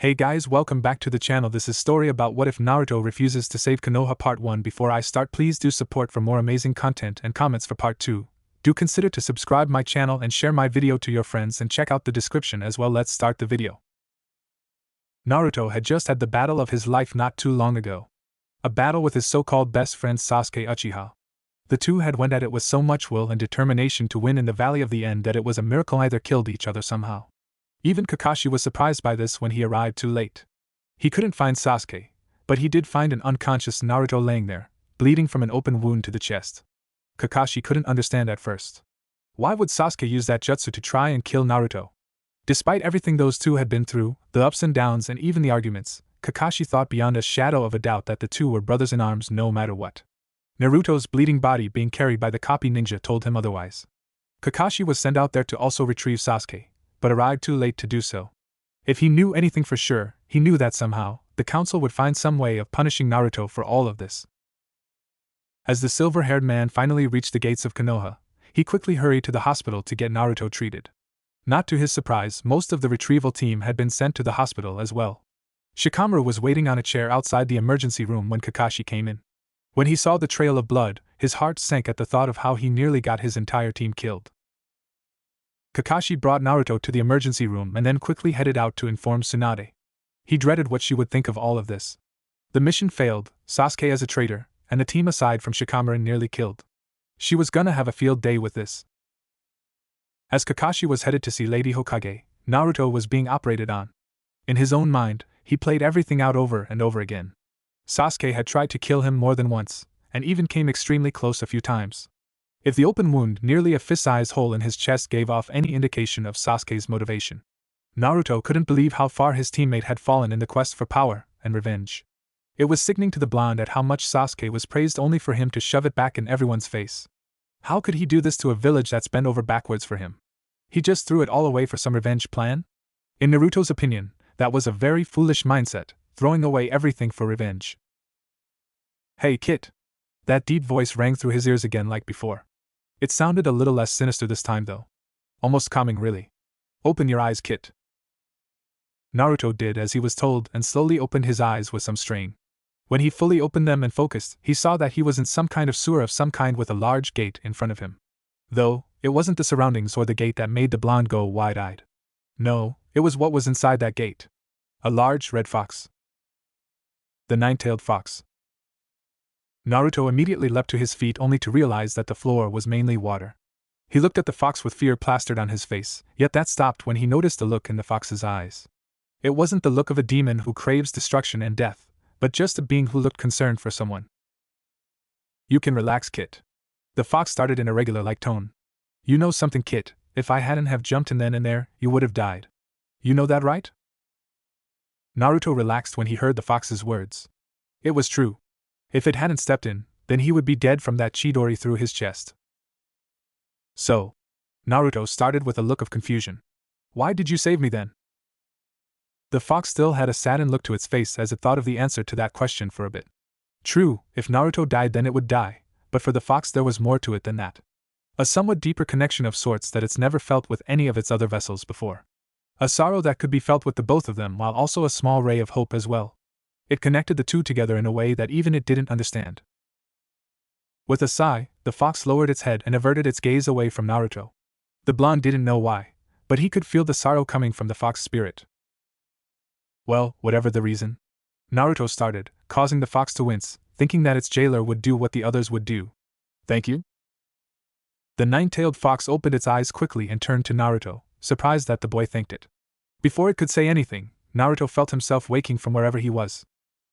Hey guys, welcome back to the channel. This is story about what if Naruto refuses to save Konoha part 1. Before I start, please do support for more amazing content and comments for part 2. Do consider to subscribe my channel and share my video to your friends and check out the description as well. Let's start the video. Naruto had just had the battle of his life not too long ago. A battle with his so-called best friend Sasuke Uchiha. The two had went at it with so much will and determination to win in the Valley of the End that it was a miracle either killed each other somehow. Even Kakashi was surprised by this when he arrived too late. He couldn't find Sasuke, but he did find an unconscious Naruto laying there, bleeding from an open wound to the chest. Kakashi couldn't understand at first. Why would Sasuke use that jutsu to try and kill Naruto? Despite everything those two had been through, the ups and downs and even the arguments, Kakashi thought beyond a shadow of a doubt that the two were brothers in arms no matter what. Naruto's bleeding body being carried by the copy ninja told him otherwise. Kakashi was sent out there to also retrieve Sasuke, but arrived too late to do so. If he knew anything for sure, he knew that somehow, the council would find some way of punishing Naruto for all of this. As the silver-haired man finally reached the gates of Konoha, he quickly hurried to the hospital to get Naruto treated. Not to his surprise, most of the retrieval team had been sent to the hospital as well. Shikamaru was waiting on a chair outside the emergency room when Kakashi came in. When he saw the trail of blood, his heart sank at the thought of how he nearly got his entire team killed. Kakashi brought Naruto to the emergency room and then quickly headed out to inform Tsunade. He dreaded what she would think of all of this. The mission failed, Sasuke as a traitor, and the team aside from Shikamaru nearly killed. She was gonna have a field day with this. As Kakashi was headed to see Lady Hokage, Naruto was being operated on. In his own mind, he played everything out over and over again. Sasuke had tried to kill him more than once, and even came extremely close a few times. If the open wound nearly a fist-sized hole in his chest gave off any indication of Sasuke's motivation, Naruto couldn't believe how far his teammate had fallen in the quest for power and revenge. It was sickening to the blonde at how much Sasuke was praised only for him to shove it back in everyone's face. How could he do this to a village that's bent over backwards for him? He just threw it all away for some revenge plan? In Naruto's opinion, that was a very foolish mindset, throwing away everything for revenge. Hey kid! That deep voice rang through his ears again like before. It sounded a little less sinister this time though. Almost calming really. Open your eyes, kid. Naruto did as he was told and slowly opened his eyes with some strain. When he fully opened them and focused, he saw that he was in some kind of sewer of some kind with a large gate in front of him. Though, it wasn't the surroundings or the gate that made the blonde go wide-eyed. No, it was what was inside that gate. A large red fox. The nine-tailed fox. Naruto immediately leapt to his feet only to realize that the floor was mainly water. He looked at the fox with fear plastered on his face, yet that stopped when he noticed the look in the fox's eyes. It wasn't the look of a demon who craves destruction and death, but just a being who looked concerned for someone. You can relax, kid. The fox started in a regular-like tone. You know something, kid, if I hadn't have jumped in then and there, you would have died. You know that, right? Naruto relaxed when he heard the fox's words. It was true. If it hadn't stepped in, then he would be dead from that Chidori through his chest. So, Naruto started with a look of confusion. Why did you save me then? The fox still had a saddened look to its face as it thought of the answer to that question for a bit. True, if Naruto died then it would die, but for the fox there was more to it than that. A somewhat deeper connection of sorts that it's never felt with any of its other vessels before. A sorrow that could be felt with the both of them while also a small ray of hope as well. It connected the two together in a way that even it didn't understand. With a sigh, the fox lowered its head and averted its gaze away from Naruto. The blonde didn't know why, but he could feel the sorrow coming from the fox's spirit. Well, whatever the reason. Naruto started, causing the fox to wince, thinking that its jailer would do what the others would do. Thank you? The nine-tailed fox opened its eyes quickly and turned to Naruto, surprised that the boy thanked it. Before it could say anything, Naruto felt himself waking from wherever he was.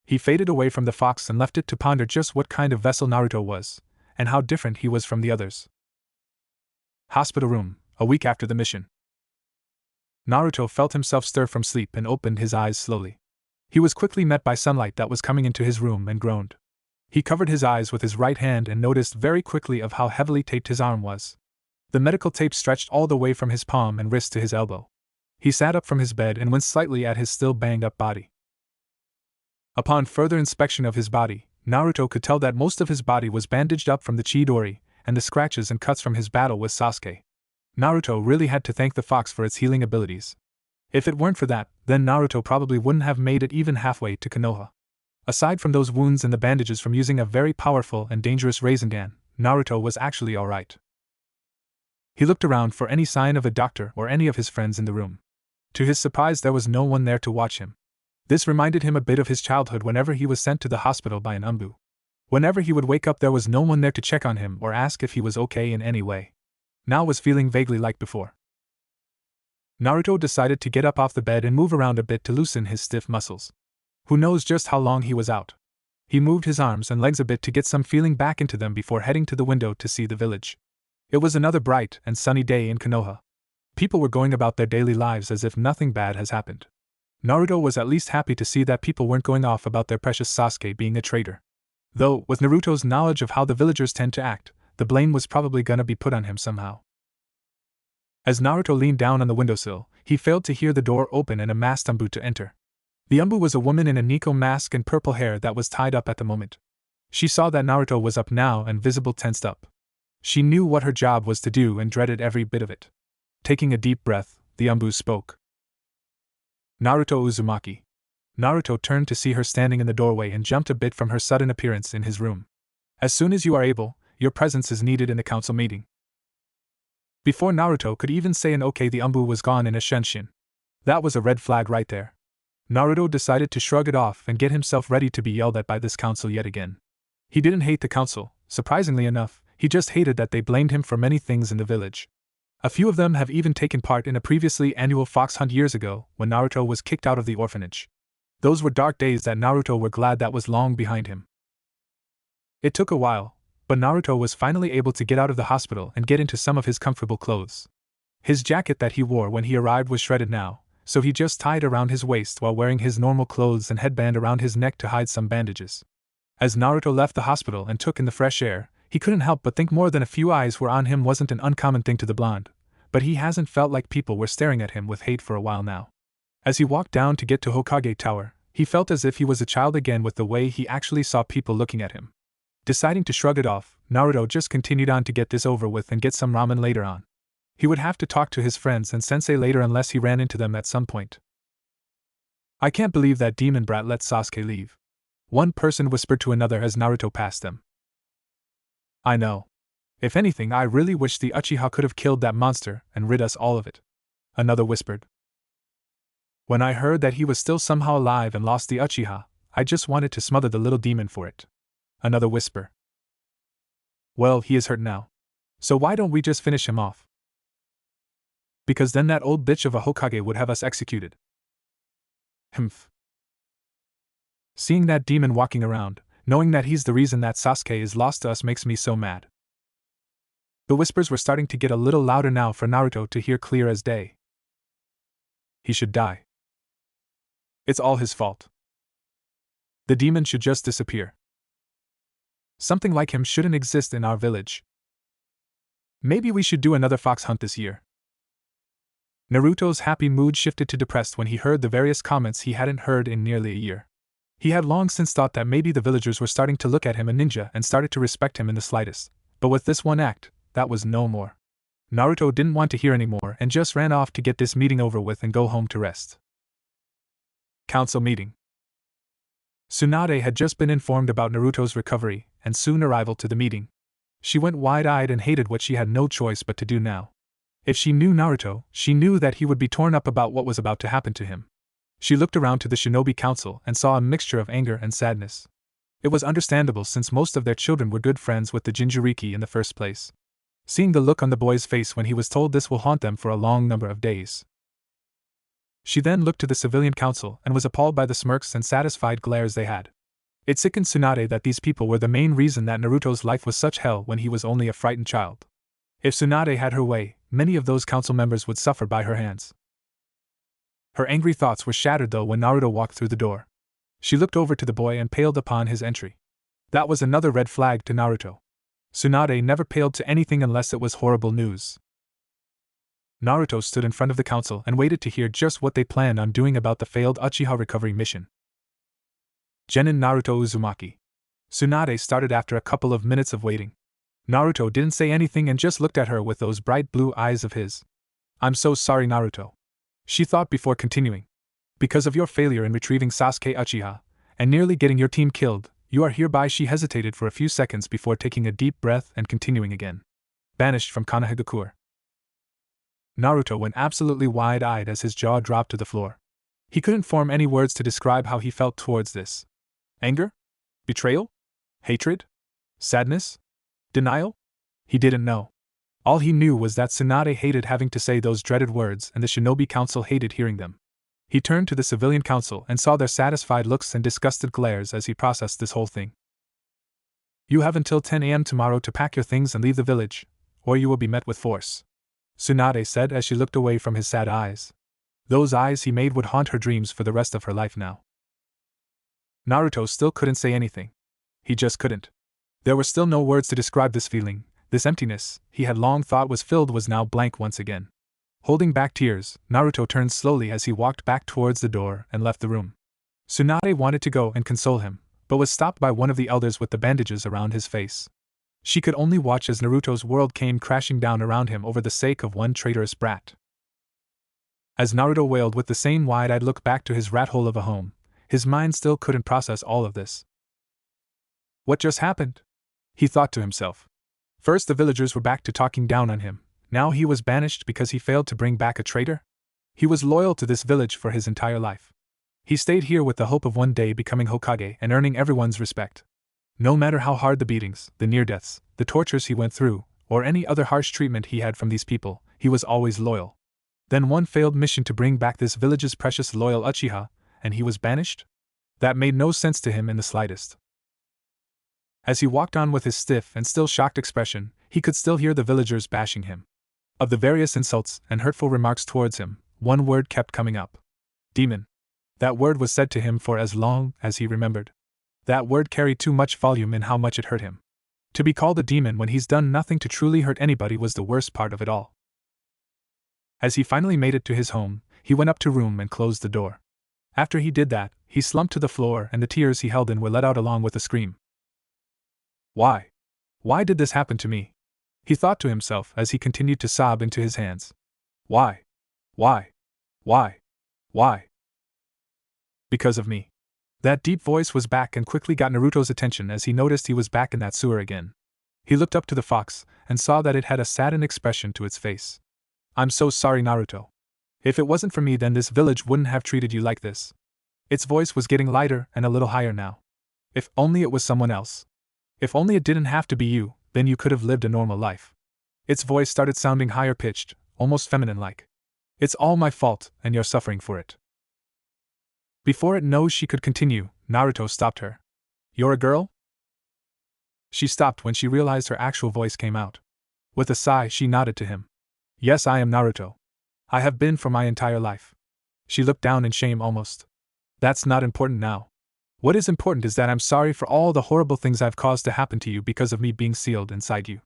He faded away from the fox and left it to ponder just what kind of vessel Naruto was, and how different he was from the others. Hospital room, a week after the mission. Naruto felt himself stir from sleep and opened his eyes slowly. He was quickly met by sunlight that was coming into his room and groaned. He covered his eyes with his right hand and noticed very quickly of how heavily taped his arm was. The medical tape stretched all the way from his palm and wrist to his elbow. He sat up from his bed and winced slightly at his still banged-up body. Upon further inspection of his body, Naruto could tell that most of his body was bandaged up from the Chidori and the scratches and cuts from his battle with Sasuke. Naruto really had to thank the fox for its healing abilities. If it weren't for that, then Naruto probably wouldn't have made it even halfway to Konoha. Aside from those wounds and the bandages from using a very powerful and dangerous Rasengan, Naruto was actually alright. He looked around for any sign of a doctor or any of his friends in the room. To his surprise, there was no one there to watch him. This reminded him a bit of his childhood whenever he was sent to the hospital by an umbu. Whenever he would wake up, there was no one there to check on him or ask if he was okay in any way. Now was feeling vaguely like before. Naruto decided to get up off the bed and move around a bit to loosen his stiff muscles. Who knows just how long he was out. He moved his arms and legs a bit to get some feeling back into them before heading to the window to see the village. It was another bright and sunny day in Konoha. People were going about their daily lives as if nothing bad has happened. Naruto was at least happy to see that people weren't going off about their precious Sasuke being a traitor. Though, with Naruto's knowledge of how the villagers tend to act, the blame was probably gonna be put on him somehow. As Naruto leaned down on the windowsill, he failed to hear the door open and a masked umbu to enter. The umbu was a woman in a Nico mask and purple hair that was tied up at the moment. She saw that Naruto was up now and visible tensed up. She knew what her job was to do and dreaded every bit of it. Taking a deep breath, the umbu spoke. Naruto Uzumaki. Naruto turned to see her standing in the doorway and jumped a bit from her sudden appearance in his room. As soon as you are able, your presence is needed in the council meeting. Before Naruto could even say an okay, the umbu was gone in a shenshin. That was a red flag right there. Naruto decided to shrug it off and get himself ready to be yelled at by this council yet again. He didn't hate the council, surprisingly enough, he just hated that they blamed him for many things in the village. A few of them have even taken part in a previously annual fox hunt years ago, when Naruto was kicked out of the orphanage. Those were dark days that Naruto were glad that was long behind him. It took a while, but Naruto was finally able to get out of the hospital and get into some of his comfortable clothes. His jacket that he wore when he arrived was shredded now, so he just tied around his waist while wearing his normal clothes and headband around his neck to hide some bandages. As Naruto left the hospital and took in the fresh air, he couldn't help but think more than a few eyes were on him wasn't an uncommon thing to the blonde, but he hasn't felt like people were staring at him with hate for a while now. As he walked down to get to Hokage Tower, he felt as if he was a child again with the way he actually saw people looking at him. Deciding to shrug it off, Naruto just continued on to get this over with and get some ramen later on. He would have to talk to his friends and sensei later unless he ran into them at some point. I can't believe that demon brat let Sasuke leave. One person whispered to another as Naruto passed them. I know. If anything, I really wish the Uchiha could have killed that monster and rid us all of it. Another whispered. When I heard that he was still somehow alive and lost the Uchiha, I just wanted to smother the little demon for it. Another whisper. Well, he is hurt now. So why don't we just finish him off? Because then that old bitch of a Hokage would have us executed. Humph. Seeing that demon walking around, knowing that he's the reason that Sasuke is lost to us makes me so mad. The whispers were starting to get a little louder now for Naruto to hear clear as day. He should die. It's all his fault. The demon should just disappear. Something like him shouldn't exist in our village. Maybe we should do another fox hunt this year. Naruto's happy mood shifted to depressed when he heard the various comments he hadn't heard in nearly a year. He had long since thought that maybe the villagers were starting to look at him a ninja and started to respect him in the slightest, but with this one act, that was no more. Naruto didn't want to hear anymore and just ran off to get this meeting over with and go home to rest. Council meeting. Tsunade had just been informed about Naruto's recovery and soon arrival to the meeting. She went wide-eyed and hated what she had no choice but to do now. If she knew Naruto, she knew that he would be torn up about what was about to happen to him. She looked around to the Shinobi Council and saw a mixture of anger and sadness. It was understandable since most of their children were good friends with the Jinchuriki in the first place. Seeing the look on the boy's face when he was told this will haunt them for a long number of days. She then looked to the civilian council and was appalled by the smirks and satisfied glares they had. It sickened Tsunade that these people were the main reason that Naruto's life was such hell when he was only a frightened child. If Tsunade had her way, many of those council members would suffer by her hands. Her angry thoughts were shattered though when Naruto walked through the door. She looked over to the boy and paled upon his entry. That was another red flag to Naruto. Tsunade never paled to anything unless it was horrible news. Naruto stood in front of the council and waited to hear just what they planned on doing about the failed Uchiha recovery mission. Genin Naruto Uzumaki. Tsunade started after a couple of minutes of waiting. Naruto didn't say anything and just looked at her with those bright blue eyes of his. I'm so sorry, Naruto. she thought before continuing. Because of your failure in retrieving Sasuke Uchiha, and nearly getting your team killed, you are hereby. She hesitated for a few seconds before taking a deep breath and continuing again. Banished from Konoha. Naruto went absolutely wide-eyed as his jaw dropped to the floor. He couldn't form any words to describe how he felt towards this. Anger? Betrayal? Hatred? Sadness? Denial? He didn't know. All he knew was that Tsunade hated having to say those dreaded words and the Shinobi Council hated hearing them. He turned to the civilian council and saw their satisfied looks and disgusted glares as he processed this whole thing. You have until 10 a.m. tomorrow to pack your things and leave the village, or you will be met with force, Tsunade said as she looked away from his sad eyes. Those eyes he made would haunt her dreams for the rest of her life now. Naruto still couldn't say anything. He just couldn't. There were still no words to describe this feeling. This emptiness, he had long thought was filled, was now blank once again. Holding back tears, Naruto turned slowly as he walked back towards the door and left the room. Tsunade wanted to go and console him, but was stopped by one of the elders with the bandages around his face. She could only watch as Naruto's world came crashing down around him over the sake of one traitorous brat. As Naruto wailed with the same wide-eyed look back to his rat hole of a home, his mind still couldn't process all of this. What just happened? He thought to himself. First the villagers were back to talking down on him, now he was banished because he failed to bring back a traitor? He was loyal to this village for his entire life. He stayed here with the hope of one day becoming Hokage and earning everyone's respect. No matter how hard the beatings, the near-deaths, the tortures he went through, or any other harsh treatment he had from these people, he was always loyal. Then one failed mission to bring back this village's precious loyal Uchiha, and he was banished? That made no sense to him in the slightest. As he walked on with his stiff and still shocked expression, he could still hear the villagers bashing him. Of the various insults and hurtful remarks towards him, one word kept coming up. Demon. That word was said to him for as long as he remembered. That word carried too much volume in how much it hurt him. To be called a demon when he's done nothing to truly hurt anybody was the worst part of it all. As he finally made it to his home, he went up to room and closed the door. After he did that, he slumped to the floor and the tears he held in were let out along with a scream. Why? Why did this happen to me? He thought to himself as he continued to sob into his hands. Why? Why? Why? Why? Because of me. That deep voice was back and quickly got Naruto's attention as he noticed he was back in that sewer again. He looked up to the fox and saw that it had a saddened expression to its face. I'm so sorry, Naruto. If it wasn't for me, then this village wouldn't have treated you like this. Its voice was getting lighter and a little higher now. If only it was someone else. If only it didn't have to be you, then you could have lived a normal life. Its voice started sounding higher-pitched, almost feminine-like. It's all my fault, and you're suffering for it. Before it knows she could continue, Naruto stopped her. You're a girl? She stopped when she realized her actual voice came out. With a sigh, she nodded to him. Yes, I am Naruto. I have been for my entire life. She looked down in shame almost. That's not important now. What is important is that I'm sorry for all the horrible things I've caused to happen to you because of me being sealed inside you.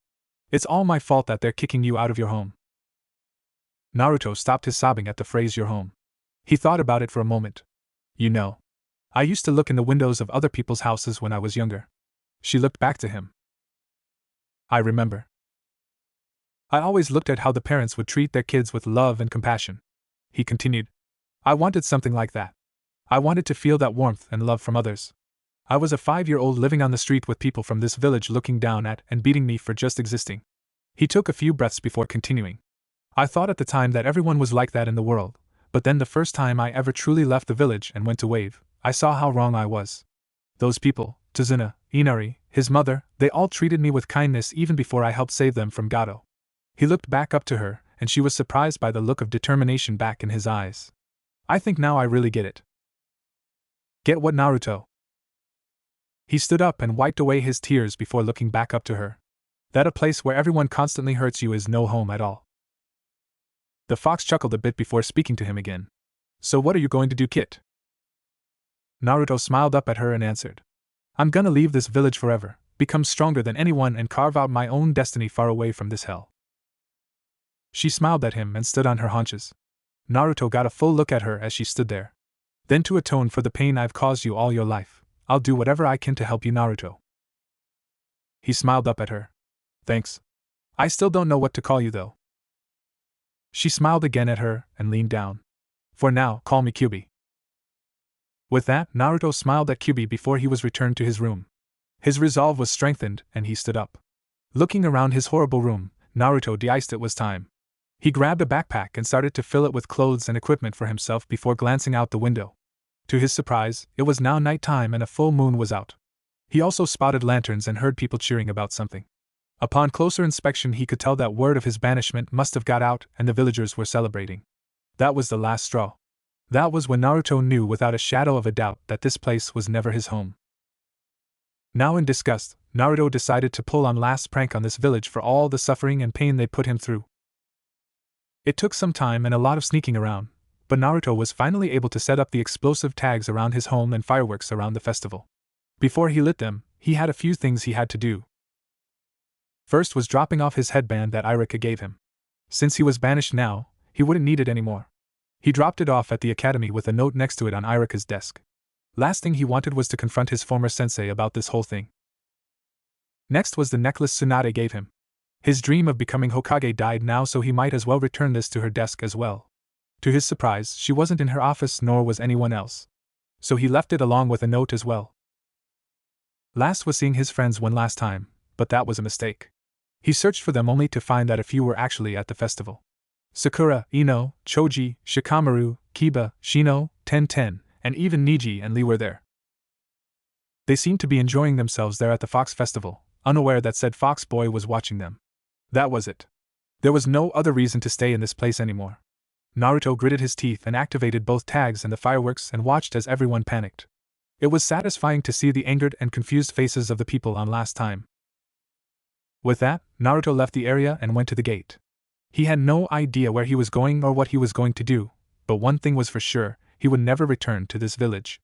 It's all my fault that they're kicking you out of your home. Naruto stopped his sobbing at the phrase your home. He thought about it for a moment. You know, I used to look in the windows of other people's houses when I was younger. She looked back to him. I remember. I always looked at how the parents would treat their kids with love and compassion. He continued. I wanted something like that. I wanted to feel that warmth and love from others. I was a 5-year-old living on the street with people from this village looking down at and beating me for just existing. He took a few breaths before continuing. I thought at the time that everyone was like that in the world, but then the first time I ever truly left the village and went to Wave, I saw how wrong I was. Those people, Tazuna, Inari, his mother, they all treated me with kindness even before I helped save them from Gato. He looked back up to her, and she was surprised by the look of determination back in his eyes. I think now I really get it. Get what, Naruto? He stood up and wiped away his tears before looking back up to her. That a place where everyone constantly hurts you is no home at all. The fox chuckled a bit before speaking to him again. So what are you going to do, Kit? Naruto smiled up at her and answered. I'm gonna leave this village forever, become stronger than anyone and carve out my own destiny far away from this hell. She smiled at him and stood on her haunches. Naruto got a full look at her as she stood there. Then to atone for the pain I've caused you all your life, I'll do whatever I can to help you, Naruto. He smiled up at her. Thanks. I still don't know what to call you though. She smiled again at her and leaned down. For now, call me Kyubi. With that, Naruto smiled at Kyubi before he was returned to his room. His resolve was strengthened, and he stood up. Looking around his horrible room, Naruto decided it was time. He grabbed a backpack and started to fill it with clothes and equipment for himself before glancing out the window. To his surprise, it was now nighttime and a full moon was out. He also spotted lanterns and heard people cheering about something. Upon closer inspection, he could tell that word of his banishment must have got out and the villagers were celebrating. That was the last straw. That was when Naruto knew without a shadow of a doubt that this place was never his home. Now in disgust, Naruto decided to pull one last prank on this village for all the suffering and pain they put him through. It took some time and a lot of sneaking around, but Naruto was finally able to set up the explosive tags around his home and fireworks around the festival. Before he lit them, he had a few things he had to do. First was dropping off his headband that Irika gave him. Since he was banished now, he wouldn't need it anymore. He dropped it off at the academy with a note next to it on Irika's desk. Last thing he wanted was to confront his former sensei about this whole thing. Next was the necklace Tsunade gave him. His dream of becoming Hokage died now, so he might as well return this to her desk as well. To his surprise, she wasn't in her office nor was anyone else. So he left it along with a note as well. Last was seeing his friends one last time, but that was a mistake. He searched for them only to find that a few were actually at the festival. Sakura, Ino, Choji, Shikamaru, Kiba, Shino, Ten, and even Niji and Lee were there. They seemed to be enjoying themselves there at the Fox Festival, unaware that said Fox boy was watching them. That was it. There was no other reason to stay in this place anymore. Naruto gritted his teeth and activated both tags and the fireworks and watched as everyone panicked. It was satisfying to see the angered and confused faces of the people on last time. With that, Naruto left the area and went to the gate. He had no idea where he was going or what he was going to do, but one thing was for sure, he would never return to this village.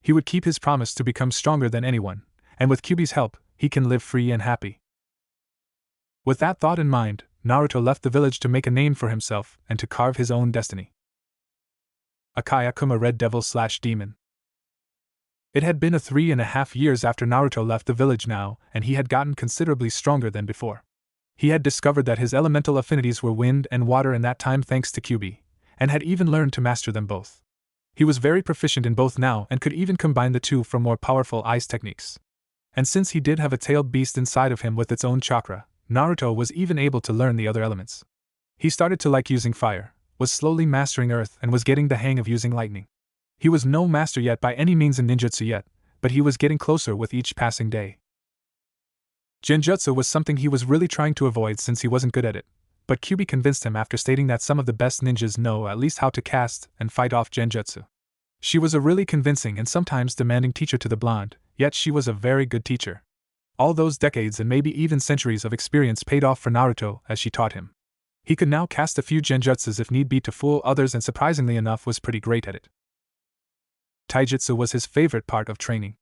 He would keep his promise to become stronger than anyone, and with Kyubi's help, he can live free and happy. With that thought in mind, Naruto left the village to make a name for himself and to carve his own destiny. Akira Red Devil/Demon. It had been 3.5 years after Naruto left the village now, and he had gotten considerably stronger than before. He had discovered that his elemental affinities were wind and water in that time thanks to Kyubi, and had even learned to master them both. He was very proficient in both now and could even combine the two for more powerful ice techniques. And since he did have a tailed beast inside of him with its own chakra, Naruto was even able to learn the other elements. He started to like using fire, was slowly mastering earth, and was getting the hang of using lightning. He was no master yet by any means in ninjutsu yet, but he was getting closer with each passing day. Genjutsu was something he was really trying to avoid since he wasn't good at it, but Kyubi convinced him after stating that some of the best ninjas know at least how to cast and fight off genjutsu. She was a really convincing and sometimes demanding teacher to the blonde, yet she was a very good teacher. All those decades and maybe even centuries of experience paid off for Naruto as she taught him. He could now cast a few genjutsus if need be to fool others, and surprisingly enough was pretty great at it. Taijutsu was his favorite part of training.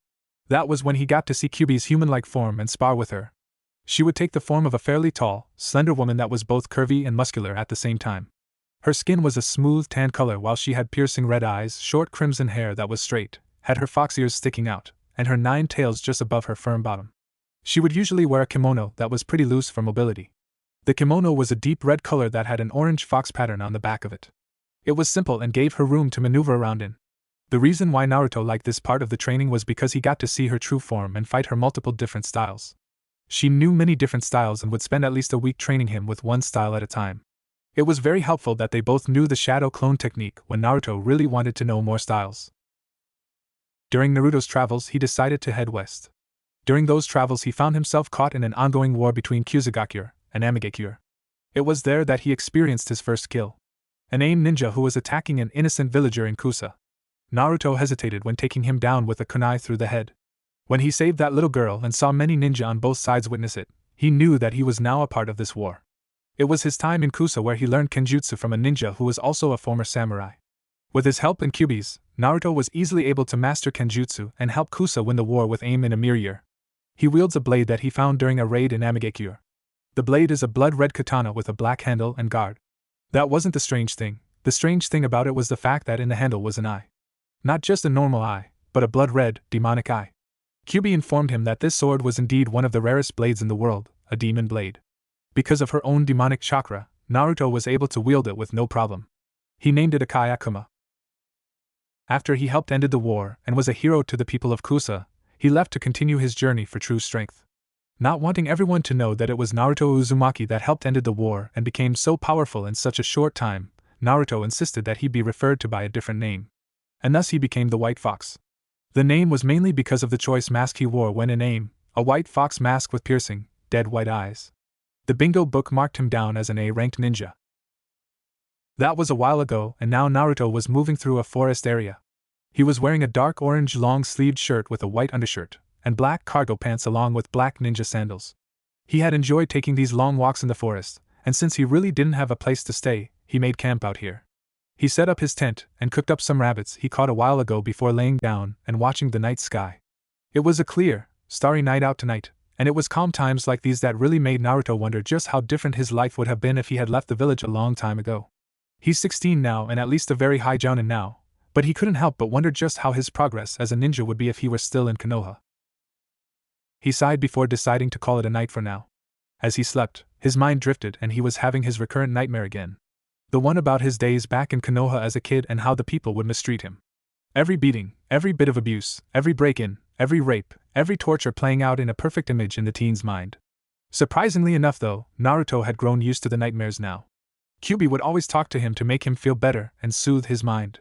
That was when he got to see Kyubi's human-like form and spar with her. She would take the form of a fairly tall, slender woman that was both curvy and muscular at the same time. Her skin was a smooth tan color while she had piercing red eyes, short crimson hair that was straight, had her fox ears sticking out, and her 9 tails just above her firm bottom. She would usually wear a kimono that was pretty loose for mobility. The kimono was a deep red color that had an orange fox pattern on the back of it. It was simple and gave her room to maneuver around in. The reason why Naruto liked this part of the training was because he got to see her true form and fight her multiple different styles. She knew many different styles and would spend at least a week training him with one style at a time. It was very helpful that they both knew the shadow clone technique when Naruto really wanted to know more styles. During Naruto's travels, he decided to head west. During those travels, he found himself caught in an ongoing war between Kusugakure and Amigakure. It was there that he experienced his first kill. An AIM ninja who was attacking an innocent villager in Kusa. Naruto hesitated when taking him down with a kunai through the head. When he saved that little girl and saw many ninja on both sides witness it, he knew that he was now a part of this war. It was his time in Kusa where he learned kenjutsu from a ninja who was also a former samurai. With his help and Kyubi's, Naruto was easily able to master kenjutsu and help Kusa win the war with AIM in a mere year. He wields a blade that he found during a raid in Amigakure. The blade is a blood-red katana with a black handle and guard. That wasn't the strange thing. The strange thing about it was the fact that in the handle was an eye. Not just a normal eye, but a blood-red, demonic eye. Kyubi informed him that this sword was indeed one of the rarest blades in the world, a demon blade. Because of her own demonic chakra, Naruto was able to wield it with no problem. He named it Akayakuma. After he helped ended the war and was a hero to the people of Kusa, he left to continue his journey for true strength. Not wanting everyone to know that it was Naruto Uzumaki that helped ended the war and became so powerful in such a short time, Naruto insisted that he be referred to by a different name. And thus he became the White Fox. The name was mainly because of the choice mask he wore when in aim, a white fox mask with piercing, dead white eyes. The bingo book marked him down as an A-ranked ninja. That was a while ago, and now Naruto was moving through a forest area. He was wearing a dark orange long-sleeved shirt with a white undershirt, and black cargo pants along with black ninja sandals. He had enjoyed taking these long walks in the forest, and since he really didn't have a place to stay, he made camp out here. He set up his tent and cooked up some rabbits he caught a while ago before laying down and watching the night sky. It was a clear, starry night out tonight, and it was calm times like these that really made Naruto wonder just how different his life would have been if he had left the village a long time ago. He's 16 now and at least a very high jounin now, but he couldn't help but wonder just how his progress as a ninja would be if he were still in Konoha. He sighed before deciding to call it a night for now. As he slept, his mind drifted and he was having his recurrent nightmare again. The one about his days back in Konoha as a kid and how the people would mistreat him. Every beating, every bit of abuse, every break-in, every rape, every torture playing out in a perfect image in the teen's mind. Surprisingly enough though, Naruto had grown used to the nightmares now. Kyubi would always talk to him to make him feel better and soothe his mind.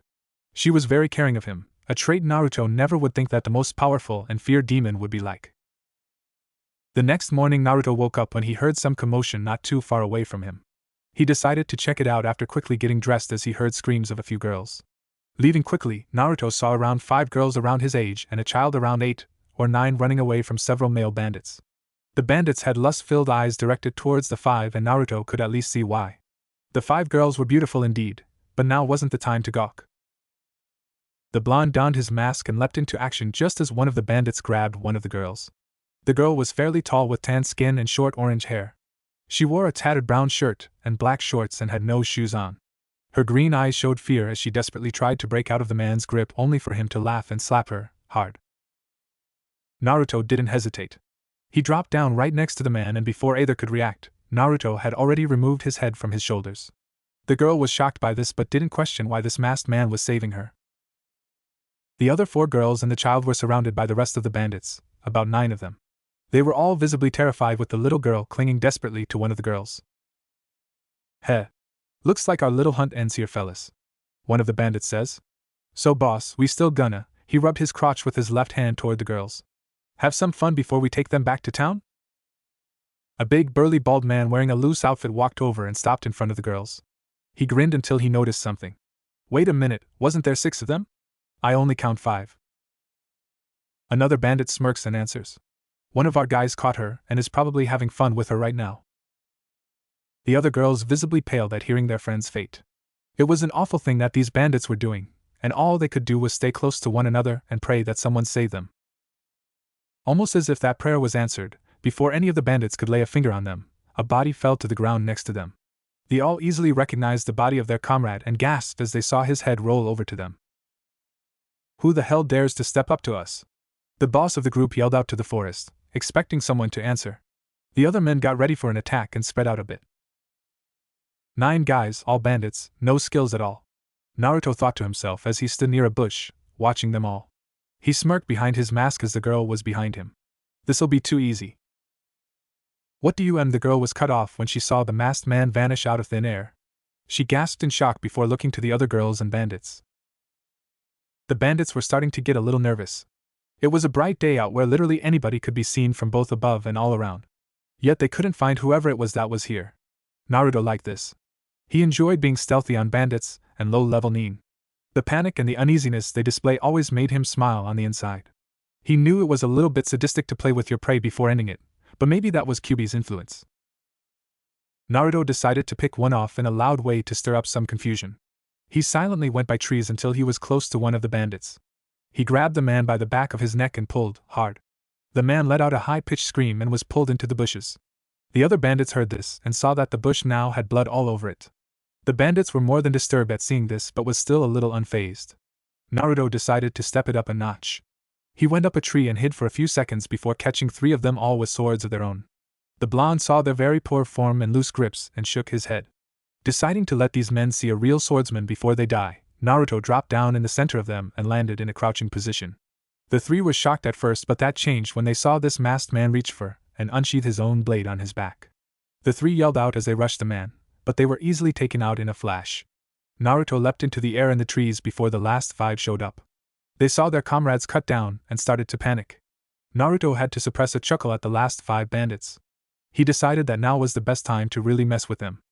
She was very caring of him, a trait Naruto never would think that the most powerful and feared demon would be like. The next morning Naruto woke up when he heard some commotion not too far away from him. He decided to check it out after quickly getting dressed as he heard screams of a few girls. Leaving quickly, Naruto saw around 5 girls around his age and a child around 8 or 9 running away from several male bandits. The bandits had lust-filled eyes directed towards the 5 and Naruto could at least see why. The 5 girls were beautiful indeed, but now wasn't the time to gawk. The blonde donned his mask and leapt into action just as one of the bandits grabbed one of the girls. The girl was fairly tall with tan skin and short orange hair. She wore a tattered brown shirt and black shorts and had no shoes on. Her green eyes showed fear as she desperately tried to break out of the man's grip only for him to laugh and slap her, hard. Naruto didn't hesitate. He dropped down right next to the man and before either could react, Naruto had already removed his head from his shoulders. The girl was shocked by this but didn't question why this masked man was saving her. The other 4 girls and the child were surrounded by the rest of the bandits, about 9 of them. They were all visibly terrified with the little girl clinging desperately to one of the girls. "Heh. Looks like our little hunt ends here, fellas," one of the bandits says. "So boss, we still gonna," he rubbed his crotch with his left hand toward the girls. "Have some fun before we take them back to town?" A big burly bald man wearing a loose outfit walked over and stopped in front of the girls. He grinned until he noticed something. "Wait a minute, wasn't there 6 of them? I only count 5. Another bandit smirks and answers. "One of our guys caught her and is probably having fun with her right now." The other girls visibly paled at hearing their friend's fate. It was an awful thing that these bandits were doing, and all they could do was stay close to one another and pray that someone save them. Almost as if that prayer was answered, before any of the bandits could lay a finger on them, a body fell to the ground next to them. They all easily recognized the body of their comrade and gasped as they saw his head roll over to them. "Who the hell dares to step up to us?" The boss of the group yelled out to the forest, expecting someone to answer. The other men got ready for an attack and spread out a bit. 9 guys, all bandits, no skills at all. Naruto thought to himself as he stood near a bush, watching them all. He smirked behind his mask as the girl was behind him. "This'll be too easy." "What do you?" And the girl was cut off when she saw the masked man vanish out of thin air. She gasped in shock before looking to the other girls and bandits. The bandits were starting to get a little nervous. It was a bright day out where literally anybody could be seen from both above and all around. Yet they couldn't find whoever it was that was here. Naruto liked this. He enjoyed being stealthy on bandits and low-level nin. The panic and the uneasiness they display always made him smile on the inside. He knew it was a little bit sadistic to play with your prey before ending it, but maybe that was Kyubi's influence. Naruto decided to pick one off in a loud way to stir up some confusion. He silently went by trees until he was close to one of the bandits. He grabbed the man by the back of his neck and pulled hard. The man let out a high-pitched scream and was pulled into the bushes. The other bandits heard this and saw that the bush now had blood all over it. The bandits were more than disturbed at seeing this but was still a little unfazed. Naruto decided to step it up a notch. He went up a tree and hid for a few seconds before catching 3 of them all with swords of their own. The blonde saw their very poor form and loose grips and shook his head. Deciding to let these men see a real swordsman before they die, Naruto dropped down in the center of them and landed in a crouching position. The three were shocked at first, but that changed when they saw this masked man reach for and unsheath his own blade on his back. The three yelled out as they rushed the man, but they were easily taken out in a flash. Naruto leapt into the air in the trees before the last five showed up. They saw their comrades cut down and started to panic. Naruto had to suppress a chuckle at the last five bandits. He decided that now was the best time to really mess with them.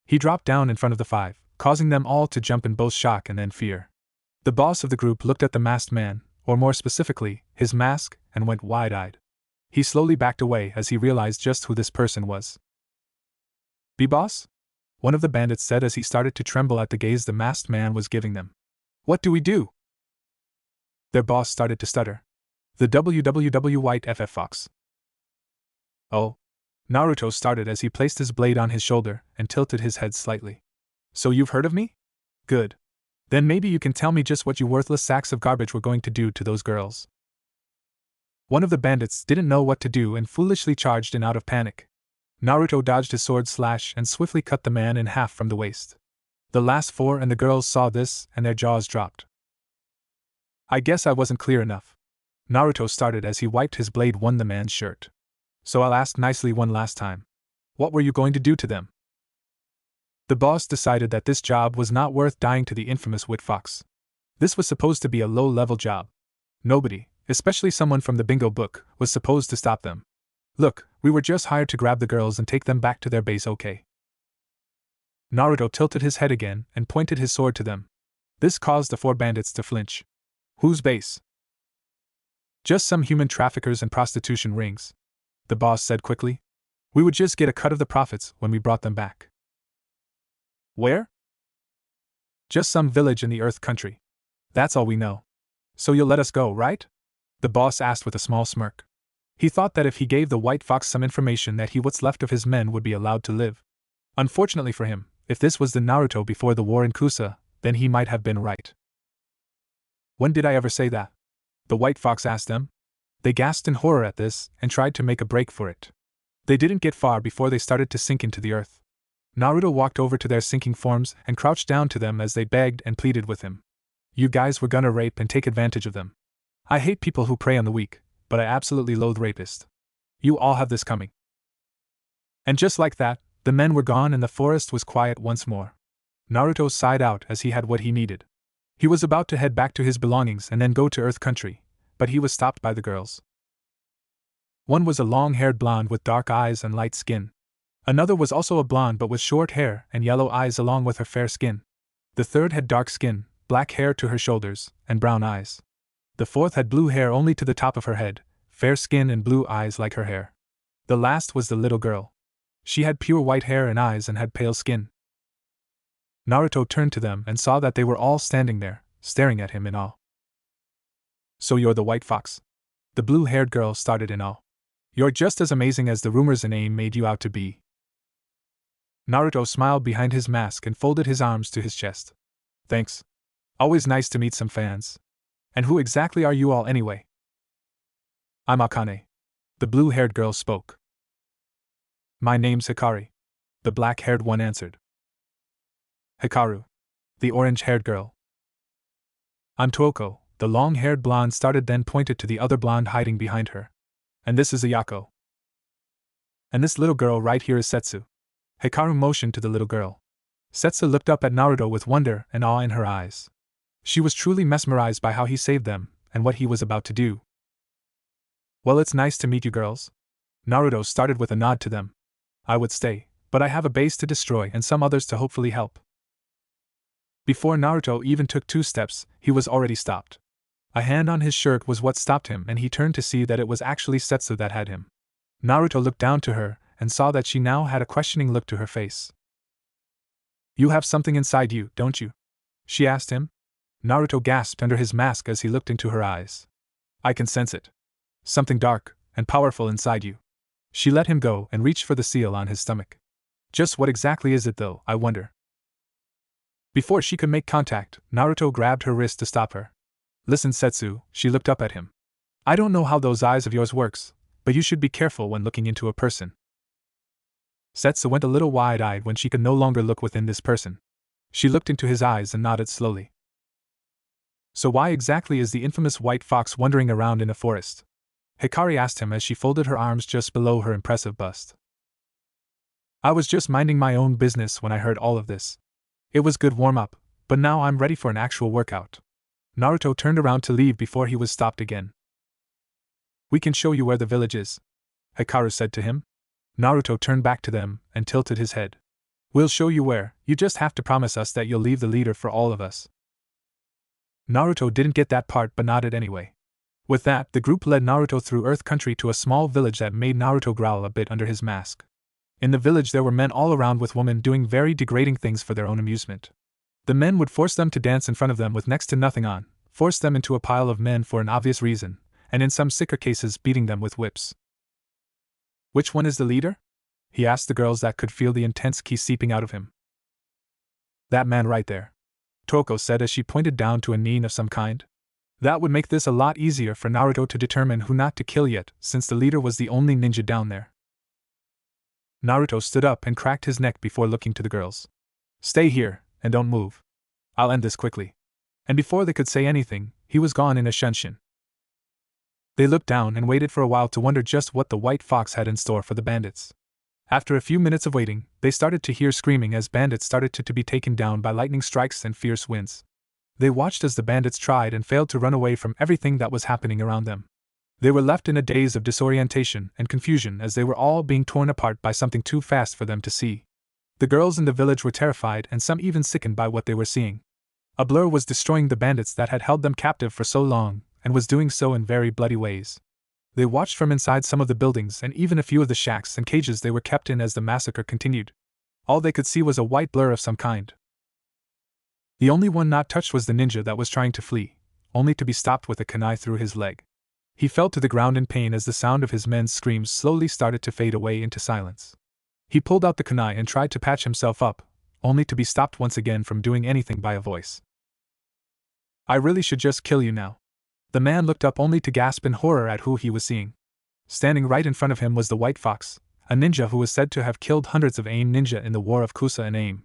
He dropped down in front of the five, causing them all to jump in both shock and then fear. The boss of the group looked at the masked man, or more specifically, his mask, and went wide-eyed. He slowly backed away as he realized just who this person was. "B-boss?" one of the bandits said as he started to tremble at the gaze the masked man was giving them. "What do we do?" Their boss started to stutter. "The WWW White FF Fox." "Oh." Naruto started as he placed his blade on his shoulder and tilted his head slightly. "So you've heard of me? Good. Then maybe you can tell me just what you worthless sacks of garbage were going to do to those girls." One of the bandits didn't know what to do and foolishly charged in out of panic. Naruto dodged his sword slash and swiftly cut the man in half from the waist. The last four and the girls saw this and their jaws dropped. "I guess I wasn't clear enough." Naruto started as he wiped his blade on the man's shirt. "So I'll ask nicely one last time. What were you going to do to them?" The boss decided that this job was not worth dying to the infamous Wit Fox. This was supposed to be a low-level job. Nobody, especially someone from the bingo book, was supposed to stop them. "Look, we were just hired to grab the girls and take them back to their base, okay?" Naruto tilted his head again and pointed his sword to them. This caused the four bandits to flinch. "Whose base?" "Just some human traffickers and prostitution rings," the boss said quickly. "We would just get a cut of the profits when we brought them back." "Where?" "Just some village in the Earth country. That's all we know." "So you'll let us go, right?" the boss asked with a small smirk. He thought that if he gave the White Fox some information that what's left of his men would be allowed to live. Unfortunately for him, if this was the Naruto before the war in Kusa, then he might have been right. "When did I ever say that?" the White Fox asked them. They gasped in horror at this and tried to make a break for it. They didn't get far before they started to sink into the earth. Naruto walked over to their sinking forms and crouched down to them as they begged and pleaded with him. "You guys were gonna rape and take advantage of them. I hate people who prey on the weak, but I absolutely loathe rapists. You all have this coming." And just like that, the men were gone and the forest was quiet once more. Naruto sighed out as he had what he needed. He was about to head back to his belongings and then go to Earth Country, but he was stopped by the girls. One was a long-haired blonde with dark eyes and light skin. Another was also a blonde but with short hair and yellow eyes along with her fair skin. The third had dark skin, black hair to her shoulders, and brown eyes. The fourth had blue hair only to the top of her head, fair skin and blue eyes like her hair. The last was the little girl. She had pure white hair and eyes and had pale skin. Naruto turned to them and saw that they were all standing there, staring at him in awe. "So you're the White Fox?" the blue-haired girl started in awe. "You're just as amazing as the rumors in AIM made you out to be." Naruto smiled behind his mask and folded his arms to his chest. "Thanks. Always nice to meet some fans. And who exactly are you all anyway?" "I'm Akane." The blue-haired girl spoke. "My name's Hikari," the black-haired one answered. "Hikaru," the orange-haired girl. "I'm Tuoko," the long-haired blonde started, then pointed to the other blonde hiding behind her. "And this is Ayako. And this little girl right here is Setsu." Hikaru motioned to the little girl. Setsu looked up at Naruto with wonder and awe in her eyes. She was truly mesmerized by how he saved them and what he was about to do. "Well, it's nice to meet you girls." Naruto started with a nod to them. "I would stay, but I have a base to destroy and some others to hopefully help." Before Naruto even took 2 steps, he was already stopped. A hand on his shirt was what stopped him, and he turned to see that it was actually Setsu that had him. Naruto looked down to her and saw that she now had a questioning look to her face. "You have something inside you, don't you?" she asked him. Naruto gasped under his mask as he looked into her eyes. "I can sense it. Something dark and powerful inside you." She let him go and reached for the seal on his stomach. "Just what exactly is it though, I wonder?" Before she could make contact, Naruto grabbed her wrist to stop her. "Listen, Setsu," she looked up at him. "I don't know how those eyes of yours works, but you should be careful when looking into a person." Setsu went a little wide-eyed when she could no longer look within this person. She looked into his eyes and nodded slowly. So why exactly is the infamous white fox wandering around in a forest? Hikari asked him as she folded her arms just below her impressive bust. I was just minding my own business when I heard all of this. It was good warm-up, but now I'm ready for an actual workout. Naruto turned around to leave before he was stopped again. We can show you where the village is, Hikaru said to him. Naruto turned back to them and tilted his head. We'll show you where, you just have to promise us that you'll leave the leader for all of us. Naruto didn't get that part but nodded anyway. With that, the group led Naruto through Earth Country to a small village that made Naruto growl a bit under his mask. In the village there were men all around with women doing very degrading things for their own amusement. The men would force them to dance in front of them with next to nothing on, force them into a pile of men for an obvious reason, and in some sicker cases beating them with whips. Which one is the leader? He asked the girls that could feel the intense ki seeping out of him. That man right there, Toko said as she pointed down to a nin of some kind. That would make this a lot easier for Naruto to determine who not to kill yet, since the leader was the only ninja down there. Naruto stood up and cracked his neck before looking to the girls. Stay here, and don't move. I'll end this quickly. And before they could say anything, he was gone in a shunshin. They looked down and waited for a while to wonder just what the white fox had in store for the bandits. After a few minutes of waiting, they started to hear screaming as bandits started to be taken down by lightning strikes and fierce winds. They watched as the bandits tried and failed to run away from everything that was happening around them. They were left in a daze of disorientation and confusion as they were all being torn apart by something too fast for them to see. The girls in the village were terrified and some even sickened by what they were seeing. A blur was destroying the bandits that had held them captive for so long, and was doing so in very bloody ways. They watched from inside some of the buildings and even a few of the shacks and cages they were kept in as the massacre continued. All they could see was a white blur of some kind. The only one not touched was the ninja that was trying to flee, only to be stopped with a kunai through his leg. He fell to the ground in pain as the sound of his men's screams slowly started to fade away into silence. He pulled out the kunai and tried to patch himself up, only to be stopped once again from doing anything by a voice. I really should just kill you now. The man looked up only to gasp in horror at who he was seeing. Standing right in front of him was the white fox, a ninja who was said to have killed hundreds of AIM ninja in the War of Kusa and AIM.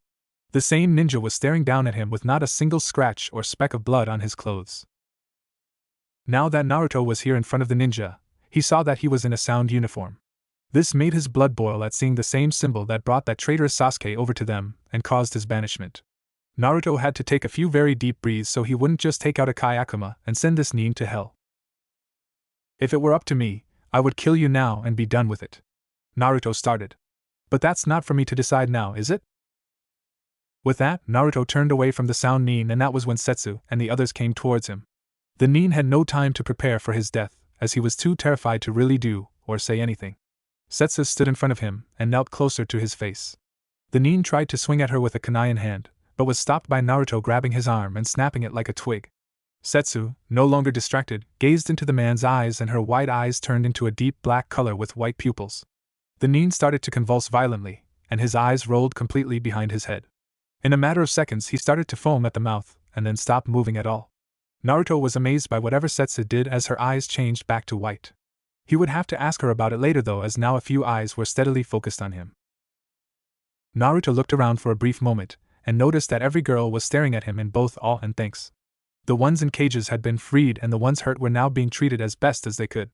The same ninja was staring down at him with not a single scratch or speck of blood on his clothes. Now that Naruto was here in front of the ninja, he saw that he was in a sound uniform. This made his blood boil at seeing the same symbol that brought that traitorous Sasuke over to them and caused his banishment. Naruto had to take a few very deep breaths so he wouldn't just take out a Kai Akuma and send this nin to hell. If it were up to me, I would kill you now and be done with it. Naruto started. But that's not for me to decide now, is it? With that, Naruto turned away from the sound nin, and that was when Setsu and the others came towards him. The nin had no time to prepare for his death, as he was too terrified to really do or say anything. Setsu stood in front of him and knelt closer to his face. The nin tried to swing at her with a kunai in hand, but was stopped by Naruto grabbing his arm and snapping it like a twig. Setsu, no longer distracted, gazed into the man's eyes, and her white eyes turned into a deep black color with white pupils. The nin started to convulse violently, and his eyes rolled completely behind his head. In a matter of seconds he started to foam at the mouth, and then stopped moving at all. Naruto was amazed by whatever Setsu did as her eyes changed back to white. He would have to ask her about it later though, as now a few eyes were steadily focused on him. Naruto looked around for a brief moment, and noticed that every girl was staring at him in both awe and thanks. The ones in cages had been freed and the ones hurt were now being treated as best as they could.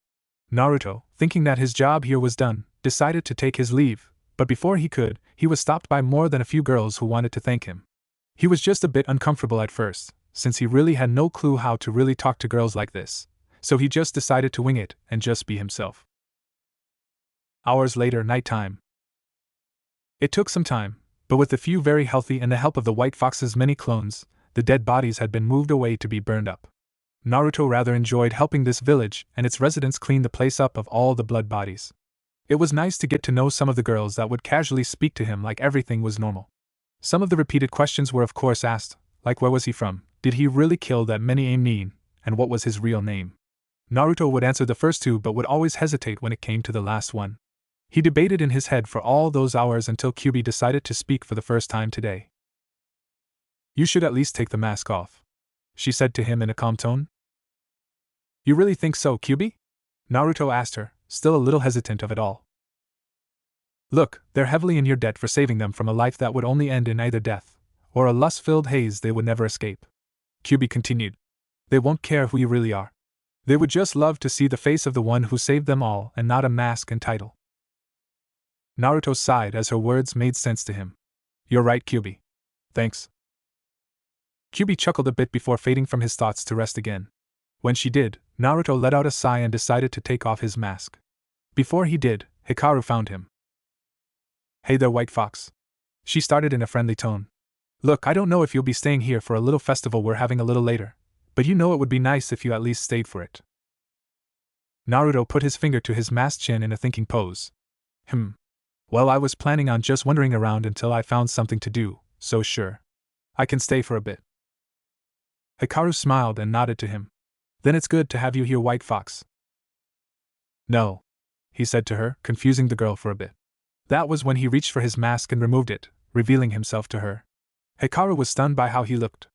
Naruto, thinking that his job here was done, decided to take his leave, but before he could, he was stopped by more than a few girls who wanted to thank him. He was just a bit uncomfortable at first, since he really had no clue how to really talk to girls like this, so he just decided to wing it and just be himself. Hours later, nighttime. It took some time, but with a few very healthy and the help of the white fox's many clones, the dead bodies had been moved away to be burned up. Naruto rather enjoyed helping this village and its residents clean the place up of all the blood bodies. It was nice to get to know some of the girls that would casually speak to him like everything was normal. Some of the repeated questions were of course asked, like where was he from, did he really kill that many AIM nin, and what was his real name. Naruto would answer the first two but would always hesitate when it came to the last one. He debated in his head for all those hours until Kyubi decided to speak for the first time today. You should at least take the mask off, she said to him in a calm tone. You really think so, Kyubi? Naruto asked her, still a little hesitant of it all. Look, they're heavily in your debt for saving them from a life that would only end in either death, or a lust-filled haze they would never escape. Kyubi continued. They won't care who you really are. They would just love to see the face of the one who saved them all and not a mask and title. Naruto sighed as her words made sense to him. You're right, Kyubi. Thanks. Kyubi chuckled a bit before fading from his thoughts to rest again. When she did, Naruto let out a sigh and decided to take off his mask. Before he did, Hikaru found him. Hey there, White Fox. She started in a friendly tone. Look, I don't know if you'll be staying here for a little festival we're having a little later, but you know it would be nice if you at least stayed for it. Naruto put his finger to his masked chin in a thinking pose. Well, I was planning on just wandering around until I found something to do, so sure. I can stay for a bit. Hikaru smiled and nodded to him. Then it's good to have you here, White Fox. No, he said to her, confusing the girl for a bit. That was when he reached for his mask and removed it, revealing himself to her. Hikaru was stunned by how he looked.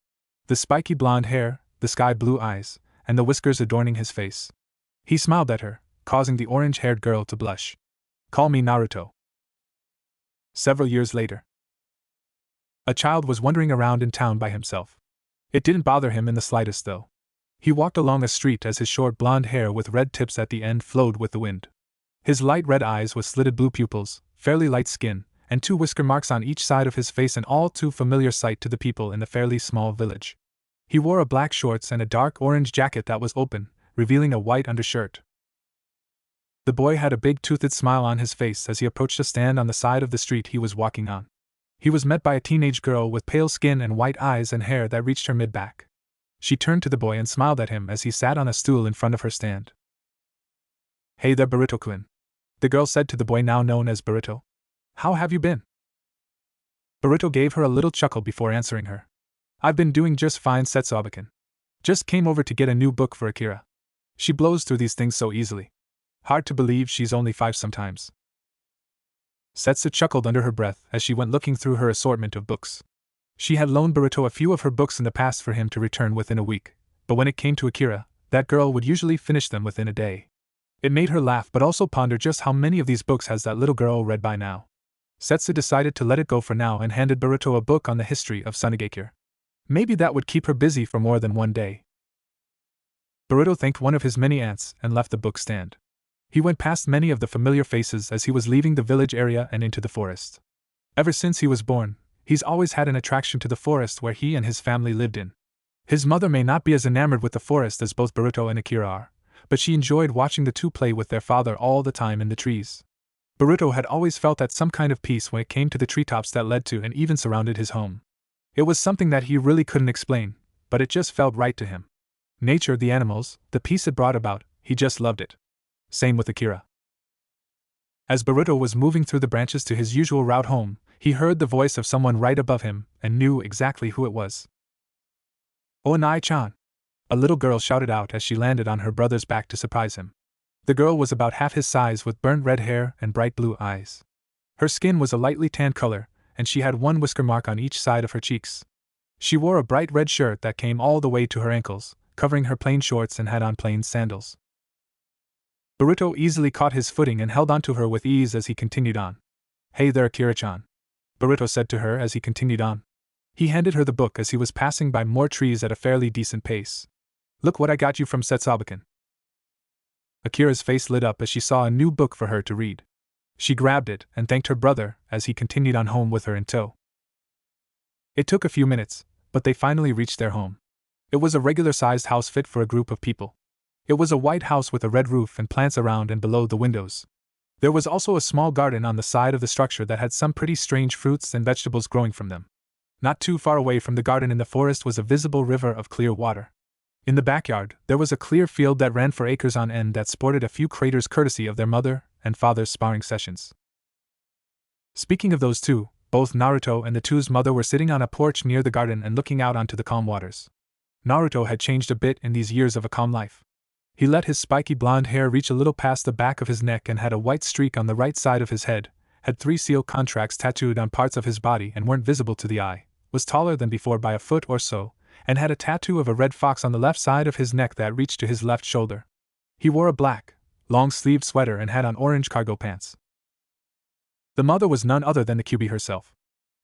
The spiky blonde hair, the sky blue eyes, and the whiskers adorning his face. He smiled at her, causing the orange-haired girl to blush. Call me Naruto. Several years later. A child was wandering around in town by himself. It didn't bother him in the slightest, though. He walked along a street as his short blonde hair with red tips at the end flowed with the wind. His light red eyes with slitted blue pupils, fairly light skin, and 2 whisker marks on each side of his face, an all too familiar sight to the people in the fairly small village. He wore a black shorts and a dark orange jacket that was open, revealing a white undershirt. The boy had a big toothed smile on his face as he approached a stand on the side of the street he was walking on. He was met by a teenage girl with pale skin and white eyes and hair that reached her mid-back. She turned to the boy and smiled at him as he sat on a stool in front of her stand. Hey there, Boruto-kun. The girl said to the boy now known as Boruto. How have you been? Boruto gave her a little chuckle before answering her. I've been doing just fine, Setsubakin. Just came over to get a new book for Akira. She blows through these things so easily. Hard to believe she's only 5 sometimes. Setsu chuckled under her breath as she went looking through her assortment of books. She had loaned Boruto a few of her books in the past for him to return within a week, but when it came to Akira, that girl would usually finish them within a day. It made her laugh but also ponder just how many of these books has that little girl read by now. Setsu decided to let it go for now and handed Boruto a book on the history of Tsunegakure. Maybe that would keep her busy for more than one day. Boruto thanked one of his many aunts and left the book stand. He went past many of the familiar faces as he was leaving the village area and into the forest. Ever since he was born, he's always had an attraction to the forest where he and his family lived in. His mother may not be as enamored with the forest as both Boruto and Akira are, but she enjoyed watching the two play with their father all the time in the trees. Boruto had always felt at some kind of peace when it came to the treetops that led to and even surrounded his home. It was something that he really couldn't explain, but it just felt right to him. Nature, the animals, the peace it brought about, he just loved it. Same with Akira. As Boruto was moving through the branches to his usual route home, he heard the voice of someone right above him and knew exactly who it was. Onai-chan! A little girl shouted out as she landed on her brother's back to surprise him. The girl was about half his size with burnt red hair and bright blue eyes. Her skin was a lightly tanned color, and she had 1 whisker mark on each side of her cheeks. She wore a bright red shirt that came all the way to her ankles, covering her plain shorts, and had on plain sandals. Boruto easily caught his footing and held onto her with ease as he continued on. Hey there, Akira-chan, Boruto said to her as he continued on. He handed her the book as he was passing by more trees at a fairly decent pace. Look what I got you from Setsubakin. Akira's face lit up as she saw a new book for her to read. She grabbed it and thanked her brother as he continued on home with her in tow. It took a few minutes, but they finally reached their home. It was a regular-sized house fit for a group of people. It was a white house with a red roof and plants around and below the windows. There was also a small garden on the side of the structure that had some pretty strange fruits and vegetables growing from them. Not too far away from the garden in the forest was a visible river of clear water. In the backyard, there was a clear field that ran for acres on end that sported a few craters courtesy of their mother and father's sparring sessions. Speaking of those two, both Naruto and the two's mother were sitting on a porch near the garden and looking out onto the calm waters. Naruto had changed a bit in these years of a calm life. He let his spiky blonde hair reach a little past the back of his neck and had a white streak on the right side of his head, had 3 seal contracts tattooed on parts of his body and weren't visible to the eye, was taller than before by a foot or so, and had a tattoo of a red fox on the left side of his neck that reached to his left shoulder. He wore a black, long-sleeved sweater and had on orange cargo pants. The mother was none other than the Kyubi herself.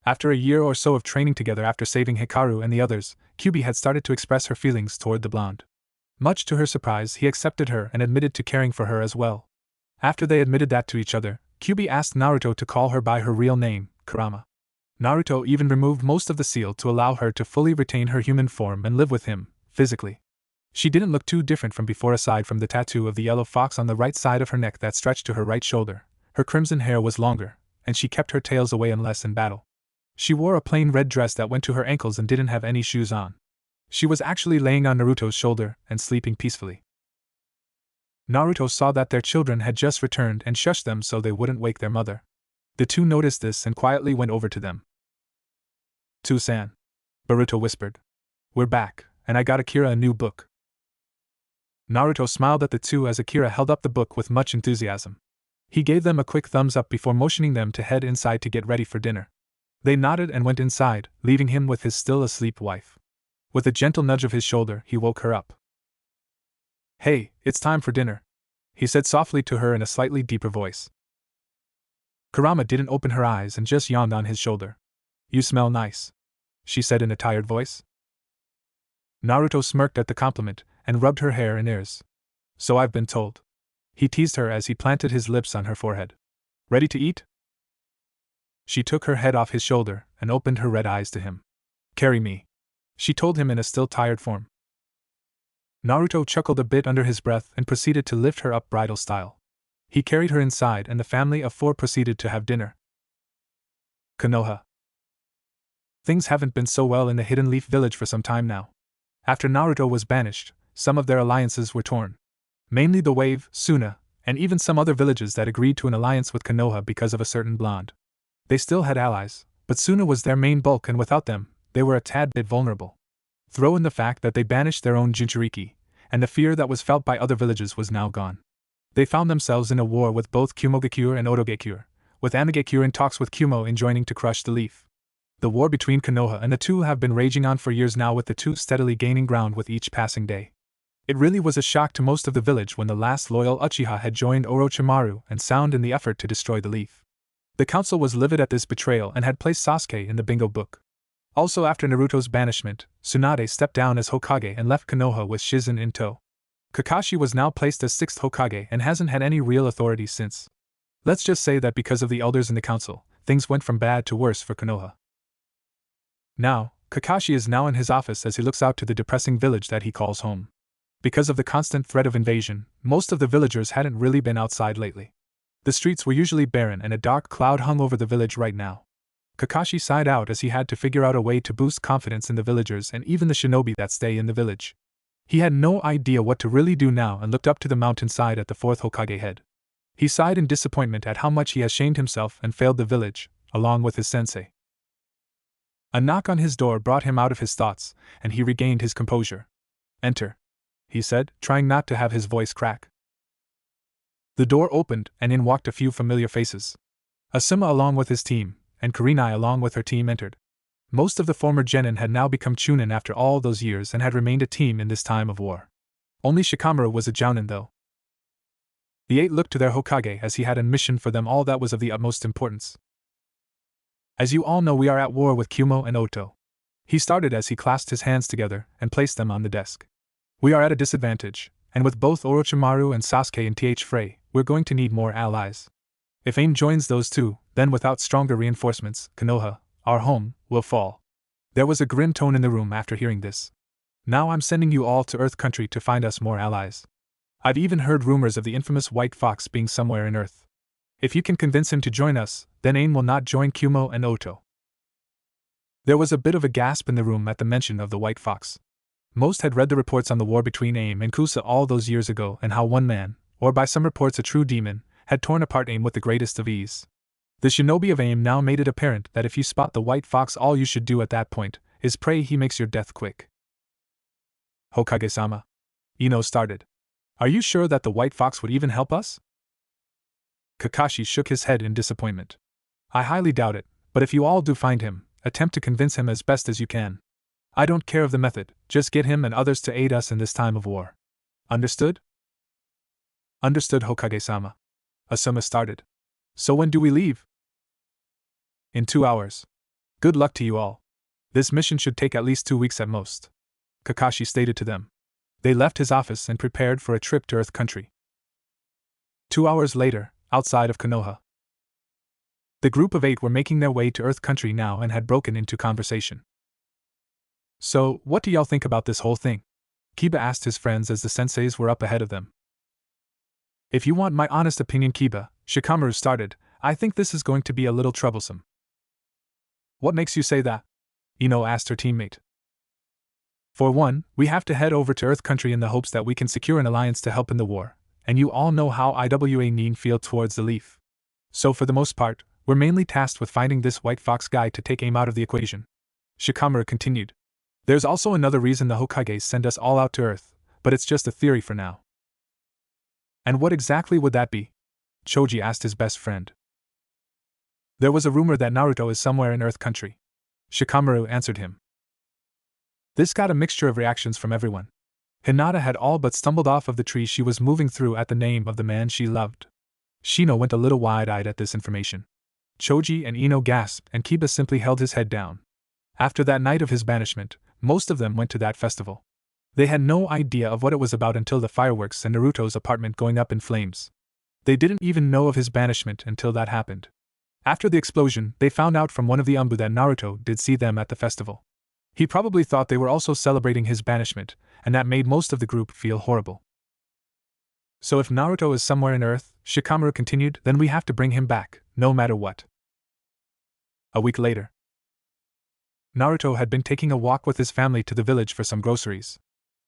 After a year or so of training together after saving Hikaru and the others, Kyubi had started to express her feelings toward the blonde. Much to her surprise, he accepted her and admitted to caring for her as well. After they admitted that to each other, Kyubi asked Naruto to call her by her real name, Kurama. Naruto even removed most of the seal to allow her to fully retain her human form and live with him, physically. She didn't look too different from before aside from the tattoo of the yellow fox on the right side of her neck that stretched to her right shoulder. Her crimson hair was longer, and she kept her tails away unless in battle. She wore a plain red dress that went to her ankles and didn't have any shoes on. She was actually laying on Naruto's shoulder and sleeping peacefully. Naruto saw that their children had just returned and shushed them so they wouldn't wake their mother. The two noticed this and quietly went over to them. "To-san," Boruto whispered. "We're back, and I got Akira a new book." Naruto smiled at the two as Akira held up the book with much enthusiasm. He gave them a quick thumbs up before motioning them to head inside to get ready for dinner. They nodded and went inside, leaving him with his still asleep wife. With a gentle nudge of his shoulder, he woke her up. "Hey, it's time for dinner," he said softly to her in a slightly deeper voice. Kurama didn't open her eyes and just yawned on his shoulder. "You smell nice," she said in a tired voice. Naruto smirked at the compliment and rubbed her hair and ears. "So I've been told." He teased her as he planted his lips on her forehead. "Ready to eat?" She took her head off his shoulder and opened her red eyes to him. "Carry me," she told him in a still tired form. Naruto chuckled a bit under his breath and proceeded to lift her up bridal style. He carried her inside and the family of four proceeded to have dinner. Konoha. Things haven't been so well in the Hidden Leaf Village for some time now. After Naruto was banished, some of their alliances were torn. Mainly the Wave, Suna, and even some other villages that agreed to an alliance with Konoha because of a certain blonde. They still had allies, but Suna was their main bulk and without them, they were a tad bit vulnerable. Throw in the fact that they banished their own Jinchuriki, and the fear that was felt by other villages was now gone. They found themselves in a war with both Kumogakure and Otogakure, with Amigakure in talks with Kumo in joining to crush the leaf. The war between Konoha and the two have been raging on for years now, with the two steadily gaining ground with each passing day. It really was a shock to most of the village when the last loyal Uchiha had joined Orochimaru and Sound in the effort to destroy the leaf. The council was livid at this betrayal and had placed Sasuke in the bingo book. Also after Naruto's banishment, Tsunade stepped down as Hokage and left Konoha with Shizen in tow. Kakashi was now placed as 6th Hokage and hasn't had any real authority since. Let's just say that because of the elders in the council, things went from bad to worse for Konoha. Now, Kakashi is now in his office as he looks out to the depressing village that he calls home. Because of the constant threat of invasion, most of the villagers hadn't really been outside lately. The streets were usually barren and a dark cloud hung over the village right now. Kakashi sighed out as he had to figure out a way to boost confidence in the villagers and even the shinobi that stay in the village. He had no idea what to really do now and looked up to the mountainside at the 4th Hokage head. He sighed in disappointment at how much he has shamed himself and failed the village, along with his sensei. A knock on his door brought him out of his thoughts, and he regained his composure. "Enter," he said, trying not to have his voice crack. The door opened, and in walked a few familiar faces. Asuma along with his team, and Kurenai along with her team entered. Most of the former genin had now become chunin after all those years and had remained a team in this time of war. Only Shikamaru was a jounin though. The 8 looked to their Hokage as he had a mission for them all that was of the utmost importance. "As you all know, we are at war with Kumo and Oto," he started as he clasped his hands together and placed them on the desk. "We are at a disadvantage, and with both Orochimaru and Sasuke in th fray, we're going to need more allies. If AIM joins those two, then without stronger reinforcements, Konoha, our home, will fall." There was a grim tone in the room after hearing this. "Now I'm sending you all to Earth Country to find us more allies. I've even heard rumors of the infamous White Fox being somewhere in Earth. If you can convince him to join us, then AIM will not join Kumo and Oto." There was a bit of a gasp in the room at the mention of the White Fox. Most had read the reports on the war between AIM and Kusa all those years ago and how one man, or by some reports a true demon, had torn apart AIM with the greatest of ease. The shinobi of AIM now made it apparent that if you spot the White Fox, all you should do at that point is pray he makes your death quick. "Hokage-sama," Ino started. "Are you sure that the White Fox would even help us?" Kakashi shook his head in disappointment. "I highly doubt it, but if you all do find him, attempt to convince him as best as you can. I don't care of the method, just get him and others to aid us in this time of war. Understood?" "Understood, Hokage-sama." Asuma started. "So when do we leave?" "In 2 hours." Good luck to you all. This mission should take at least 2 weeks at most, Kakashi stated to them. They left his office and prepared for a trip to Earth Country. 2 hours later, outside of Konoha. The group of 8 were making their way to Earth Country now and had broken into conversation. So, what do y'all think about this whole thing? Kiba asked his friends as the senseis were up ahead of them. If you want my honest opinion, Kiba, Shikamaru started, I think this is going to be a little troublesome. What makes you say that? Ino asked her teammate. For one, we have to head over to Earth Country in the hopes that we can secure an alliance to help in the war, and you all know how IWA Nin feel towards the Leaf. So for the most part, we're mainly tasked with finding this White Fox guy to take aim out of the equation. Shikamaru continued. There's also another reason the Hokages send us all out to Earth, but it's just a theory for now. And what exactly would that be? Choji asked his best friend. There was a rumor that Naruto is somewhere in Earth Country. Shikamaru answered him. This got a mixture of reactions from everyone. Hinata had all but stumbled off of the tree she was moving through at the name of the man she loved. Shino went a little wide-eyed at this information. Choji and Ino gasped, and Kiba simply held his head down. After that night of his banishment, most of them went to that festival. They had no idea of what it was about until the fireworks and Naruto's apartment going up in flames. They didn't even know of his banishment until that happened. After the explosion, they found out from one of the Umbu that Naruto did see them at the festival. He probably thought they were also celebrating his banishment, and that made most of the group feel horrible. So if Naruto is somewhere in Earth, Shikamaru continued, then we have to bring him back, no matter what. A week later. Naruto had been taking a walk with his family to the village for some groceries.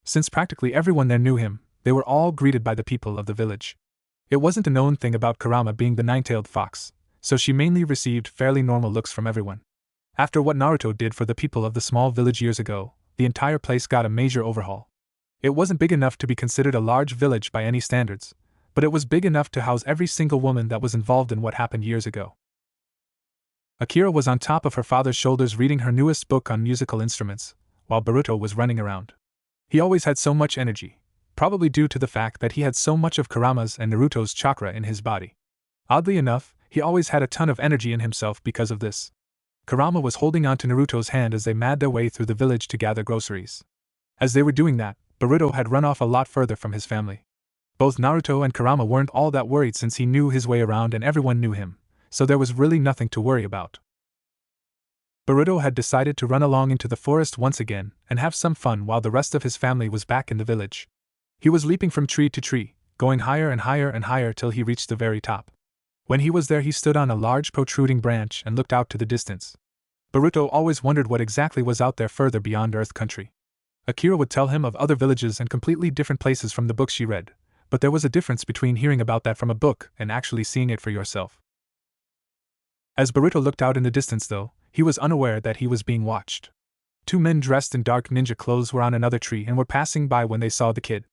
Since practically everyone there knew him, they were all greeted by the people of the village. It wasn't a known thing about Kurama being the nine-tailed fox, so she mainly received fairly normal looks from everyone. After what Naruto did for the people of the small village years ago, the entire place got a major overhaul. It wasn't big enough to be considered a large village by any standards, but it was big enough to house every single woman that was involved in what happened years ago. Akira was on top of her father's shoulders reading her newest book on musical instruments, while Boruto was running around. He always had so much energy, probably due to the fact that he had so much of Kurama's and Naruto's chakra in his body. Oddly enough, he always had a ton of energy in himself because of this. Kurama was holding on to Naruto's hand as they mad their way through the village to gather groceries. As they were doing that, Boruto had run off a lot further from his family. Both Naruto and Kurama weren't all that worried since he knew his way around and everyone knew him, so there was really nothing to worry about. Boruto had decided to run along into the forest once again and have some fun while the rest of his family was back in the village. He was leaping from tree to tree, going higher and higher and higher till he reached the very top. When he was there, he stood on a large protruding branch and looked out to the distance. Boruto always wondered what exactly was out there further beyond Earth Country. Akira would tell him of other villages and completely different places from the books she read, but there was a difference between hearing about that from a book and actually seeing it for yourself. As Boruto looked out in the distance, though, he was unaware that he was being watched. 2 men dressed in dark ninja clothes were on another tree and were passing by when they saw the kid.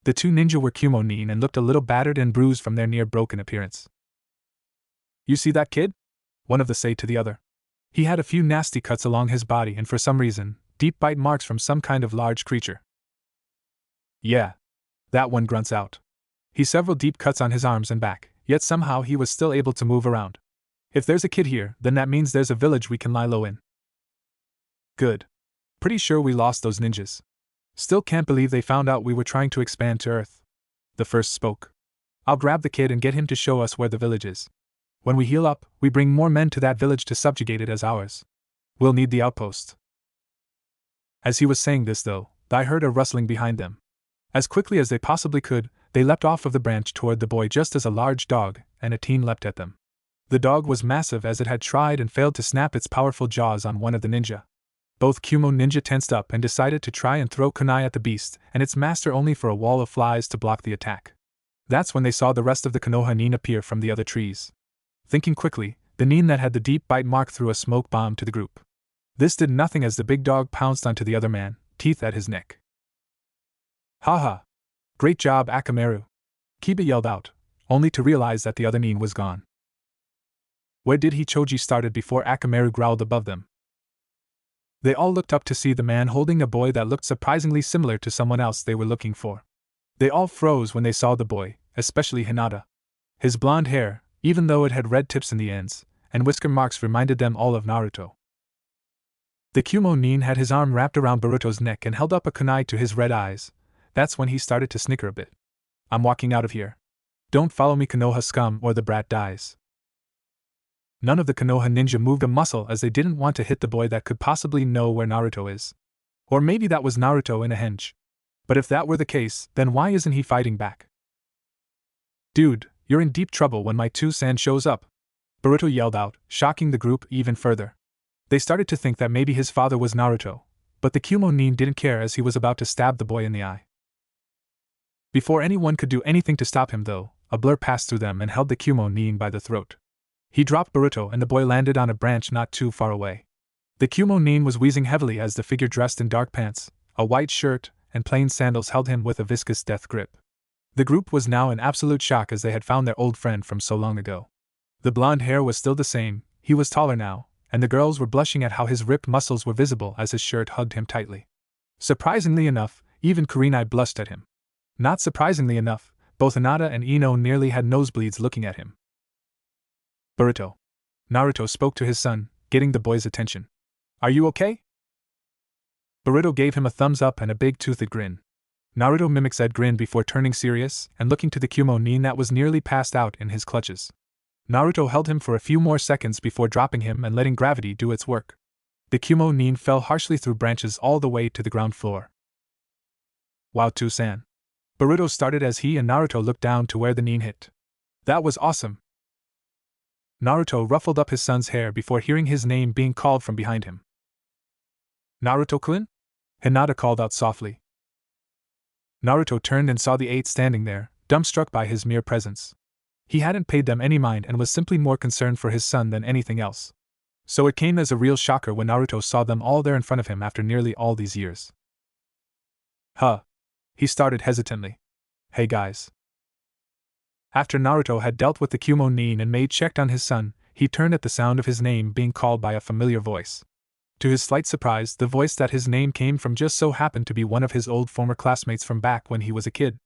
The 2 ninja were Kumo-nin and looked a little battered and bruised from their near-broken appearance. You see that kid? One of them said to the other. He had a few nasty cuts along his body and for some reason, deep bite marks from some kind of large creature. Yeah. That one grunts out. He several deep cuts on his arms and back, yet somehow he was still able to move around. If there's a kid here, then that means there's a village we can lie low in. Good. Pretty sure we lost those ninjas. Still can't believe they found out we were trying to expand to Earth. The first spoke. I'll grab the kid and get him to show us where the village is. When we heal up, we bring more men to that village to subjugate it as ours. We'll need the outpost. As he was saying this, though, I heard a rustling behind them. As quickly as they possibly could, they leapt off of the branch toward the boy just as a large dog and a teen leapt at them. The dog was massive as it had tried and failed to snap its powerful jaws on one of the ninja. Both Kumo ninja tensed up and decided to try and throw kunai at the beast and its master only for a wall of flies to block the attack. That's when they saw the rest of the Konoha nin appear from the other trees. Thinking quickly, the nin that had the deep bite mark threw a smoke bomb to the group. This did nothing as the big dog pounced onto the other man, teeth at his neck. Haha! Great job, Akamaru! Kiba yelled out, only to realize that the other nin was gone. Where did he? Choji started before Akamaru growled above them. They all looked up to see the man holding a boy that looked surprisingly similar to someone else they were looking for. They all froze when they saw the boy, especially Hinata. His blonde hair, even though it had red tips in the ends, and whisker marks reminded them all of Naruto. The Kumo-nin had his arm wrapped around Boruto's neck and held up a kunai to his red eyes. That's when he started to snicker a bit. I'm walking out of here. Don't follow me, Konoha scum, or the brat dies. None of the Konoha ninja moved a muscle as they didn't want to hit the boy that could possibly know where Naruto is. Or maybe that was Naruto in a henge. But if that were the case, then why isn't he fighting back? Dude, you're in deep trouble when my 2-san shows up, Boruto yelled out, shocking the group even further. They started to think that maybe his father was Naruto, but the Kumo-nin didn't care as he was about to stab the boy in the eye. Before anyone could do anything to stop him though, a blur passed through them and held the Kumo-nin by the throat. He dropped Boruto and the boy landed on a branch not too far away. The Kumo-nin was wheezing heavily as the figure dressed in dark pants, a white shirt, and plain sandals held him with a viscous death grip. The group was now in absolute shock as they had found their old friend from so long ago. The blonde hair was still the same, he was taller now, and the girls were blushing at how his ripped muscles were visible as his shirt hugged him tightly. Surprisingly enough, even Kurenai blushed at him. Not surprisingly enough, both Hinata and Ino nearly had nosebleeds looking at him. Boruto. Naruto spoke to his son, getting the boy's attention. Are you okay? Boruto gave him a thumbs up and a big toothed grin. Naruto mimicked said grin before turning serious and looking to the Kumo-nin that was nearly passed out in his clutches. Naruto held him for a few more seconds before dropping him and letting gravity do its work. The Kumo-nin fell harshly through branches all the way to the ground floor. Wow, 2-san. Boruto started as he and Naruto looked down to where the nin hit. That was awesome. Naruto ruffled up his son's hair before hearing his name being called from behind him. Naruto-kun? Hinata called out softly. Naruto turned and saw the 8 standing there, dumbstruck by his mere presence. He hadn't paid them any mind and was simply more concerned for his son than anything else. So it came as a real shocker when Naruto saw them all there in front of him after nearly all these years. Huh. He started hesitantly. Hey guys. After Naruto had dealt with the Kumo-nin and made checked on his son, he turned at the sound of his name being called by a familiar voice. To his slight surprise, the voice that his name came from just so happened to be one of his old former classmates from back when he was a kid.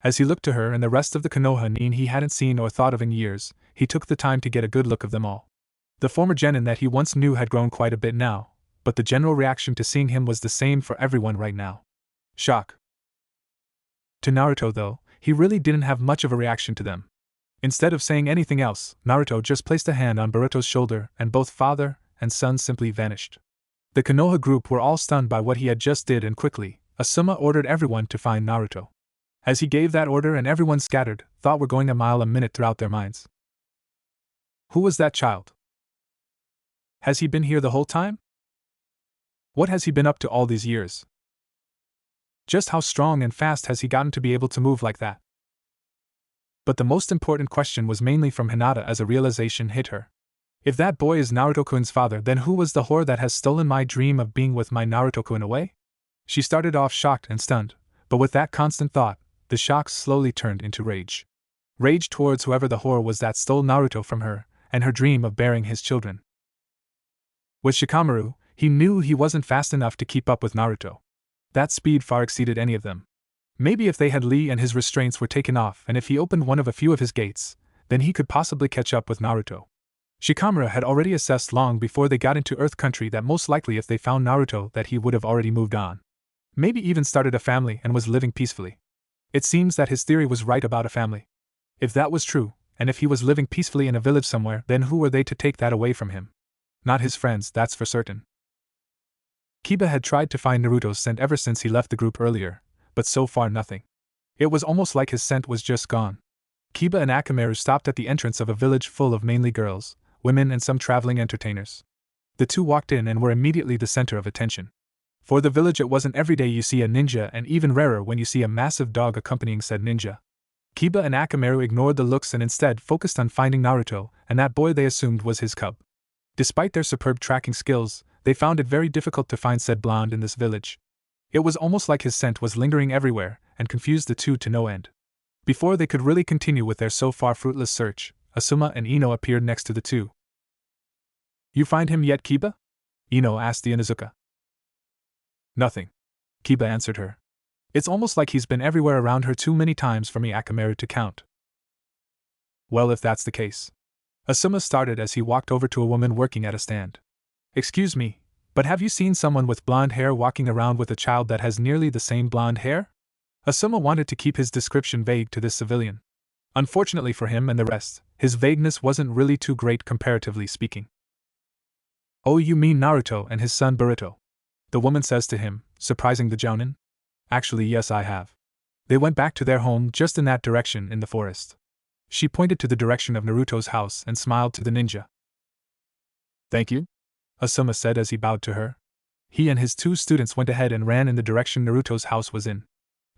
As he looked to her and the rest of the Konoha-nin he hadn't seen or thought of in years, he took the time to get a good look of them all. The former genin that he once knew had grown quite a bit now, but the general reaction to seeing him was the same for everyone right now. Shock. To Naruto though, he really didn't have much of a reaction to them. Instead of saying anything else, Naruto just placed a hand on Boruto's shoulder and both father and son simply vanished. The Konoha group were all stunned by what he had just did and quickly, Asuma ordered everyone to find Naruto. As he gave that order and everyone scattered, thought were going a mile a minute throughout their minds. Who was that child? Has he been here the whole time? What has he been up to all these years? Just how strong and fast has he gotten to be able to move like that? But the most important question was mainly from Hinata as a realization hit her. If that boy is Naruto-kun's father, then who was the whore that has stolen my dream of being with my Naruto-kun away? She started off shocked and stunned, but with that constant thought, the shock slowly turned into rage. Rage towards whoever the whore was that stole Naruto from her, and her dream of bearing his children. With Shikamaru, he knew he wasn't fast enough to keep up with Naruto. That speed far exceeded any of them. Maybe if they had Lee and his restraints were taken off and if he opened one of a few of his gates, then he could possibly catch up with Naruto. Shikamaru had already assessed long before they got into Earth Country that most likely if they found Naruto that he would have already moved on. Maybe even started a family and was living peacefully. It seems that his theory was right about a family. If that was true, and if he was living peacefully in a village somewhere, then who were they to take that away from him? Not his friends, that's for certain. Kiba had tried to find Naruto's scent ever since he left the group earlier, but so far nothing. It was almost like his scent was just gone. Kiba and Akamaru stopped at the entrance of a village full of mainly girls, women and some traveling entertainers. The two walked in and were immediately the center of attention. For the village it wasn't every day you see a ninja and even rarer when you see a massive dog accompanying said ninja. Kiba and Akamaru ignored the looks and instead focused on finding Naruto and that boy they assumed was his cub. Despite their superb tracking skills, they found it very difficult to find said blonde in this village. It was almost like his scent was lingering everywhere and confused the two to no end. Before they could really continue with their so far fruitless search, Asuma and Ino appeared next to the two. You find him yet, Kiba? Ino asked the Inuzuka. Nothing. Kiba answered her. It's almost like he's been everywhere around her too many times for me Akamaru to count. Well, if that's the case. Asuma started as he walked over to a woman working at a stand. Excuse me, But have you seen someone with blonde hair walking around with a child that has nearly the same blonde hair? Asuma wanted to keep his description vague to this civilian. Unfortunately for him and the rest, his vagueness wasn't really too great comparatively speaking. Oh, you mean Naruto and his son Boruto? The woman says to him, surprising the jounin. Actually, yes, I have. They went back to their home just in that direction in the forest. She pointed to the direction of Naruto's house and smiled to the ninja. Thank you, Asuma said as he bowed to her. He and his 2 students went ahead and ran in the direction Naruto's house was in.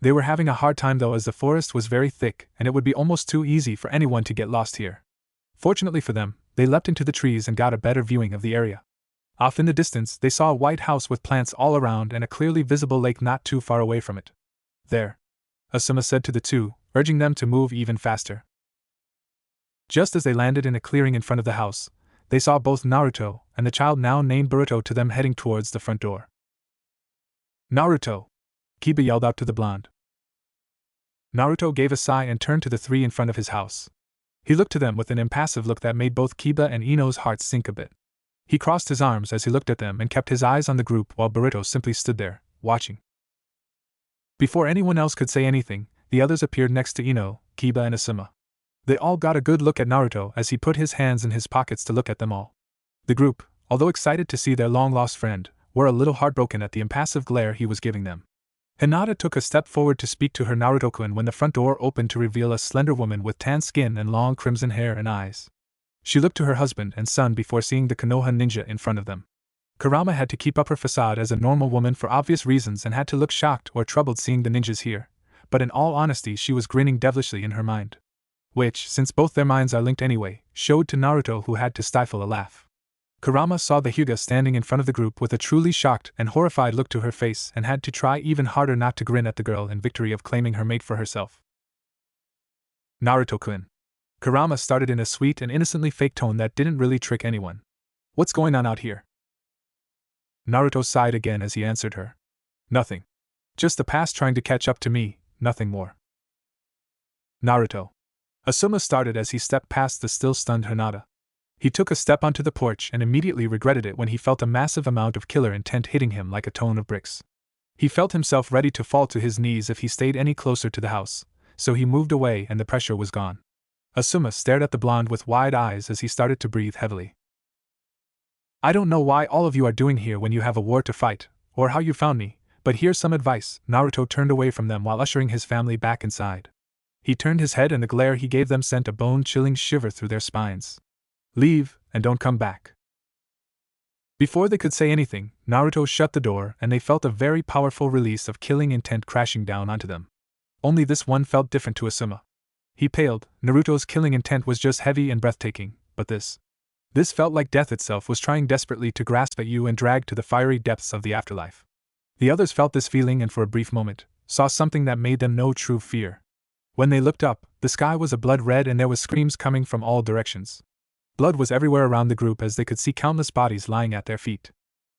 They were having a hard time though, as the forest was very thick and it would be almost too easy for anyone to get lost here. Fortunately for them, they leapt into the trees and got a better viewing of the area. Off in the distance, they saw a white house with plants all around and a clearly visible lake not too far away from it. There, Asuma said to the 2, urging them to move even faster. Just as they landed in a clearing in front of the house, they saw both Naruto and the child now named Boruto to them heading towards the front door. Naruto! Kiba yelled out to the blonde. Naruto gave a sigh and turned to the 3 in front of his house. He looked to them with an impassive look that made both Kiba and Ino's hearts sink a bit. He crossed his arms as he looked at them and kept his eyes on the group while Boruto simply stood there, watching. Before anyone else could say anything, the others appeared next to Ino, Kiba and Asuma. They all got a good look at Naruto as he put his hands in his pockets to look at them all. The group, although excited to see their long-lost friend, were a little heartbroken at the impassive glare he was giving them. Hinata took a step forward to speak to her Naruto-kun when the front door opened to reveal a slender woman with tan skin and long crimson hair and eyes. She looked to her husband and son before seeing the Konoha ninja in front of them. Kurama had to keep up her facade as a normal woman for obvious reasons and had to look shocked or troubled seeing the ninjas here, but in all honesty she was grinning devilishly in her mind. Which, since both their minds are linked anyway, showed to Naruto, who had to stifle a laugh. Kurama saw the Hyuga standing in front of the group with a truly shocked and horrified look to her face and had to try even harder not to grin at the girl in victory of claiming her mate for herself. Naruto-kun. Kurama started in a sweet and innocently fake tone that didn't really trick anyone. What's going on out here? Naruto sighed again as he answered her. Nothing. Just the past trying to catch up to me, nothing more. Naruto. Asuma started as he stepped past the still stunned Hinata. He took a step onto the porch and immediately regretted it when he felt a massive amount of killer intent hitting him like a ton of bricks. He felt himself ready to fall to his knees if he stayed any closer to the house, so he moved away and the pressure was gone. Asuma stared at the blonde with wide eyes as he started to breathe heavily. I don't know why all of you are doing here when you have a war to fight, or how you found me, but here's some advice. Naruto turned away from them while ushering his family back inside. He turned his head and the glare he gave them sent a bone-chilling shiver through their spines. Leave, and don't come back. Before they could say anything, Naruto shut the door and they felt a very powerful release of killing intent crashing down onto them. Only this one felt different to Asuma. He paled. Naruto's killing intent was just heavy and breathtaking, but this felt like death itself was trying desperately to grasp at you and drag to the fiery depths of the afterlife. The others felt this feeling and for a brief moment, saw something that made them know true fear. When they looked up, the sky was a blood red and there was screams coming from all directions. Blood was everywhere around the group as they could see countless bodies lying at their feet.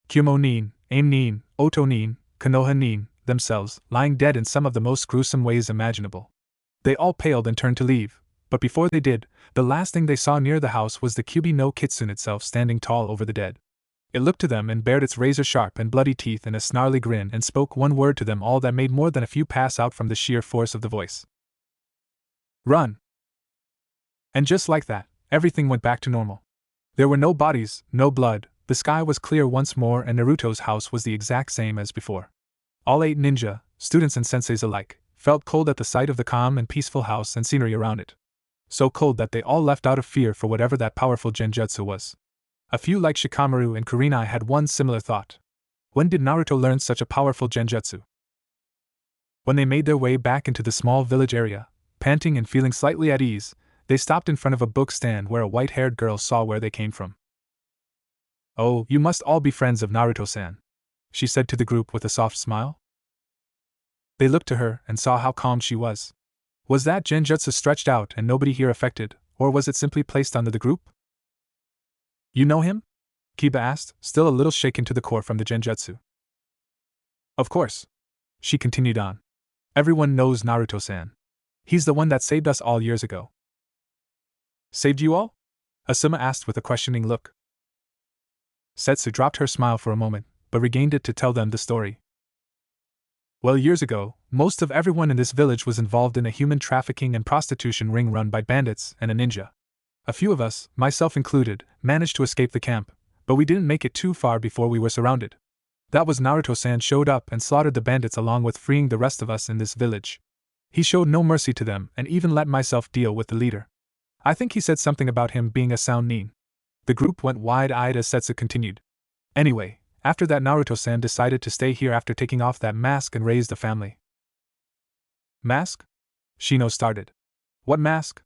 Kumo nin, Aim nin, Oto nin, Konoha nin, themselves, lying dead in some of the most gruesome ways imaginable. They all paled and turned to leave, but before they did, the last thing they saw near the house was the Kyubi no Kitsune itself standing tall over the dead. It looked to them and bared its razor-sharp and bloody teeth in a snarly grin and spoke one word to them all that made more than a few pass out from the sheer force of the voice. Run! And just like that, everything went back to normal. There were no bodies, no blood, the sky was clear once more and Naruto's house was the exact same as before. All 8 ninja, students and senseis alike, felt cold at the sight of the calm and peaceful house and scenery around it. So cold that they all left out of fear for whatever that powerful genjutsu was. A few like Shikamaru and Kurenai had one similar thought. When did Naruto learn such a powerful genjutsu? When they made their way back into the small village area, panting and feeling slightly at ease, they stopped in front of a book stand where a white-haired girl saw where they came from. Oh, you must all be friends of Naruto-san, she said to the group with a soft smile. They looked to her and saw how calm she was. Was that genjutsu stretched out and nobody here affected, or was it simply placed onto the group? You know him? Kiba asked, still a little shaken to the core from the genjutsu. Of course. She continued on. Everyone knows Naruto-san. He's the one that saved us all years ago. Saved you all? Asuma asked with a questioning look. Setsu dropped her smile for a moment, but regained it to tell them the story. Well, years ago, most of everyone in this village was involved in a human trafficking and prostitution ring run by bandits and a ninja. A few of us, myself included, managed to escape the camp, but we didn't make it too far before we were surrounded. That was Naruto-san showed up and slaughtered the bandits along with freeing the rest of us in this village. He showed no mercy to them and even let myself deal with the leader. I think he said something about him being a sound nin. The group went wide-eyed as Setsu continued. Anyway, after that Naruto-san decided to stay here after taking off that mask and raised a family. Mask? Shino started. What mask?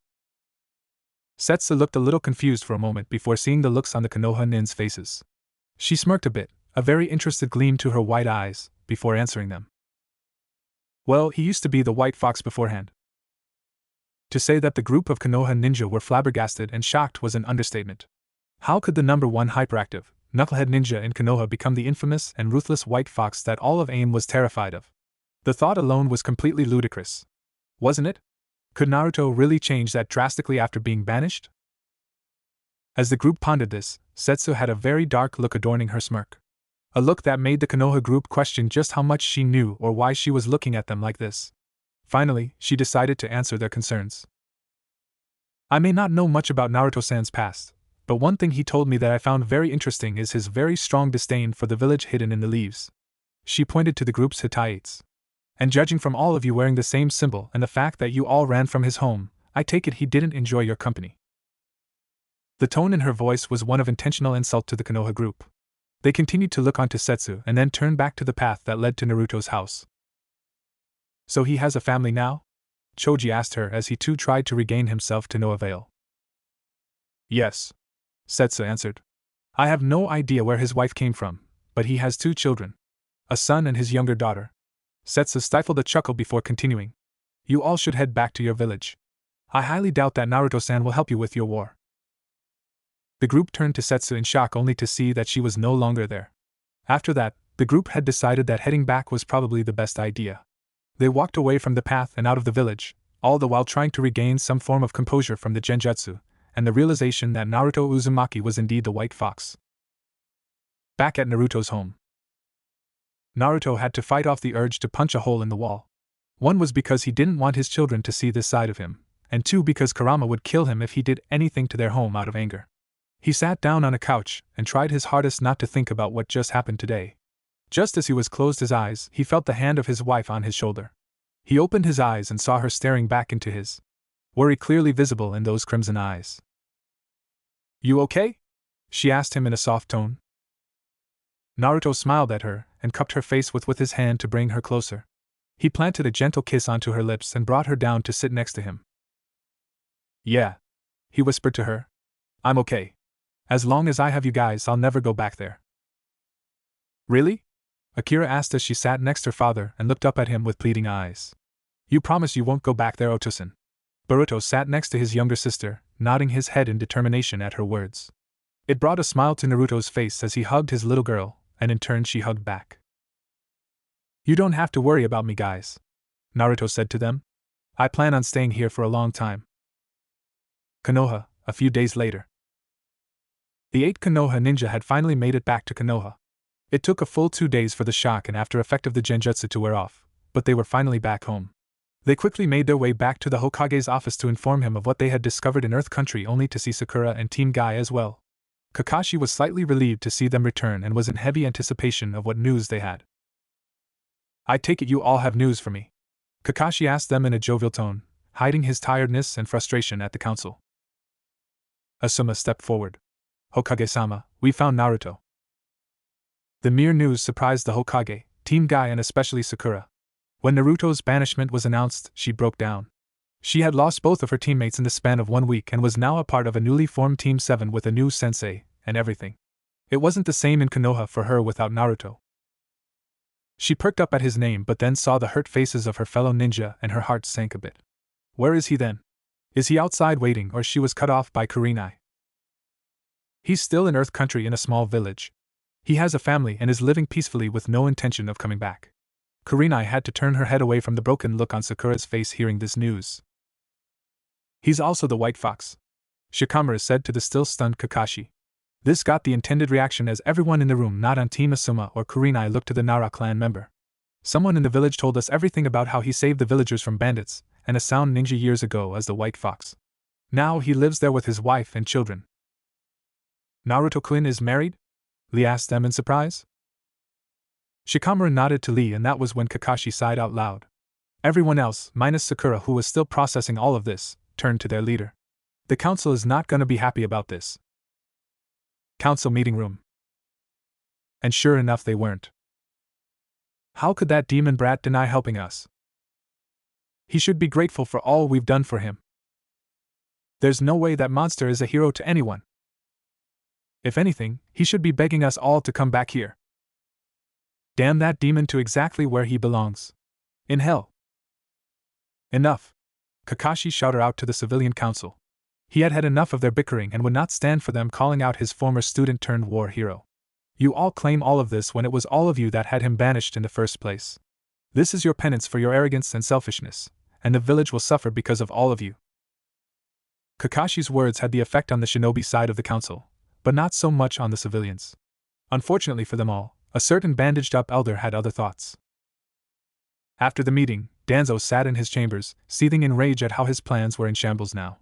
Setsu looked a little confused for a moment before seeing the looks on the Konoha nins' faces. She smirked a bit, a very interested gleam to her white eyes, before answering them. Well, he used to be the White Fox beforehand. To say that the group of Konoha ninja were flabbergasted and shocked was an understatement. How could the number one hyperactive, knucklehead ninja in Konoha become the infamous and ruthless White Fox that all of AIM was terrified of? The thought alone was completely ludicrous. Wasn't it? Could Naruto really change that drastically after being banished? As the group pondered this, Setsu had a very dark look adorning her smirk. A look that made the Konoha group question just how much she knew or why she was looking at them like this. Finally, she decided to answer their concerns. I may not know much about Naruto-san's past, but one thing he told me that I found very interesting is his very strong disdain for the village hidden in the leaves. She pointed to the group's Hittites. And judging from all of you wearing the same symbol and the fact that you all ran from his home, I take it he didn't enjoy your company. The tone in her voice was one of intentional insult to the Konoha group. They continued to look onto Setsu and then turned back to the path that led to Naruto's house. So he has a family now? Choji asked her as he too tried to regain himself to no avail. Yes, Setsu answered. I have no idea where his wife came from, but he has 2 children. A son and his younger daughter. Setsu stifled a chuckle before continuing. You all should head back to your village. I highly doubt that Naruto-san will help you with your war. The group turned to Setsu in shock only to see that she was no longer there. After that, the group had decided that heading back was probably the best idea. They walked away from the path and out of the village, all the while trying to regain some form of composure from the genjutsu, and the realization that Naruto Uzumaki was indeed the White Fox. Back at Naruto's home, Naruto had to fight off the urge to punch a hole in the wall. 1 was because he didn't want his children to see this side of him, and 2 because Kurama would kill him if he did anything to their home out of anger. He sat down on a couch and tried his hardest not to think about what just happened today. Just as he was closed his eyes, he felt the hand of his wife on his shoulder. He opened his eyes and saw her staring back into his. Worry clearly visible in those crimson eyes. You okay? She asked him in a soft tone. Naruto smiled at her and cupped her face with his hand to bring her closer. He planted a gentle kiss onto her lips and brought her down to sit next to him. Yeah, he whispered to her. I'm okay. As long as I have you guys, I'll never go back there. Really? Akira asked as she sat next to her father and looked up at him with pleading eyes. You promise you won't go back there, Otosan? Boruto sat next to his younger sister, nodding his head in determination at her words. It brought a smile to Naruto's face as he hugged his little girl, and in turn she hugged back. You don't have to worry about me, guys, Naruto said to them. I plan on staying here for a long time. Konoha, a few days later. The 8 Konoha ninja had finally made it back to Konoha. It took a full 2 days for the shock and after effect of the genjutsu to wear off, but they were finally back home. They quickly made their way back to the Hokage's office to inform him of what they had discovered in Earth Country, only to see Sakura and Team Guy as well. Kakashi was slightly relieved to see them return and was in heavy anticipation of what news they had. I take it you all have news for me? Kakashi asked them in a jovial tone, hiding his tiredness and frustration at the council. Asuma stepped forward. Hokage-sama, we found Naruto. The mere news surprised the Hokage, Team Guy and especially Sakura. When Naruto's banishment was announced, she broke down. She had lost both of her teammates in the span of 1 week and was now a part of a newly formed Team 7 with a new sensei, and everything. It wasn't the same in Konoha for her without Naruto. She perked up at his name but then saw the hurt faces of her fellow ninja and her heart sank a bit. Where is he then? Is he outside waiting or she was cut off by Kurenai? He's still in Earth Country in a small village. He has a family and is living peacefully with no intention of coming back. Kurenai had to turn her head away from the broken look on Sakura's face hearing this news. He's also the White Fox, Shikamaru said to the still stunned Kakashi. This got the intended reaction as everyone in the room, not on Team Asuma or Kurenai, looked to the Nara clan member. Someone in the village told us everything about how he saved the villagers from bandits and a sound ninja years ago as the White Fox. Now he lives there with his wife and children. Naruto-kun is married? Lee asked them in surprise. Shikamaru nodded to Lee, and that was when Kakashi sighed out loud. Everyone else, minus Sakura, who was still processing all of this, turned to their leader. The council is not going to be happy about this. Council meeting room. And sure enough, they weren't. How could that demon brat deny helping us? He should be grateful for all we've done for him. There's no way that monster is a hero to anyone. If anything, he should be begging us all to come back here. Damn that demon to exactly where he belongs. In hell. Enough. Kakashi shouted out to the civilian council. He had had enough of their bickering and would not stand for them calling out his former student-turned-war hero. You all claim all of this when it was all of you that had him banished in the first place. This is your penance for your arrogance and selfishness, and the village will suffer because of all of you. Kakashi's words had the effect on the shinobi side of the council, but not so much on the civilians. Unfortunately for them all, a certain bandaged-up elder had other thoughts. After the meeting, Danzo sat in his chambers, seething in rage at how his plans were in shambles now.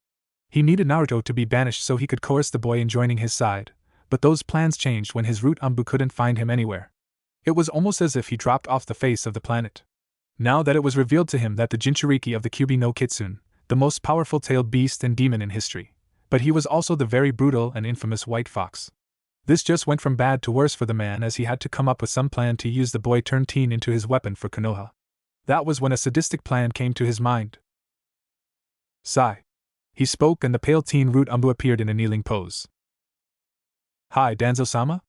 He needed Naruto to be banished so he could coerce the boy in joining his side, but those plans changed when his root Umbu couldn't find him anywhere. It was almost as if he dropped off the face of the planet. Now that it was revealed to him that the Jinchuriki of the Kyubi no Kitsune, the most powerful tailed beast and demon in history, but he was also the very brutal and infamous White Fox. This just went from bad to worse for the man, as he had to come up with some plan to use the boy-turned-teen into his weapon for Konoha. That was when a sadistic plan came to his mind. Sigh. He spoke, and the pale teen root Umbu appeared in a kneeling pose. Hi, Danzo-sama?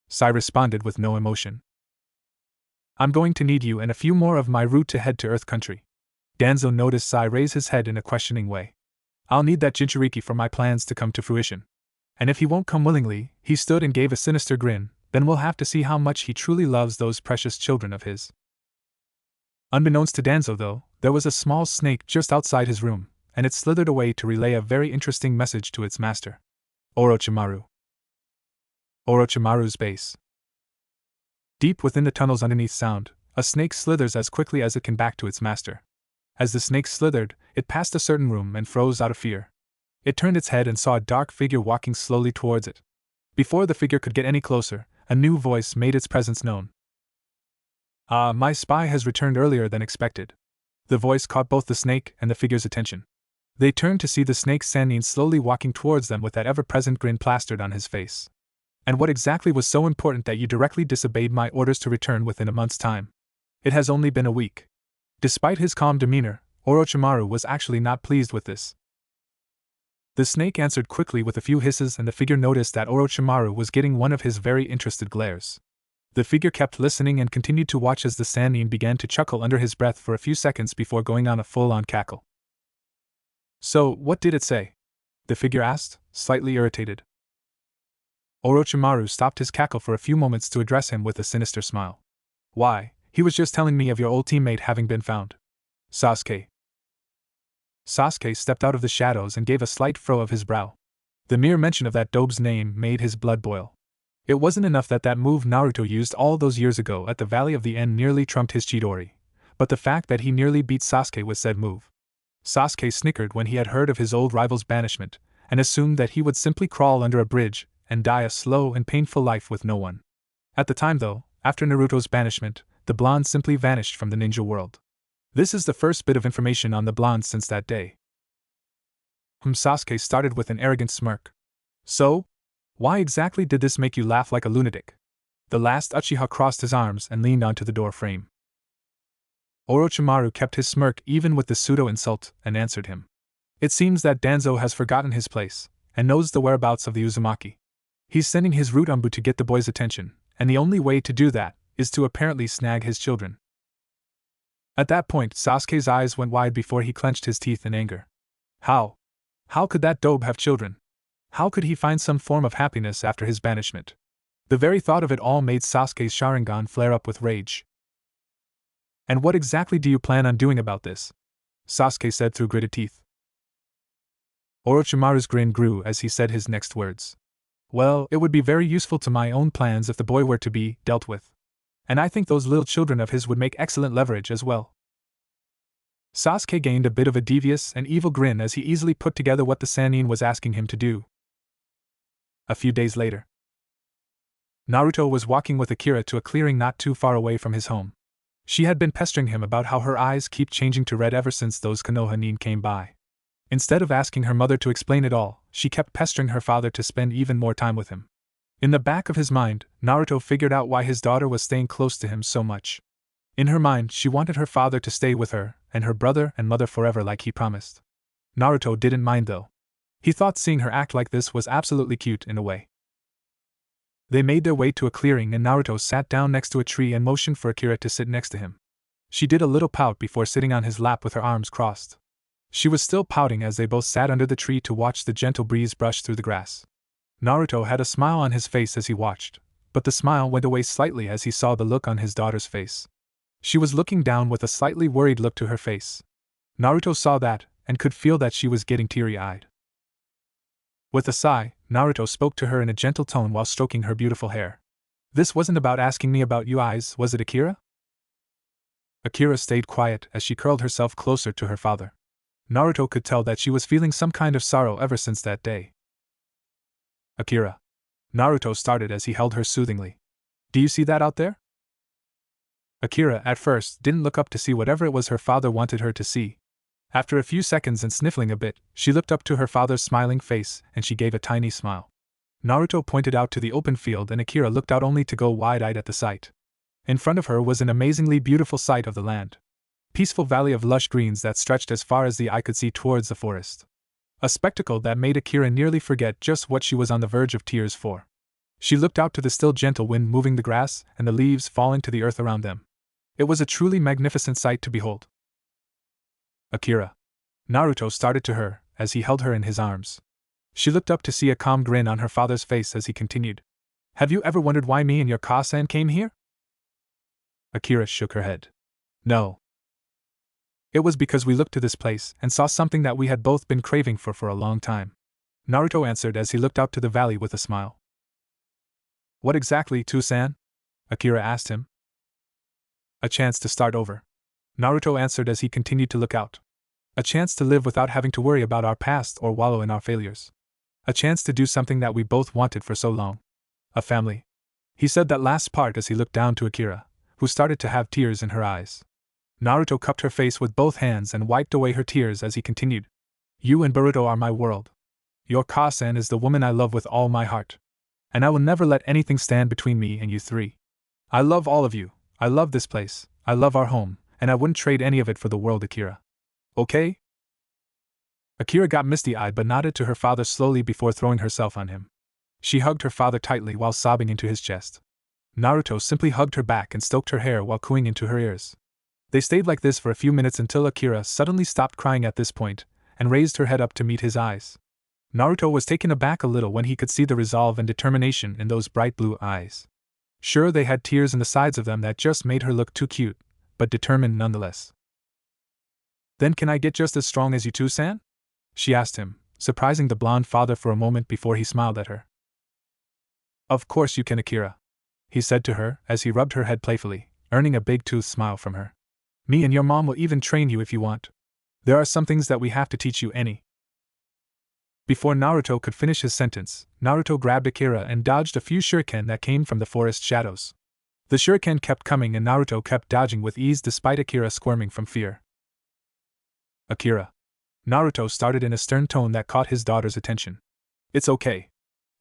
Sai responded with no emotion. I'm going to need you and a few more of my root to head to Earth Country. Danzo noticed Sai raise his head in a questioning way. I'll need that Jinchuriki for my plans to come to fruition. And if he won't come willingly, he stood and gave a sinister grin, then we'll have to see how much he truly loves those precious children of his. Unbeknownst to Danzo, though, there was a small snake just outside his room, and it slithered away to relay a very interesting message to its master. Orochimaru. Orochimaru's base. Deep within the tunnels underneath sound, a snake slithers as quickly as it can back to its master. As the snake slithered, it passed a certain room and froze out of fear. It turned its head and saw a dark figure walking slowly towards it. Before the figure could get any closer, a new voice made its presence known. My spy has returned earlier than expected. The voice caught both the snake and the figure's attention. They turned to see the snake Sannin slowly walking towards them with that ever-present grin plastered on his face. And what exactly was so important that you directly disobeyed my orders to return within a month's time? It has only been a week. Despite his calm demeanor, Orochimaru was actually not pleased with this. The snake answered quickly with a few hisses, and the figure noticed that Orochimaru was getting one of his very interested glares. The figure kept listening and continued to watch as the Sannin began to chuckle under his breath for a few seconds before going on a full-on cackle. So, what did it say? The figure asked, slightly irritated. Orochimaru stopped his cackle for a few moments to address him with a sinister smile. Why, he was just telling me of your old teammate having been found. Sasuke. Sasuke stepped out of the shadows and gave a slight furrow of his brow. The mere mention of that dope's name made his blood boil. It wasn't enough that move Naruto used all those years ago at the Valley of the End nearly trumped his Chidori, but the fact that he nearly beat Sasuke with said move. Sasuke snickered when he had heard of his old rival's banishment, and assumed that he would simply crawl under a bridge and die a slow and painful life with no one. At the time, though, after Naruto's banishment, the blonde simply vanished from the ninja world. This is the first bit of information on the blonde since that day. Sasuke started with an arrogant smirk. So? Why exactly did this make you laugh like a lunatic? The last Uchiha crossed his arms and leaned onto the door frame. Orochimaru kept his smirk even with the pseudo-insult and answered him. It seems that Danzo has forgotten his place, and knows the whereabouts of the Uzumaki. He's sending his root Umbu to get the boy's attention, and the only way to do that is to apparently snag his children. At that point, Sasuke's eyes went wide before he clenched his teeth in anger. How? How could that dope have children? How could he find some form of happiness after his banishment? The very thought of it all made Sasuke's Sharingan flare up with rage. And what exactly do you plan on doing about this? Sasuke said through gritted teeth. Orochimaru's grin grew as he said his next words. Well, it would be very useful to my own plans if the boy were to be dealt with. And I think those little children of his would make excellent leverage as well. Sasuke gained a bit of a devious and evil grin as he easily put together what the Sannin was asking him to do. A few days later, Naruto was walking with Akira to a clearing not too far away from his home. She had been pestering him about how her eyes keep changing to red ever since those Konoha nin came by. Instead of asking her mother to explain it all, she kept pestering her father to spend even more time with him. In the back of his mind, Naruto figured out why his daughter was staying close to him so much. In her mind, she wanted her father to stay with her, and her brother and mother forever like he promised. Naruto didn't mind though. He thought seeing her act like this was absolutely cute in a way. They made their way to a clearing and Naruto sat down next to a tree and motioned for Akira to sit next to him. She did a little pout before sitting on his lap with her arms crossed. She was still pouting as they both sat under the tree to watch the gentle breeze brush through the grass. Naruto had a smile on his face as he watched, but the smile went away slightly as he saw the look on his daughter's face. She was looking down with a slightly worried look to her face. Naruto saw that, and could feel that she was getting teary-eyed. With a sigh, Naruto spoke to her in a gentle tone while stroking her beautiful hair. This wasn't about asking me about you eyes, was it, Akira? Akira stayed quiet as she curled herself closer to her father. Naruto could tell that she was feeling some kind of sorrow ever since that day. Akira. Naruto started as he held her soothingly. Do you see that out there? Akira, at first, didn't look up to see whatever it was her father wanted her to see. After a few seconds and sniffling a bit, she looked up to her father's smiling face and she gave a tiny smile. Naruto pointed out to the open field and Akira looked out only to go wide-eyed at the sight. In front of her was an amazingly beautiful sight of the land. Peaceful valley of lush greens that stretched as far as the eye could see towards the forest. A spectacle that made Akira nearly forget just what she was on the verge of tears for. She looked out to the still gentle wind moving the grass and the leaves falling to the earth around them. It was a truly magnificent sight to behold. Akira. Naruto started to her, as he held her in his arms. She looked up to see a calm grin on her father's face as he continued. Have you ever wondered why me and your Ka-san came here? Akira shook her head. No. It was because we looked to this place and saw something that we had both been craving for a long time. Naruto answered as he looked out to the valley with a smile. What exactly, Too-san? Akira asked him. A chance to start over. Naruto answered as he continued to look out. A chance to live without having to worry about our past or wallow in our failures. A chance to do something that we both wanted for so long. A family. He said that last part as he looked down to Akira, who started to have tears in her eyes. Naruto cupped her face with both hands and wiped away her tears as he continued. You and Boruto are my world. Your Ka-san is the woman I love with all my heart. And I will never let anything stand between me and you three. I love all of you, I love this place, I love our home, and I wouldn't trade any of it for the world, Akira. Okay? Akira got misty-eyed but nodded to her father slowly before throwing herself on him. She hugged her father tightly while sobbing into his chest. Naruto simply hugged her back and stroked her hair while cooing into her ears. They stayed like this for a few minutes until Akira suddenly stopped crying at this point, and raised her head up to meet his eyes. Naruto was taken aback a little when he could see the resolve and determination in those bright blue eyes. Sure, they had tears in the sides of them that just made her look too cute, but determined nonetheless. Then can I get just as strong as you two, San? She asked him, surprising the blonde father for a moment before he smiled at her. Of course you can, Akira, he said to her as he rubbed her head playfully, earning a big-toothed smile from her. Me and your mom will even train you if you want. There are some things that we have to teach you any. Before Naruto could finish his sentence, Naruto grabbed Akira and dodged a few shuriken that came from the forest shadows. The shuriken kept coming and Naruto kept dodging with ease despite Akira squirming from fear. Akira. Naruto started in a stern tone that caught his daughter's attention. It's okay.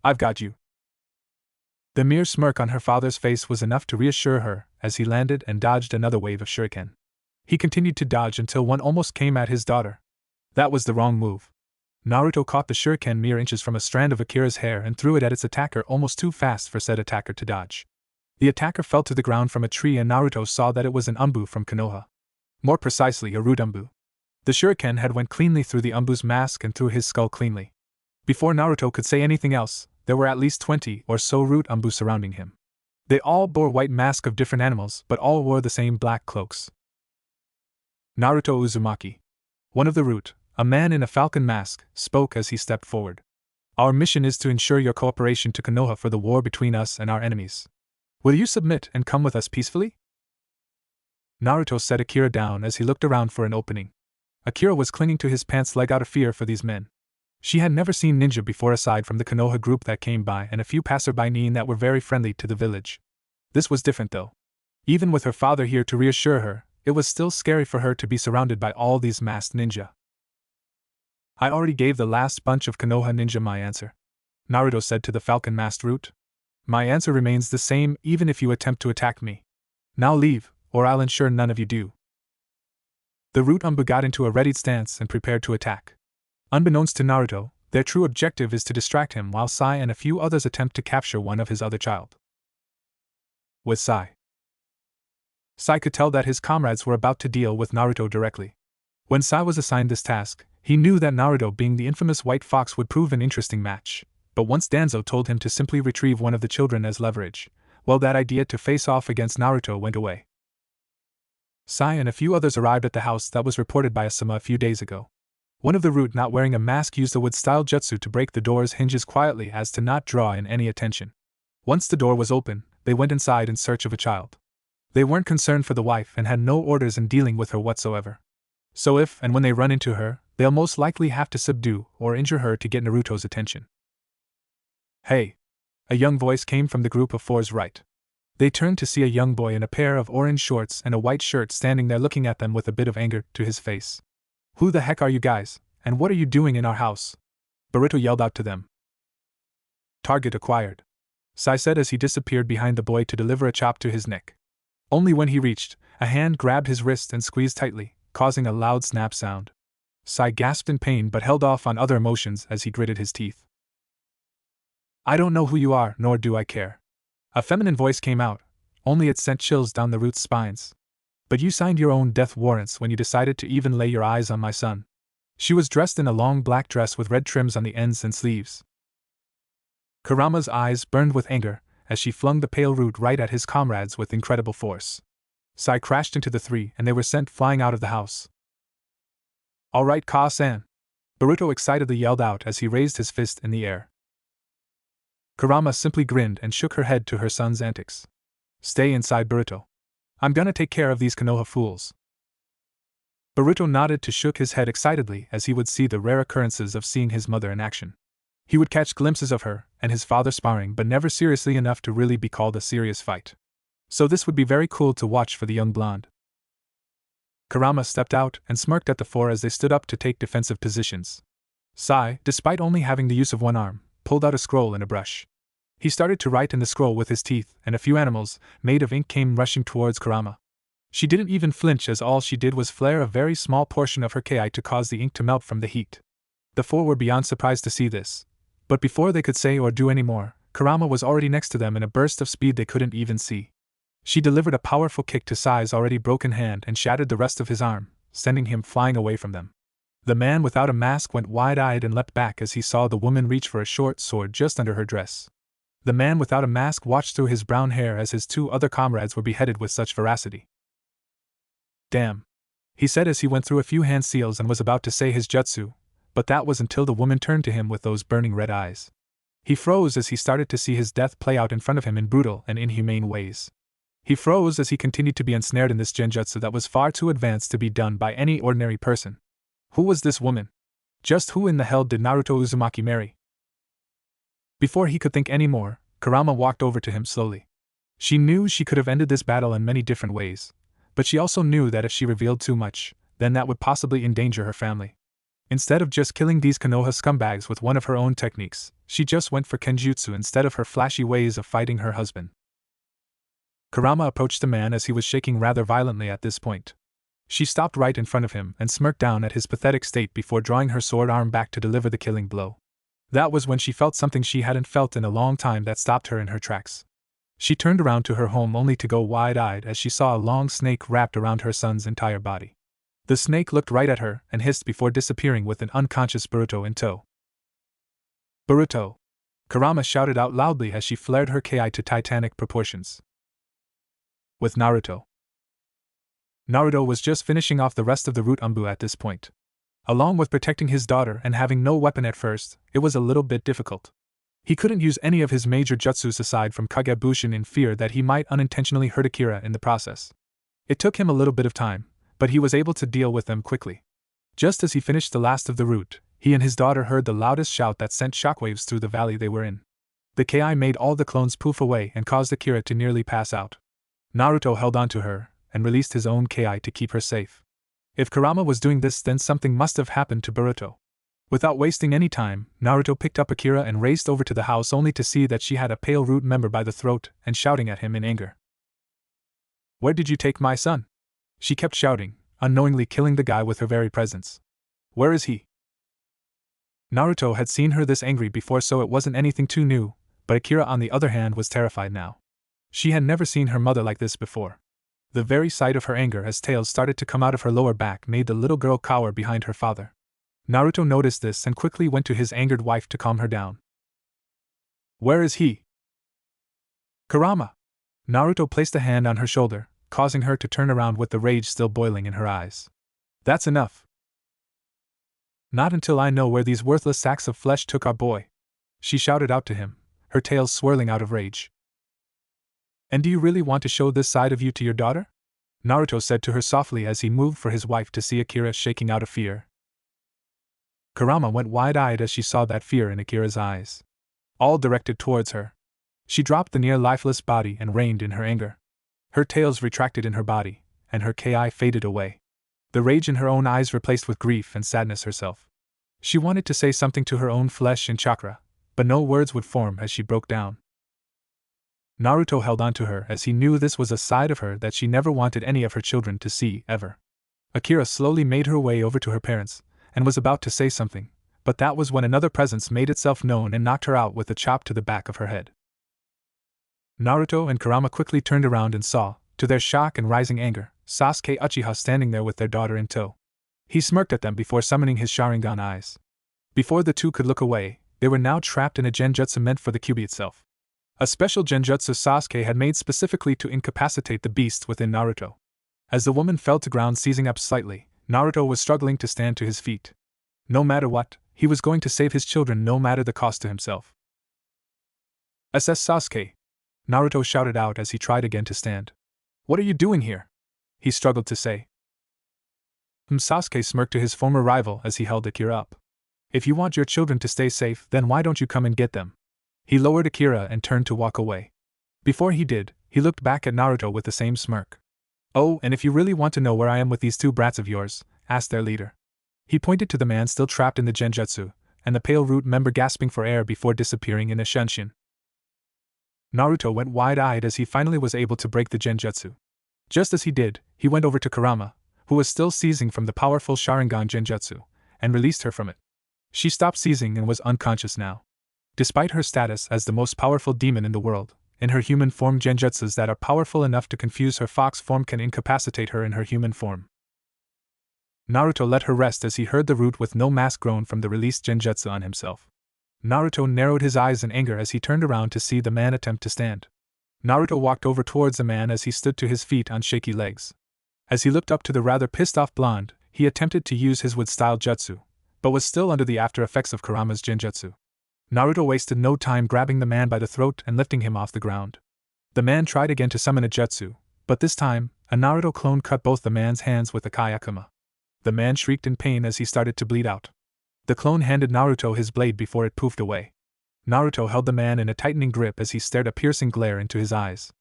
I've got you. The mere smirk on her father's face was enough to reassure her as he landed and dodged another wave of shuriken. He continued to dodge until one almost came at his daughter. That was the wrong move. Naruto caught the shuriken mere inches from a strand of Akira's hair and threw it at its attacker almost too fast for said attacker to dodge. The attacker fell to the ground from a tree and Naruto saw that it was an umbu from Konoha. More precisely, a root umbu. The shuriken had went cleanly through the umbu's mask and through his skull cleanly. Before Naruto could say anything else, there were at least 20 or so root umbu surrounding him. They all bore white masks of different animals but all wore the same black cloaks. Naruto Uzumaki. One of the root, a man in a falcon mask, spoke as he stepped forward. Our mission is to ensure your cooperation to Konoha for the war between us and our enemies. Will you submit and come with us peacefully? Naruto set Akira down as he looked around for an opening. Akira was clinging to his pants leg out of fear for these men. She had never seen ninja before aside from the Konoha group that came by and a few passerby that were very friendly to the village. This was different though. Even with her father here to reassure her, it was still scary for her to be surrounded by all these masked ninja. I already gave the last bunch of Konoha ninja my answer, Naruto said to the falcon-masked root. My answer remains the same even if you attempt to attack me. Now leave, or I'll ensure none of you do. The root got into a readied stance and prepared to attack. Unbeknownst to Naruto, their true objective is to distract him while Sai and a few others attempt to capture one of his other child. With Sai could tell that his comrades were about to deal with Naruto directly. When Sai was assigned this task, he knew that Naruto, being the infamous white fox, would prove an interesting match, but once Danzo told him to simply retrieve one of the children as leverage, well, that idea to face off against Naruto went away. Sai and a few others arrived at the house that was reported by Asuma a few days ago. One of the root not wearing a mask used a wood-style jutsu to break the door's hinges quietly as to not draw in any attention. Once the door was open, they went inside in search of a child. They weren't concerned for the wife and had no orders in dealing with her whatsoever. So if and when they run into her, they'll most likely have to subdue or injure her to get Naruto's attention. Hey! A young voice came from the group of four's right. They turned to see a young boy in a pair of orange shorts and a white shirt standing there looking at them with a bit of anger to his face. Who the heck are you guys, and what are you doing in our house? Boruto yelled out to them. Target acquired, Sai said as he disappeared behind the boy to deliver a chop to his neck. Only when he reached, a hand grabbed his wrist and squeezed tightly, causing a loud snap sound. Sai gasped in pain but held off on other emotions as he gritted his teeth. I don't know who you are, nor do I care. A feminine voice came out, only it sent chills down the root's spines. But you signed your own death warrants when you decided to even lay your eyes on my son. She was dressed in a long black dress with red trims on the ends and sleeves. Kurama's eyes burned with anger as she flung the pale root right at his comrades with incredible force. Sai crashed into the three and they were sent flying out of the house. All right, Ka-san! Boruto excitedly yelled out as he raised his fist in the air. Kurama simply grinned and shook her head to her son's antics. Stay inside, Boruto. I'm gonna take care of these Konoha fools. Boruto nodded to shook his head excitedly as he would see the rare occurrences of seeing his mother in action. He would catch glimpses of her and his father sparring but never seriously enough to really be called a serious fight. So this would be very cool to watch for the young blonde. Kurama stepped out and smirked at the four as they stood up to take defensive positions. Sai, despite only having the use of one arm, pulled out a scroll and a brush. He started to write in the scroll with his teeth, and a few animals, made of ink, came rushing towards Kurama. She didn't even flinch as all she did was flare a very small portion of her ki to cause the ink to melt from the heat. The four were beyond surprised to see this. But before they could say or do any more, Kurama was already next to them in a burst of speed they couldn't even see. She delivered a powerful kick to Sai's already broken hand and shattered the rest of his arm, sending him flying away from them. The man without a mask went wide-eyed and leapt back as he saw the woman reach for a short sword just under her dress. The man without a mask watched through his brown hair as his two other comrades were beheaded with such veracity. Damn, he said as he went through a few hand seals and was about to say his jutsu, but that was until the woman turned to him with those burning red eyes. He froze as he started to see his death play out in front of him in brutal and inhumane ways. He froze as he continued to be ensnared in this genjutsu that was far too advanced to be done by any ordinary person. Who was this woman? Just who in the hell did Naruto Uzumaki marry? Before he could think any more, Kurama walked over to him slowly. She knew she could have ended this battle in many different ways, but she also knew that if she revealed too much, then that would possibly endanger her family. Instead of just killing these Konoha scumbags with one of her own techniques, she just went for kenjutsu instead of her flashy ways of fighting her husband. Kurama approached the man as he was shaking rather violently at this point. She stopped right in front of him and smirked down at his pathetic state before drawing her sword arm back to deliver the killing blow. That was when she felt something she hadn't felt in a long time that stopped her in her tracks. She turned around to her home only to go wide-eyed as she saw a long snake wrapped around her son's entire body. The snake looked right at her and hissed before disappearing with an unconscious Boruto in tow. Boruto! Kurama shouted out loudly as she flared her ki to titanic proportions. With Naruto. Naruto was just finishing off the rest of the root at this point. Along with protecting his daughter and having no weapon at first, it was a little bit difficult. He couldn't use any of his major jutsus aside from Kagebushin in fear that he might unintentionally hurt Akira in the process. It took him a little bit of time, but he was able to deal with them quickly. Just as he finished the last of the route, he and his daughter heard the loudest shout that sent shockwaves through the valley they were in. The Ki made all the clones poof away and caused Akira to nearly pass out. Naruto held onto her and released his own Ki to keep her safe. If Kurama was doing this, then something must have happened to Boruto. Without wasting any time, Naruto picked up Akira and raced over to the house only to see that she had a pale root member by the throat and shouting at him in anger. "Where did you take my son?" She kept shouting, unknowingly killing the guy with her very presence. "Where is he?" Naruto had seen her this angry before, so it wasn't anything too new, but Akira on the other hand was terrified now. She had never seen her mother like this before. The very sight of her anger as tails started to come out of her lower back made the little girl cower behind her father. Naruto noticed this and quickly went to his angered wife to calm her down. "Where is he?" "Kurama!" Naruto placed a hand on her shoulder, causing her to turn around with the rage still boiling in her eyes. "That's enough. Not until I know where these worthless sacks of flesh took our boy," she shouted out to him, her tail swirling out of rage. "And do you really want to show this side of you to your daughter?" Naruto said to her softly as he moved for his wife to see Akira shaking out of fear. Kurama went wide-eyed as she saw that fear in Akira's eyes, all directed towards her. She dropped the near-lifeless body and reined in her anger. Her tails retracted in her body, and her Ki faded away. The rage in her own eyes replaced with grief and sadness herself. She wanted to say something to her own flesh and chakra, but no words would form as she broke down. Naruto held on to her as he knew this was a side of her that she never wanted any of her children to see, ever. Akira slowly made her way over to her parents, and was about to say something, but that was when another presence made itself known and knocked her out with a chop to the back of her head. Naruto and Kurama quickly turned around and saw, to their shock and rising anger, Sasuke Uchiha standing there with their daughter in tow. He smirked at them before summoning his Sharingan eyes. Before the two could look away, they were now trapped in a genjutsu meant for the Kyuubi itself. A special genjutsu Sasuke had made specifically to incapacitate the beasts within Naruto. As the woman fell to ground seizing up slightly, Naruto was struggling to stand to his feet. No matter what, he was going to save his children no matter the cost to himself. "SS Sasuke!" Naruto shouted out as he tried again to stand. "What are you doing here?" he struggled to say. Sasuke smirked to his former rival as he held Akira up. "If you want your children to stay safe, then why don't you come and get them?" He lowered Akira and turned to walk away. Before he did, he looked back at Naruto with the same smirk. "Oh, and if you really want to know where I am with these two brats of yours, ask their leader." He pointed to the man still trapped in the genjutsu, and the pale root member gasping for air before disappearing in a shunshin. Naruto went wide-eyed as he finally was able to break the genjutsu. Just as he did, he went over to Kurama, who was still seizing from the powerful Sharingan genjutsu, and released her from it. She stopped seizing and was unconscious now. Despite her status as the most powerful demon in the world, in her human form genjutsus that are powerful enough to confuse her fox form can incapacitate her in her human form. Naruto let her rest as he heard the root with no mask groan from the released genjutsu on himself. Naruto narrowed his eyes in anger as he turned around to see the man attempt to stand. Naruto walked over towards the man as he stood to his feet on shaky legs. As he looked up to the rather pissed-off blonde, he attempted to use his wood-style jutsu, but was still under the after effects of Kurama's genjutsu. Naruto wasted no time grabbing the man by the throat and lifting him off the ground. The man tried again to summon a jutsu, but this time, a Naruto clone cut both the man's hands with a Kayakuma. The man shrieked in pain as he started to bleed out. The clone handed Naruto his blade before it poofed away. Naruto held the man in a tightening grip as he stared a piercing glare into his eyes.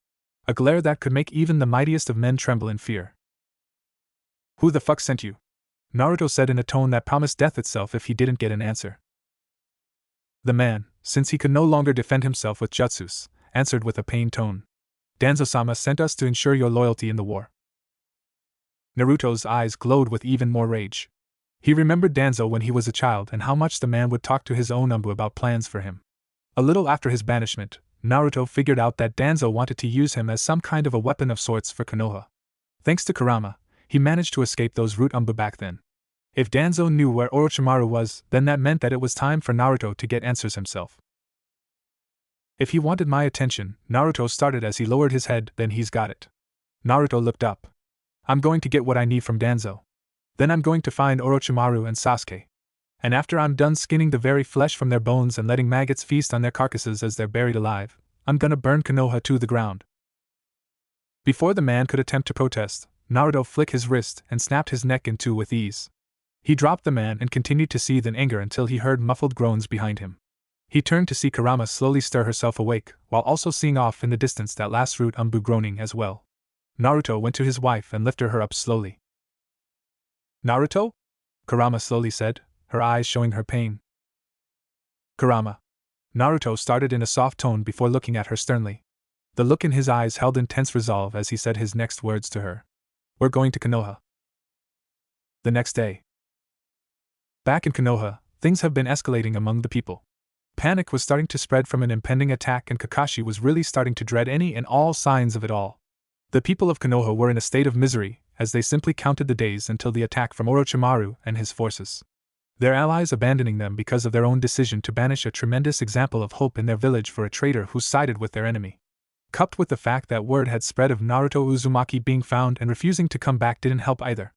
A glare that could make even the mightiest of men tremble in fear. "Who the fuck sent you?" Naruto said in a tone that promised death itself if he didn't get an answer. The man, since he could no longer defend himself with jutsus, answered with a pained tone. "Danzo-sama sent us to ensure your loyalty in the war." Naruto's eyes glowed with even more rage. He remembered Danzo when he was a child and how much the man would talk to his own Umbu about plans for him. A little after his banishment, Naruto figured out that Danzo wanted to use him as some kind of a weapon of sorts for Konoha. Thanks to Kurama, he managed to escape those root Umbu back then. If Danzo knew where Orochimaru was, then that meant that it was time for Naruto to get answers himself. "If he wanted my attention," Naruto started as he lowered his head, "then he's got it." Naruto looked up. "I'm going to get what I need from Danzo." Then I'm going to find Orochimaru and Sasuke. And after I'm done skinning the very flesh from their bones and letting maggots feast on their carcasses as they're buried alive, I'm gonna burn Konoha to the ground." Before the man could attempt to protest, Naruto flicked his wrist and snapped his neck in two with ease. He dropped the man and continued to seethe in anger until he heard muffled groans behind him. He turned to see Kurama slowly stir herself awake, while also seeing off in the distance that last Root Umbu groaning as well. Naruto went to his wife and lifted her up slowly. "Naruto?" Kurama slowly said, her eyes showing her pain. "Kurama." Naruto started in a soft tone before looking at her sternly. The look in his eyes held intense resolve as he said his next words to her. "We're going to Konoha." The next day. Back in Konoha, things have been escalating among the people. Panic was starting to spread from an impending attack, and Kakashi was really starting to dread any and all signs of it all. The people of Konoha were in a state of misery, as they simply counted the days until the attack from Orochimaru and his forces. Their allies abandoning them because of their own decision to banish a tremendous example of hope in their village for a traitor who sided with their enemy. Coupled with the fact that word had spread of Naruto Uzumaki being found and refusing to come back didn't help either.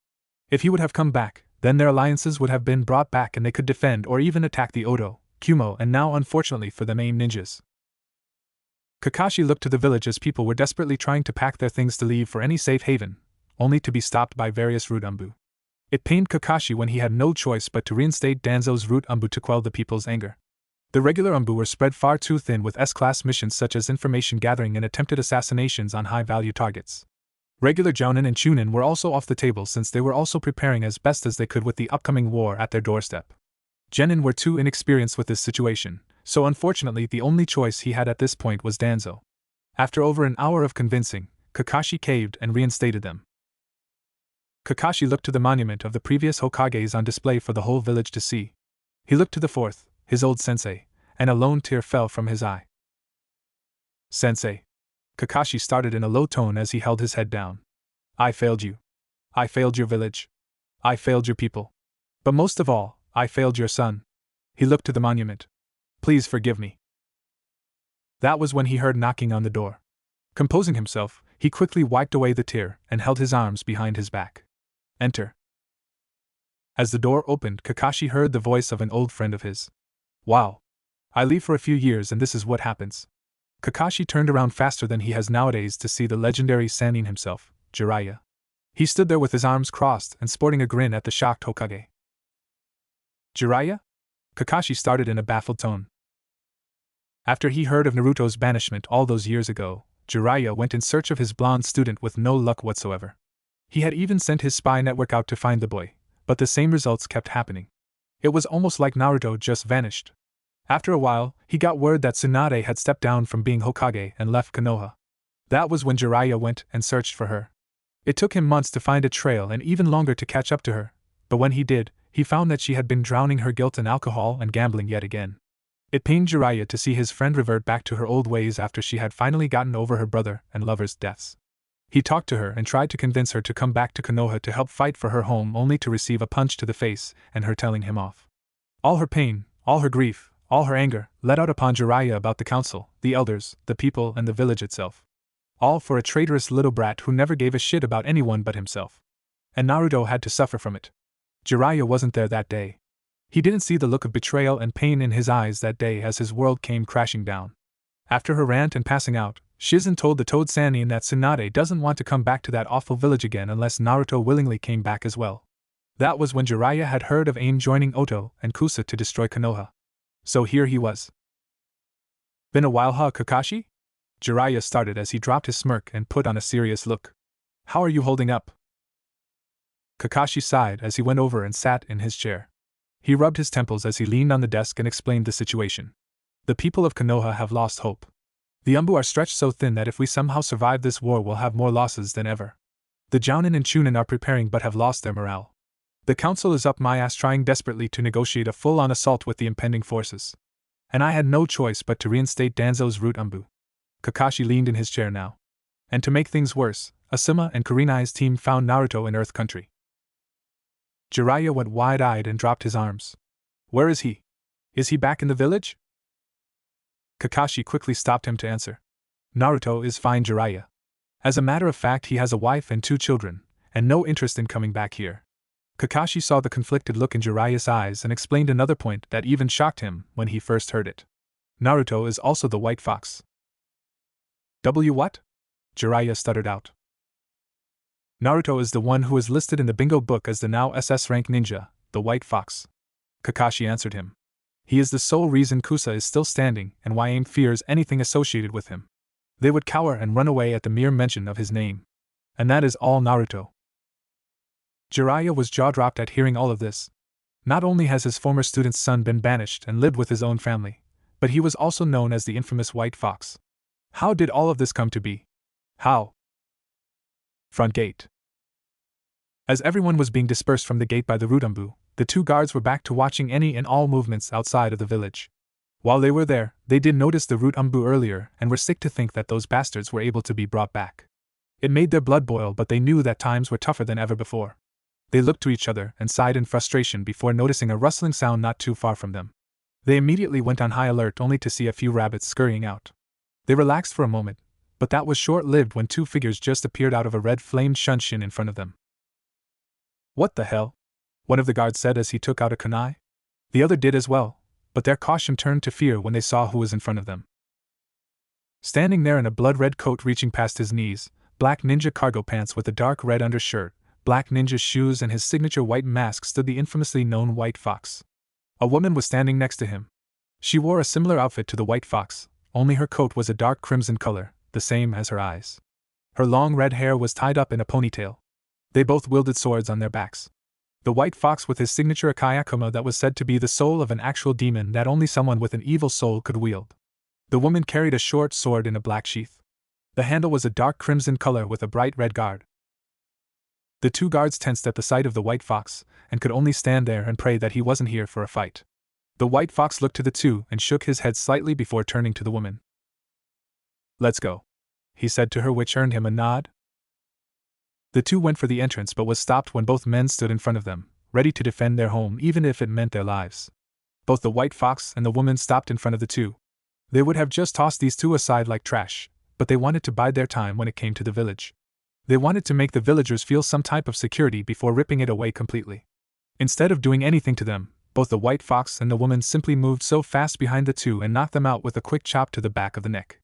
If he would have come back, then their alliances would have been brought back and they could defend or even attack the Odo, Kumo, and now unfortunately for them AIM ninjas. Kakashi looked to the village as people were desperately trying to pack their things to leave for any safe haven, only to be stopped by various Root Umbu. It pained Kakashi when he had no choice but to reinstate Danzo's Root Umbu to quell the people's anger. The regular Umbu were spread far too thin with S-class missions such as information gathering and attempted assassinations on high-value targets. Regular Jounin and Chunin were also off the table since they were also preparing as best as they could with the upcoming war at their doorstep. Genin were too inexperienced with this situation, so unfortunately the only choice he had at this point was Danzo. After over an hour of convincing, Kakashi caved and reinstated them. Kakashi looked to the monument of the previous Hokages on display for the whole village to see. He looked to the fourth, his old sensei, and a lone tear fell from his eye. "Sensei." Kakashi started in a low tone as he held his head down. "I failed you. I failed your village. I failed your people. But most of all, I failed your son." He looked to the monument. "Please forgive me." That was when he heard knocking on the door. Composing himself, he quickly wiped away the tear and held his arms behind his back. "Enter." As the door opened, Kakashi heard the voice of an old friend of his. "Wow. I leave for a few years and this is what happens." Kakashi turned around faster than he has nowadays to see the legendary Sannin himself, Jiraiya. He stood there with his arms crossed and sporting a grin at the shocked Hokage. "Jiraiya?" Kakashi started in a baffled tone. After he heard of Naruto's banishment all those years ago, Jiraiya went in search of his blonde student with no luck whatsoever. He had even sent his spy network out to find the boy, but the same results kept happening. It was almost like Naruto just vanished. After a while, he got word that Tsunade had stepped down from being Hokage and left Konoha. That was when Jiraiya went and searched for her. It took him months to find a trail and even longer to catch up to her, but when he did, he found that she had been drowning her guilt in alcohol and gambling yet again. It pained Jiraiya to see his friend revert back to her old ways after she had finally gotten over her brother and lover's deaths. He talked to her and tried to convince her to come back to Konoha to help fight for her home, only to receive a punch to the face and her telling him off. All her pain, all her grief, all her anger, let out upon Jiraiya about the council, the elders, the people, and the village itself. All for a traitorous little brat who never gave a shit about anyone but himself. And Naruto had to suffer from it. Jiraiya wasn't there that day. He didn't see the look of betrayal and pain in his eyes that day as his world came crashing down. After her rant and passing out, Shizen told the Toad Sannin that Tsunade doesn't want to come back to that awful village again unless Naruto willingly came back as well. That was when Jiraiya had heard of AIM joining Oto and Kusa to destroy Konoha. So here he was. "Been a while, huh, Kakashi?" Jiraiya started as he dropped his smirk and put on a serious look. "How are you holding up?" Kakashi sighed as he went over and sat in his chair. He rubbed his temples as he leaned on the desk and explained the situation. "The people of Konoha have lost hope. The Umbu are stretched so thin that if we somehow survive this war we'll have more losses than ever. The Jounin and Chunin are preparing but have lost their morale. The council is up my ass trying desperately to negotiate a full-on assault with the impending forces. And I had no choice but to reinstate Danzo's Root Umbu." Kakashi leaned in his chair now. "And to make things worse, Asuma and Kurenai's team found Naruto in Earth Country." Jiraiya went wide-eyed and dropped his arms. "Where is he? Is he back in the village?" Kakashi quickly stopped him to answer. "Naruto is fine, Jiraiya. As a matter of fact, he has a wife and 2 children, and no interest in coming back here. Kakashi saw the conflicted look in Jiraiya's eyes and explained another point that even shocked him when he first heard it. Naruto is also the White Fox. What? Jiraiya stuttered out. Naruto is the one who is listed in the bingo book as the now SS rank ninja, the White Fox. Kakashi answered him. He is the sole reason Kusa is still standing and why AIM fears anything associated with him. They would cower and run away at the mere mention of his name. And that is all Naruto. Jiraiya was jaw-dropped at hearing all of this. Not only has his former student's son been banished and lived with his own family, but he was also known as the infamous White Fox. How did all of this come to be? How? Front gate. As everyone was being dispersed from the gate by the Rutambu, the two guards were back to watching any and all movements outside of the village. While they were there, they did notice the Rutambu earlier and were sick to think that those bastards were able to be brought back. It made their blood boil, but they knew that times were tougher than ever before. They looked to each other and sighed in frustration before noticing a rustling sound not too far from them. They immediately went on high alert only to see a few rabbits scurrying out. They relaxed for a moment, but that was short-lived when two figures just appeared out of a red-flamed shunshin in front of them. What the hell? One of the guards said as he took out a kunai. The other did as well, but their caution turned to fear when they saw who was in front of them. Standing there in a blood-red coat reaching past his knees, black ninja cargo pants with a dark red undershirt, black ninja shoes and his signature white mask stood the infamously known White Fox. A woman was standing next to him. She wore a similar outfit to the White Fox, only her coat was a dark crimson color, the same as her eyes. Her long red hair was tied up in a ponytail. They both wielded swords on their backs. The White Fox with his signature Akayakuma that was said to be the soul of an actual demon that only someone with an evil soul could wield. The woman carried a short sword in a black sheath. The handle was a dark crimson color with a bright red guard. The two guards tensed at the sight of the White Fox, and could only stand there and pray that he wasn't here for a fight. The White Fox looked to the two and shook his head slightly before turning to the woman. "Let's go," he said to her, which earned him a nod. The two went for the entrance but was stopped when both men stood in front of them, ready to defend their home even if it meant their lives. Both the White Fox and the woman stopped in front of the two. They would have just tossed these two aside like trash, but they wanted to bide their time when it came to the village. They wanted to make the villagers feel some type of security before ripping it away completely. Instead of doing anything to them, both the White Fox and the woman simply moved so fast behind the two and knocked them out with a quick chop to the back of the neck.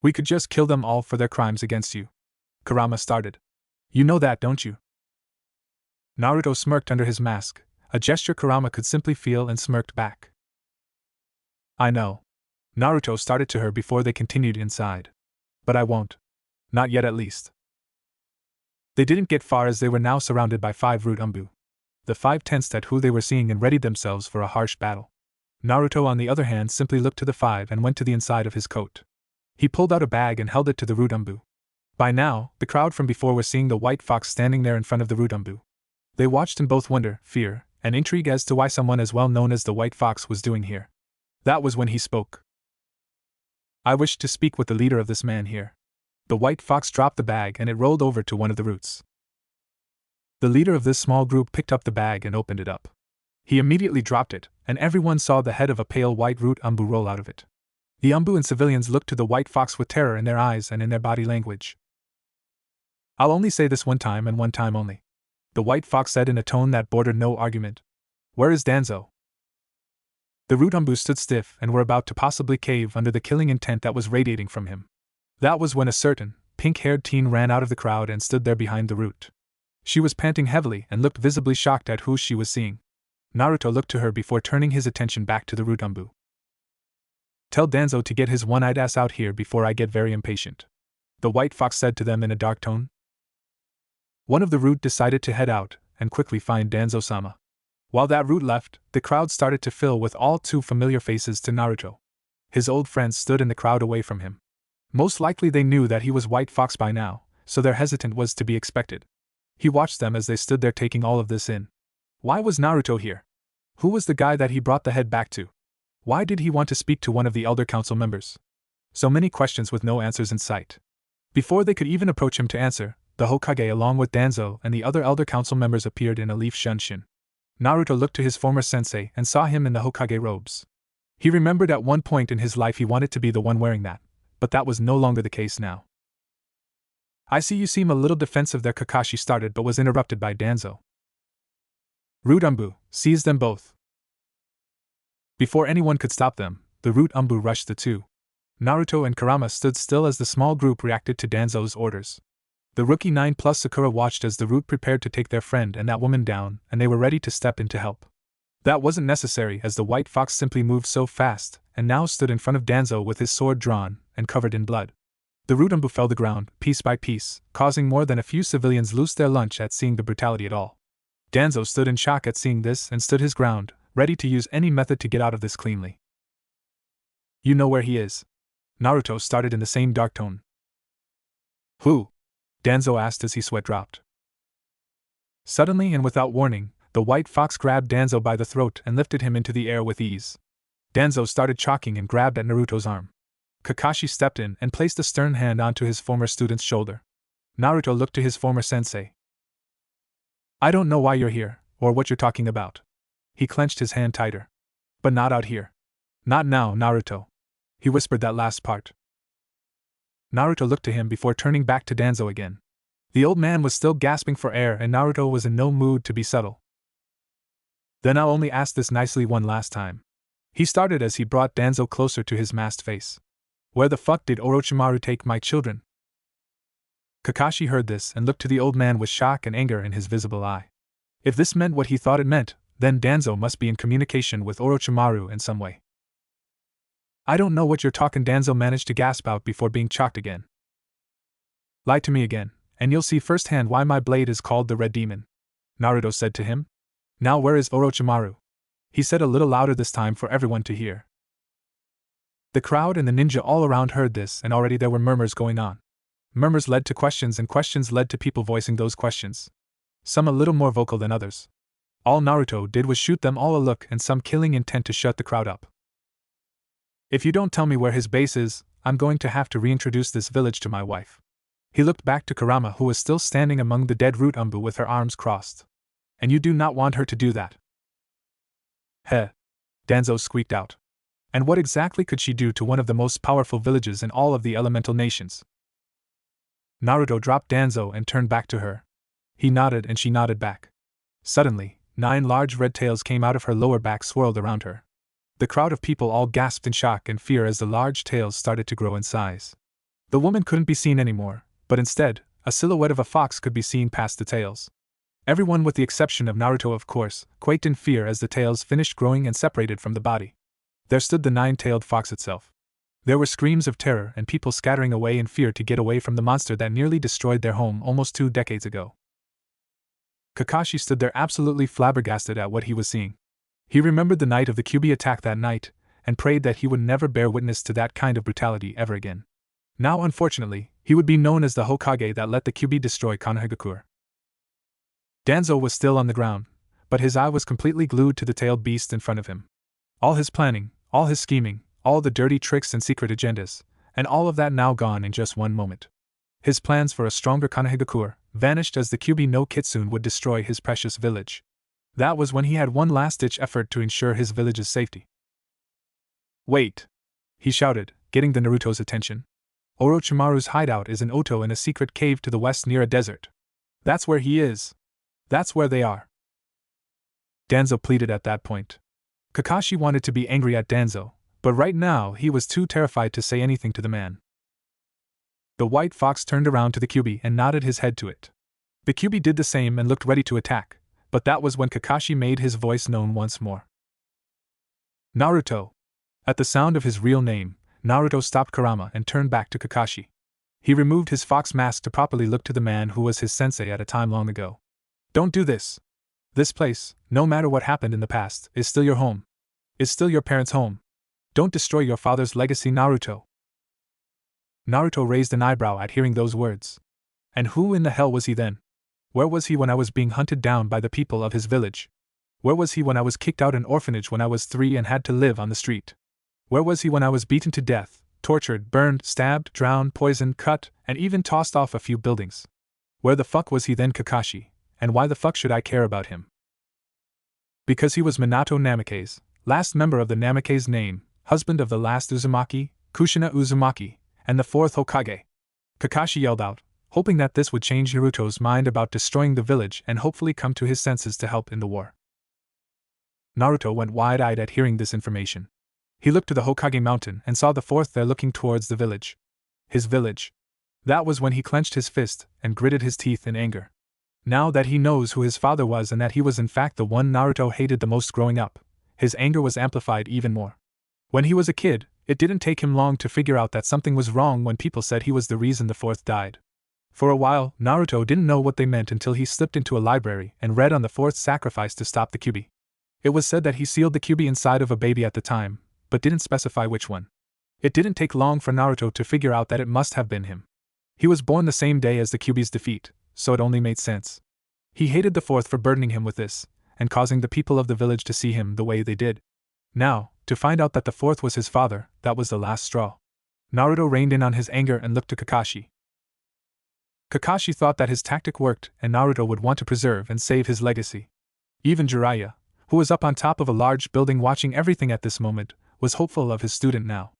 "We could just kill them all for their crimes against you," Kurama started. "You know that, don't you?" Naruto smirked under his mask, a gesture Kurama could simply feel, and smirked back. "I know." Naruto started to her before they continued inside. "But I won't. Not yet, at least." They didn't get far as they were now surrounded by 5 Rutambu. The 5 tensed at who they were seeing and readied themselves for a harsh battle. Naruto, on the other hand, simply looked to the 5 and went to the inside of his coat. He pulled out a bag and held it to the Rutambu. By now, the crowd from before were seeing the White Fox standing there in front of the Rutambu. They watched in both wonder, fear, and intrigue as to why someone as well known as the White Fox was doing here. That was when he spoke. "I wish to speak with the leader of this man here." The White Fox dropped the bag and it rolled over to one of the roots. The leader of this small group picked up the bag and opened it up. He immediately dropped it, and everyone saw the head of a pale white root Umbu roll out of it. The Umbu and civilians looked to the White Fox with terror in their eyes and in their body language. "I'll only say this one time and one time only," the White Fox said in a tone that bordered no argument. "Where is Danzo?" The Rutambu stood stiff and were about to possibly cave under the killing intent that was radiating from him. That was when a certain, pink-haired teen ran out of the crowd and stood there behind the root. She was panting heavily and looked visibly shocked at who she was seeing. Naruto looked to her before turning his attention back to the Rutambu. "Tell Danzo to get his one-eyed ass out here before I get very impatient," the White Fox said to them in a dark tone. One of the root decided to head out and quickly find Danzo-sama. While that root left, the crowd started to fill with all too familiar faces to Naruto. His old friends stood in the crowd away from him. Most likely they knew that he was White Fox by now, so their hesitant was to be expected. He watched them as they stood there taking all of this in. Why was Naruto here? Who was the guy that he brought the head back to? Why did he want to speak to one of the Elder Council members? So many questions with no answers in sight. Before they could even approach him to answer, the Hokage along with Danzo and the other Elder Council members appeared in a leaf shunshin. Naruto looked to his former sensei and saw him in the Hokage robes. He remembered at one point in his life he wanted to be the one wearing that, but that was no longer the case now. "I see you seem a little defensive there," Kakashi started but was interrupted by Danzo. Root Umbu, seize them both. Before anyone could stop them, the Root Umbu rushed the two. Naruto and Kurama stood still as the small group reacted to Danzo's orders. The rookie 9 plus Sakura watched as the Root prepared to take their friend and that woman down, and they were ready to step in to help. That wasn't necessary as the white fox simply moved so fast, and now stood in front of Danzo with his sword drawn and covered in blood. The Root Umbu fell to the ground, piece by piece, causing more than a few civilians lose their lunch at seeing the brutality at all. Danzo stood in shock at seeing this and stood his ground, ready to use any method to get out of this cleanly. You know where he is? Naruto started in the same dark tone. Who? Danzo asked as his sweat dropped. Suddenly and without warning, the white fox grabbed Danzo by the throat and lifted him into the air with ease. Danzo started choking and grabbed at Naruto's arm. Kakashi stepped in and placed a stern hand onto his former student's shoulder. Naruto looked to his former sensei. I don't know why you're here, or what you're talking about. He clenched his hand tighter. But not out here. Not now, Naruto. He whispered that last part. Naruto looked to him before turning back to Danzo again. The old man was still gasping for air and Naruto was in no mood to be subtle. Then I'll only ask this nicely one last time. He started as he brought Danzo closer to his masked face. Where the fuck did Orochimaru take my children? Kakashi heard this and looked to the old man with shock and anger in his visible eye. If this meant what he thought it meant, then Danzo must be in communication with Orochimaru in some way. I don't know what you're talking, Danzo managed to gasp out before being chocked again. Lie to me again, and you'll see firsthand why my blade is called the Red Demon, Naruto said to him. Now where is Orochimaru? He said a little louder this time for everyone to hear. The crowd and the ninja all around heard this and already there were murmurs going on. Murmurs led to questions and questions led to people voicing those questions. Some a little more vocal than others. All Naruto did was shoot them all a look and some killing intent to shut the crowd up. If you don't tell me where his base is, I'm going to have to reintroduce this village to my wife. He looked back to Kurama who was still standing among the dead Root Umbu with her arms crossed. And you do not want her to do that. Heh. Danzo squeaked out. And what exactly could she do to one of the most powerful villages in all of the elemental nations? Naruto dropped Danzo and turned back to her. He nodded and she nodded back. Suddenly, 9 large red tails came out of her lower back, swirled around her. The crowd of people all gasped in shock and fear as the large tails started to grow in size. The woman couldn't be seen anymore, but instead, a silhouette of a fox could be seen past the tails. Everyone with the exception of Naruto, of course, quaked in fear as the tails finished growing and separated from the body. There stood the 9-tailed fox itself. There were screams of terror and people scattering away in fear to get away from the monster that nearly destroyed their home almost 2 decades ago. Kakashi stood there absolutely flabbergasted at what he was seeing. He remembered the night of the Kyuubi attack that night, and prayed that he would never bear witness to that kind of brutality ever again. Now, unfortunately, he would be known as the Hokage that let the Kyuubi destroy Konoha. Danzo was still on the ground, but his eye was completely glued to the tailed beast in front of him. All his planning, all his scheming, all the dirty tricks and secret agendas, and all of that now gone in just one moment. His plans for a stronger Konoha vanished as the Kyuubi no Kitsune would destroy his precious village. That was when he had one last-ditch effort to ensure his village's safety. Wait! He shouted, getting the Naruto's attention. Orochimaru's hideout is in Oto in a secret cave to the west near a desert. That's where he is. That's where they are. Danzo pleaded at that point. Kakashi wanted to be angry at Danzo, but right now he was too terrified to say anything to the man. The white fox turned around to the Kyuubi and nodded his head to it. The Kyuubi did the same and looked ready to attack, but that was when Kakashi made his voice known once more. Naruto! At the sound of his real name, Naruto stopped Kurama and turned back to Kakashi. He removed his fox mask to properly look to the man who was his sensei at a time long ago. Don't do this. This place, no matter what happened in the past, is still your home. Is still your parents' home. Don't destroy your father's legacy, Naruto. Naruto raised an eyebrow at hearing those words. And who in the hell was he then? Where was he when I was being hunted down by the people of his village? Where was he when I was kicked out an orphanage when I was 3 and had to live on the street? Where was he when I was beaten to death, tortured, burned, stabbed, drowned, poisoned, cut, and even tossed off a few buildings? Where the fuck was he then, Kakashi, and why the fuck should I care about him? Because he was Minato Namake's, last member of the Namake's name, husband of the last Uzumaki, Kushina Uzumaki, and the 4th Hokage. Kakashi yelled out, hoping that this would change Naruto's mind about destroying the village and hopefully come to his senses to help in the war. Naruto went wide-eyed at hearing this information. He looked to the Hokage mountain and saw the fourth there looking towards the village. His village. That was when he clenched his fist and gritted his teeth in anger. Now that he knows who his father was and that he was in fact the one Naruto hated the most growing up, his anger was amplified even more. When he was a kid, it didn't take him long to figure out that something was wrong when people said he was the reason the fourth died. For a while, Naruto didn't know what they meant until he slipped into a library and read on the fourth sacrifice to stop the Kyuubi. It was said that he sealed the Kyuubi inside of a baby at the time, but didn't specify which one. It didn't take long for Naruto to figure out that it must have been him. He was born the same day as the Kyuubi's defeat, so it only made sense. He hated the fourth for burdening him with this, and causing the people of the village to see him the way they did. Now, to find out that the fourth was his father, that was the last straw. Naruto reined in on his anger and looked to Kakashi. Kakashi thought that his tactic worked and Naruto would want to preserve and save his legacy. Even Jiraiya, who was up on top of a large building watching everything at this moment, was hopeful of his student now.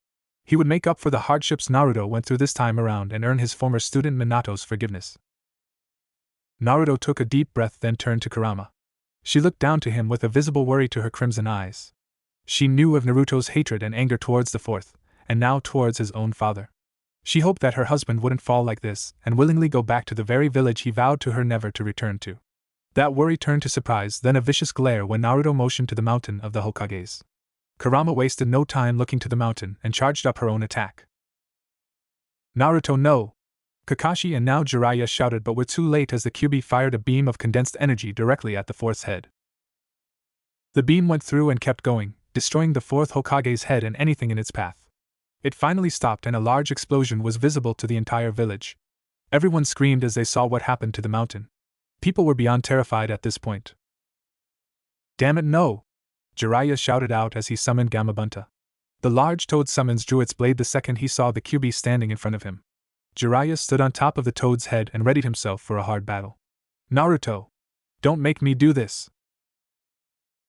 He would make up for the hardships Naruto went through this time around and earn his former student Minato's forgiveness. Naruto took a deep breath, then turned to Kurama. She looked down to him with a visible worry to her crimson eyes. She knew of Naruto's hatred and anger towards the fourth, and now towards his own father. She hoped that her husband wouldn't fall like this and willingly go back to the very village he vowed to her never to return to. That worry turned to surprise, then a vicious glare when Naruto motioned to the mountain of the Hokages. Kurama wasted no time looking to the mountain and charged up her own attack. Naruto, no! Kakashi and now Jiraiya shouted, but were too late as the Kyuubi fired a beam of condensed energy directly at the fourth's head. The beam went through and kept going, destroying the fourth Hokage's head and anything in its path. It finally stopped and a large explosion was visible to the entire village. Everyone screamed as they saw what happened to the mountain. People were beyond terrified at this point. Damn it, no! Jiraiya shouted out as he summoned Gamabunta. The large toad summons drew its blade the second he saw the Kyuubi standing in front of him. Jiraiya stood on top of the toad's head and readied himself for a hard battle. Naruto! Don't make me do this!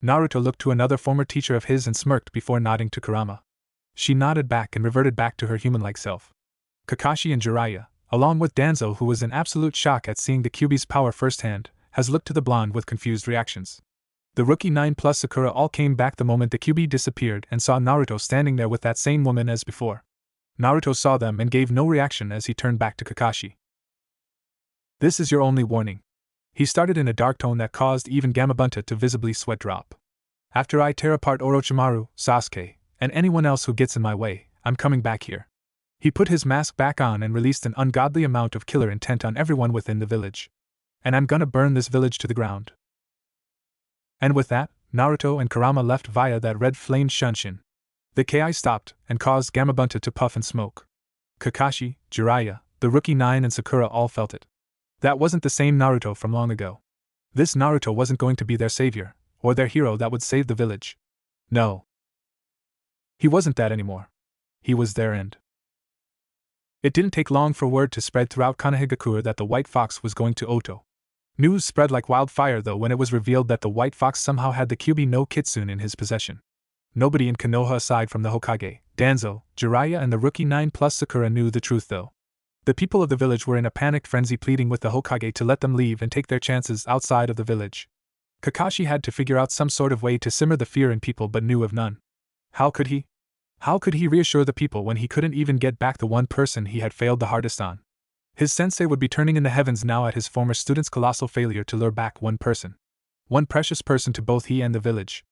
Naruto looked to another former teacher of his and smirked before nodding to Kurama. She nodded back and reverted back to her human-like self. Kakashi and Jiraiya, along with Danzo, who was in absolute shock at seeing the Kyuubi's power firsthand, has looked to the blonde with confused reactions. The rookie 9 plus Sakura all came back the moment the Kyuubi disappeared and saw Naruto standing there with that same woman as before. Naruto saw them and gave no reaction as he turned back to Kakashi. This is your only warning. He started in a dark tone that caused even Gamabunta to visibly sweat drop. After I tear apart Orochimaru, Sasuke, and anyone else who gets in my way, I'm coming back here. He put his mask back on and released an ungodly amount of killer intent on everyone within the village. And I'm gonna burn this village to the ground. And with that, Naruto and Kurama left via that red-flamed Shunshin. The Ki stopped and caused Gamabunta to puff and smoke. Kakashi, Jiraiya, the rookie 9 and Sakura all felt it. That wasn't the same Naruto from long ago. This Naruto wasn't going to be their savior, or their hero that would save the village. No. He wasn't that anymore. He was their end. It didn't take long for word to spread throughout Konohagakure that the White Fox was going to Oto. News spread like wildfire though when it was revealed that the White Fox somehow had the Kyuubi no Kitsune in his possession. Nobody in Konoha aside from the Hokage, Danzo, Jiraiya and the rookie 9 plus Sakura knew the truth though. The people of the village were in a panicked frenzy pleading with the Hokage to let them leave and take their chances outside of the village. Kakashi had to figure out some sort of way to simmer the fear in people but knew of none. How could he? How could he reassure the people when he couldn't even get back the one person he had failed the hardest on? His sensei would be turning in the heavens now at his former student's colossal failure to lure back one person. One precious person to both he and the village.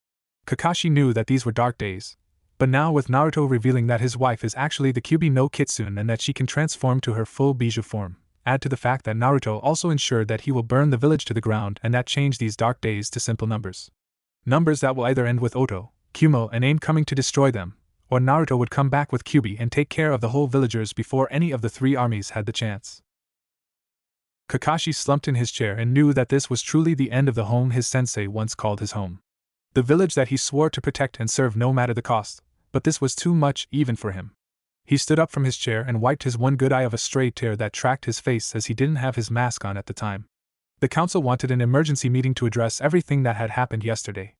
Kakashi knew that these were dark days, but now with Naruto revealing that his wife is actually the Kyuubi no Kitsune and that she can transform to her full Bijou form, add to the fact that Naruto also ensured that he will burn the village to the ground and that changed these dark days to simple numbers. Numbers that will either end with Oto, Kumo and Aim coming to destroy them, or Naruto would come back with Kyuubi and take care of the whole villagers before any of the three armies had the chance. Kakashi slumped in his chair and knew that this was truly the end of the home his sensei once called his home. The village that he swore to protect and serve no matter the cost, but this was too much even for him. He stood up from his chair and wiped his one good eye of a stray tear that tracked his face as he didn't have his mask on at the time. The council wanted an emergency meeting to address everything that had happened yesterday.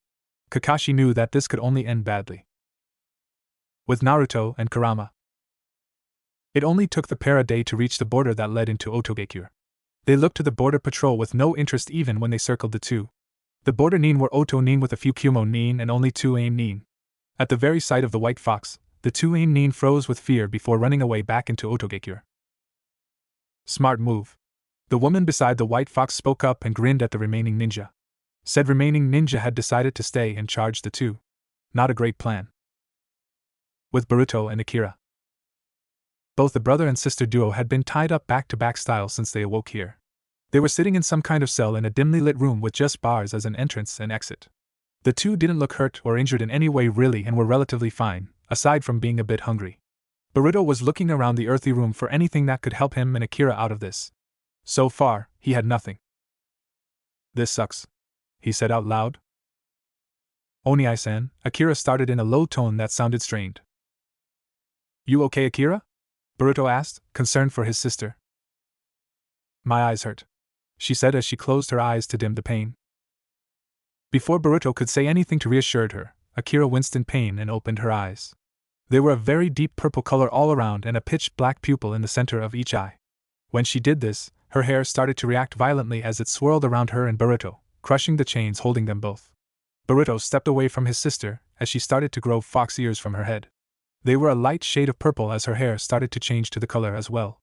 Kakashi knew that this could only end badly. With Naruto and Kurama. It only took the pair a day to reach the border that led into Otogakure. They looked to the border patrol with no interest even when they circled the two. The border nin were Oto nin with a few Kumo nin and only 2 aim nin. At the very sight of the white fox, the 2 aim nin froze with fear before running away back into Otogekure. Smart move. The woman beside the white fox spoke up and grinned at the remaining ninja. Said remaining ninja had decided to stay and charge the 2. Not a great plan. With Boruto and Akira. Both the brother and sister duo had been tied up back-to-back style since they awoke here. They were sitting in some kind of cell in a dimly lit room with just bars as an entrance and exit. The 2 didn't look hurt or injured in any way really and were relatively fine, aside from being a bit hungry. Boruto was looking around the earthy room for anything that could help him and Akira out of this. So far, he had nothing. This sucks, he said out loud. Oniai-san, Akira started in a low tone that sounded strained. You okay, Akira? Boruto asked, concerned for his sister. My eyes hurt, she said as she closed her eyes to dim the pain. Before Boruto could say anything to reassure her, Akira winced in pain and opened her eyes. They were a very deep purple color all around and a pitch black pupil in the center of each eye. When she did this, her hair started to react violently as it swirled around her and Boruto, crushing the chains holding them both. Boruto stepped away from his sister as she started to grow fox ears from her head. They were a light shade of purple as her hair started to change to the color as well.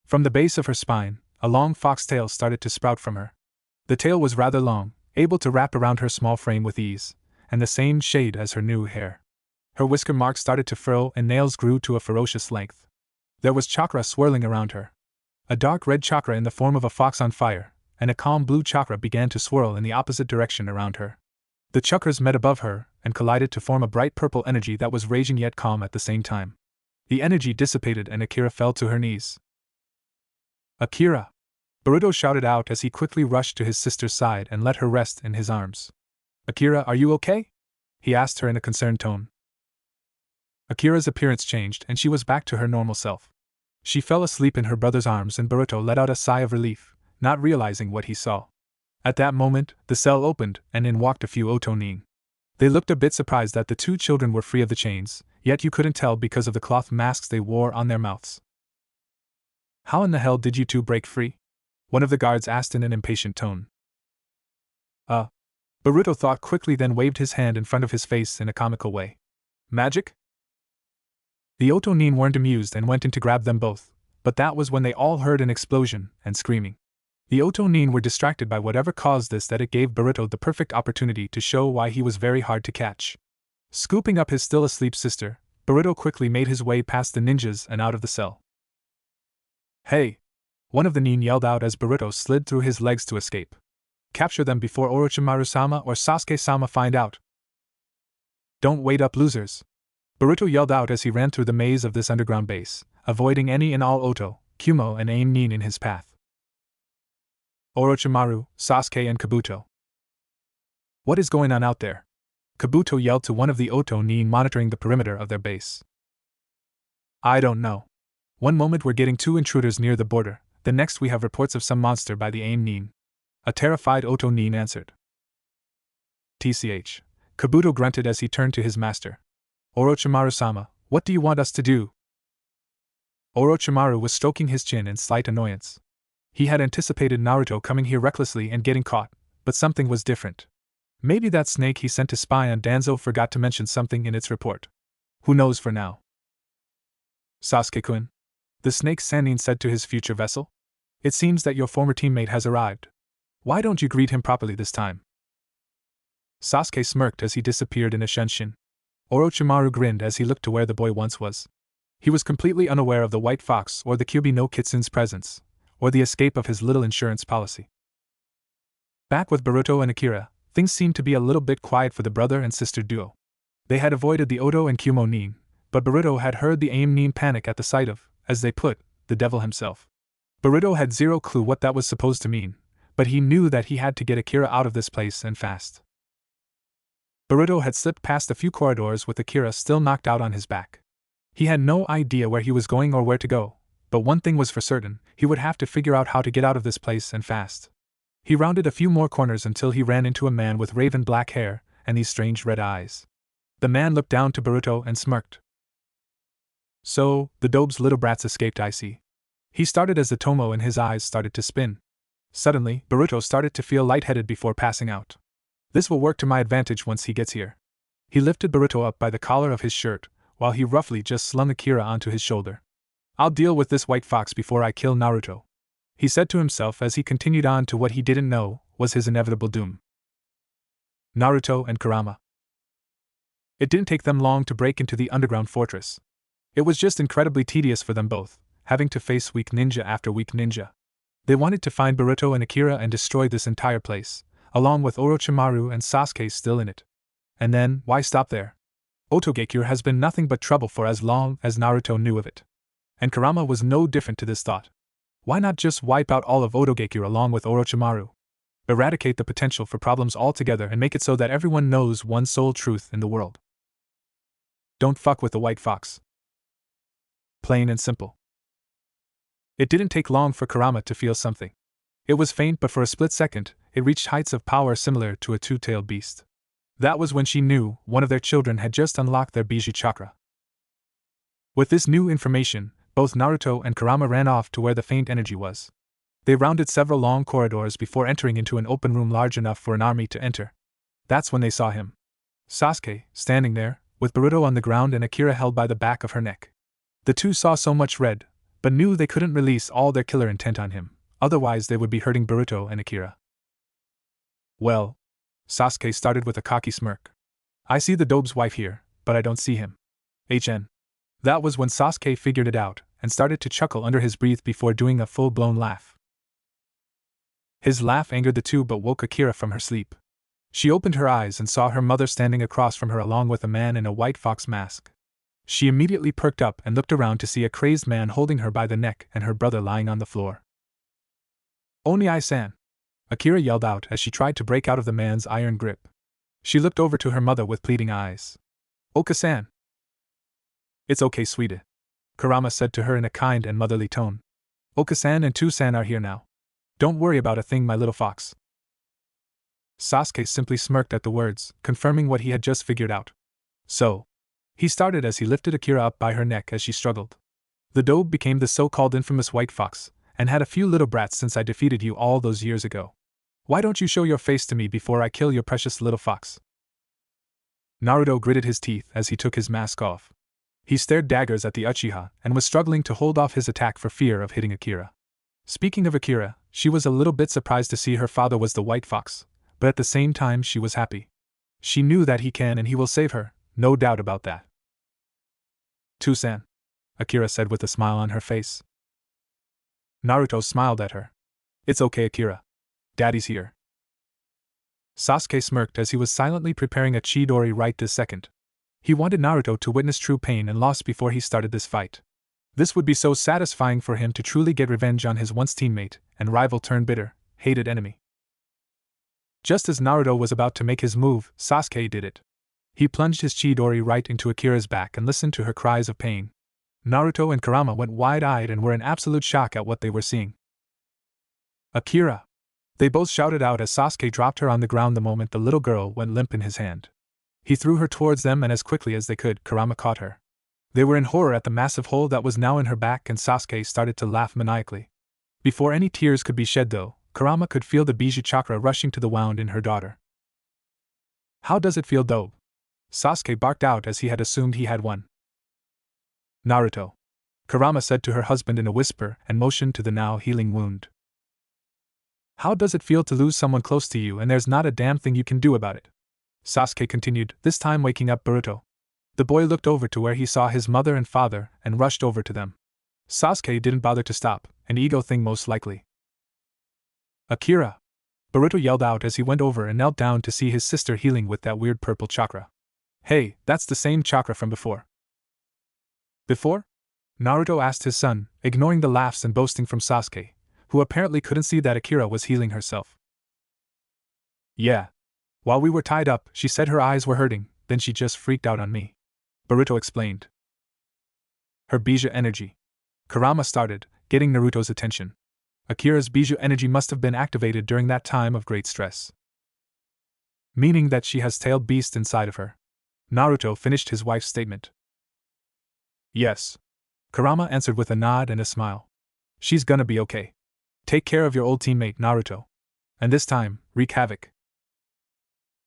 From the base of her spine, a long fox tail started to sprout from her. The tail was rather long, able to wrap around her small frame with ease, and the same shade as her new hair. Her whisker marks started to furrow and nails grew to a ferocious length. There was chakra swirling around her. A dark red chakra in the form of a fox on fire, and a calm blue chakra began to swirl in the opposite direction around her. The chakras met above her and collided to form a bright purple energy that was raging yet calm at the same time. The energy dissipated and Akira fell to her knees. Akira! Boruto shouted out as he quickly rushed to his sister's side and let her rest in his arms. Akira, are you okay? He asked her in a concerned tone. Akira's appearance changed and she was back to her normal self. She fell asleep in her brother's arms and Boruto let out a sigh of relief, not realizing what he saw. At that moment, the cell opened and in walked a few Oto nin. They looked a bit surprised that the 2 children were free of the chains, yet you couldn't tell because of the cloth masks they wore on their mouths. How in the hell did you 2 break free? One of the guards asked in an impatient tone. Boruto thought quickly then waved his hand in front of his face in a comical way. Magic? The Oto nin weren't amused and went in to grab them both, but that was when they all heard an explosion and screaming. The Oto nin were distracted by whatever caused this that it gave Boruto the perfect opportunity to show why he was very hard to catch. Scooping up his still asleep sister, Boruto quickly made his way past the ninjas and out of the cell. Hey! One of the nin yelled out as Boruto slid through his legs to escape. Capture them before Orochimaru-sama or Sasuke-sama find out. Don't wait up, losers! Boruto yelled out as he ran through the maze of this underground base, avoiding any and all Oto, Kumo and aim nin in his path. Orochimaru, Sasuke and Kabuto. What is going on out there? Kabuto yelled to one of the Oto nin monitoring the perimeter of their base. I don't know. One moment we're getting 2 intruders near the border, the next we have reports of some monster by the aim nin. A terrified Oto nin answered. TCH. Kabuto grunted as he turned to his master. Orochimaru-sama, what do you want us to do? Orochimaru was stroking his chin in slight annoyance. He had anticipated Naruto coming here recklessly and getting caught, but something was different. Maybe that snake he sent to spy on Danzo forgot to mention something in its report. Who knows for now? Sasuke-kun, the snake Sannin said to his future vessel. It seems that your former teammate has arrived. Why don't you greet him properly this time? Sasuke smirked as he disappeared in a shenshin. Orochimaru grinned as he looked to where the boy once was. He was completely unaware of the white fox or the Kyuubi no Kitsun's presence, or the escape of his little insurance policy. Back with Boruto and Akira, things seemed to be a little bit quiet for the brother and sister duo. They had avoided the Oto and Kumo nin, but Boruto had heard the aim nin panic at the sight of, as they put, the devil himself. Boruto had zero clue what that was supposed to mean, but he knew that he had to get Akira out of this place and fast. Boruto had slipped past a few corridors with Akira still knocked out on his back. He had no idea where he was going or where to go, but one thing was for certain, he would have to figure out how to get out of this place and fast. He rounded a few more corners until he ran into a man with raven black hair and these strange red eyes. The man looked down to Boruto and smirked. So, the Dobe's little brats escaped, I see. He started as the Tomo in his eyes started to spin. Suddenly, Boruto started to feel lightheaded before passing out. This will work to my advantage once he gets here. He lifted Boruto up by the collar of his shirt, while he roughly just slung Akira onto his shoulder. I'll deal with this white fox before I kill Naruto, he said to himself as he continued on to what he didn't know was his inevitable doom. Naruto and Kurama. It didn't take them long to break into the underground fortress. It was just incredibly tedious for them both, having to face weak ninja after weak ninja. They wanted to find Boruto and Akira and destroy this entire place, along with Orochimaru and Sasuke still in it. And then, why stop there? Otogekure has been nothing but trouble for as long as Naruto knew of it. And Kurama was no different to this thought. Why not just wipe out all of Otogekure along with Orochimaru? Eradicate the potential for problems altogether and make it so that everyone knows one sole truth in the world. Don't fuck with the white fox. Plain and simple. It didn't take long for Kurama to feel something. It was faint, but for a split second, it reached heights of power similar to a two-tailed beast. That was when she knew one of their children had just unlocked their Biju chakra. With this new information, both Naruto and Kurama ran off to where the faint energy was. They rounded several long corridors before entering into an open room large enough for an army to enter. That's when they saw him. Sasuke, standing there, with Boruto on the ground and Akira held by the back of her neck. The two saw so much red, but knew they couldn't release all their killer intent on him, otherwise they would be hurting Boruto and Akira. Well, Sasuke started with a cocky smirk. I see the Dobe's wife here, but I don't see him. HN. That was when Sasuke figured it out, and started to chuckle under his breath before doing a full-blown laugh. His laugh angered the two but woke Akira from her sleep. She opened her eyes and saw her mother standing across from her along with a man in a white fox mask. She immediately perked up and looked around to see a crazed man holding her by the neck and her brother lying on the floor. Oni-san! Akira yelled out as she tried to break out of the man's iron grip. She looked over to her mother with pleading eyes. Oka-san! It's okay, sweetie, Kurama said to her in a kind and motherly tone. Oka-san and Tu-san are here now. Don't worry about a thing, my little fox. Sasuke simply smirked at the words, confirming what he had just figured out. So, he started as he lifted Akira up by her neck as she struggled. The Dobe became the so-called infamous white fox, and had a few little brats since I defeated you all those years ago. Why don't you show your face to me before I kill your precious little fox? Naruto gritted his teeth as he took his mask off. He stared daggers at the Uchiha and was struggling to hold off his attack for fear of hitting Akira. Speaking of Akira, she was a little bit surprised to see her father was the white fox, but at the same time she was happy. She knew that he can and he will save her, no doubt about that. Tu-san, Akira said with a smile on her face. Naruto smiled at her. It's okay, Akira. Daddy's here. Sasuke smirked as he was silently preparing a Chidori right this second. He wanted Naruto to witness true pain and loss before he started this fight. This would be so satisfying for him to truly get revenge on his once teammate and rival turned bitter, hated enemy. Just as Naruto was about to make his move, Sasuke did it. He plunged his Chidori right into Akira's back and listened to her cries of pain. Naruto and Kurama went wide-eyed and were in absolute shock at what they were seeing. Akira! They both shouted out as Sasuke dropped her on the ground the moment the little girl went limp in his hand. He threw her towards them and as quickly as they could, Kurama caught her. They were in horror at the massive hole that was now in her back and Sasuke started to laugh maniacally. Before any tears could be shed though, Kurama could feel the Biju chakra rushing to the wound in her daughter. How does it feel, Dobe? Sasuke barked out as he had assumed he had one. Naruto, Kurama said to her husband in a whisper and motioned to the now healing wound. How does it feel to lose someone close to you and there's not a damn thing you can do about it? Sasuke continued, this time waking up Boruto. The boy looked over to where he saw his mother and father and rushed over to them. Sasuke didn't bother to stop, an ego thing most likely. Akira! Boruto yelled out as he went over and knelt down to see his sister healing with that weird purple chakra. Hey, that's the same chakra from before. Before? Naruto asked his son, ignoring the laughs and boasting from Sasuke, who apparently couldn't see that Akira was healing herself. Yeah. While we were tied up, she said her eyes were hurting, then she just freaked out on me. Boruto explained. Her Biju energy. Kurama started, getting Naruto's attention. Akira's Biju energy must have been activated during that time of great stress. Meaning that she has tailed beast inside of her. Naruto finished his wife's statement. Yes. Kurama answered with a nod and a smile. She's gonna be okay. Take care of your old teammate Naruto. And this time, wreak havoc.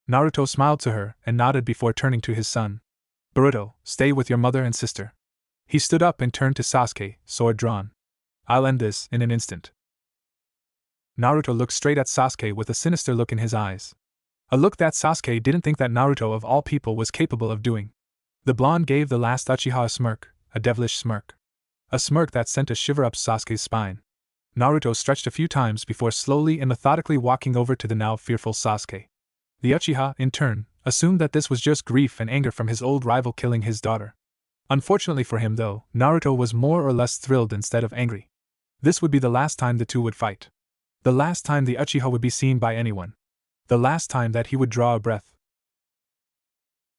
Naruto smiled to her and nodded before turning to his son. Boruto, stay with your mother and sister. He stood up and turned to Sasuke, sword drawn. I'll end this in an instant. Naruto looked straight at Sasuke with a sinister look in his eyes. A look that Sasuke didn't think that Naruto of all people was capable of doing. The blonde gave the last Uchiha a smirk, a devilish smirk. A smirk that sent a shiver up Sasuke's spine. Naruto stretched a few times before slowly and methodically walking over to the now fearful Sasuke. The Uchiha, in turn, assumed that this was just grief and anger from his old rival killing his daughter. Unfortunately for him though, Naruto was more or less thrilled instead of angry. This would be the last time the two would fight. The last time the Uchiha would be seen by anyone. The last time that he would draw a breath.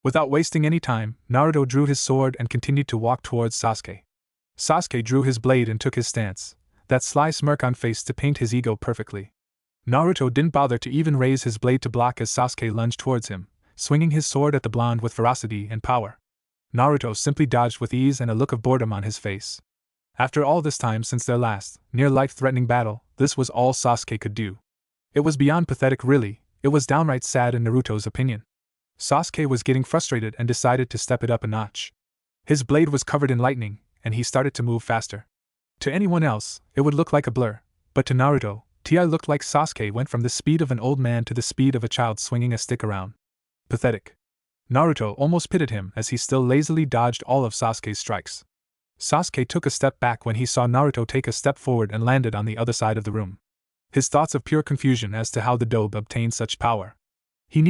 Without wasting any time, Naruto drew his sword and continued to walk towards Sasuke. Sasuke drew his blade and took his stance, that sly smirk on face to paint his ego perfectly. Naruto didn't bother to even raise his blade to block as Sasuke lunged towards him, swinging his sword at the blonde with ferocity and power. Naruto simply dodged with ease and a look of boredom on his face. After all this time since their last, near-life-threatening battle, this was all Sasuke could do. It was beyond pathetic really, it was downright sad in Naruto's opinion. Sasuke was getting frustrated and decided to step it up a notch. His blade was covered in lightning, and he started to move faster. To anyone else, it would look like a blur, but to Naruto, it looked like Sasuke went from the speed of an old man to the speed of a child swinging a stick around. Pathetic. Naruto almost pitied him as he still lazily dodged all of Sasuke's strikes. Sasuke took a step back when he saw Naruto take a step forward and landed on the other side of the room. His thoughts of pure confusion as to how the dobe obtained such power. He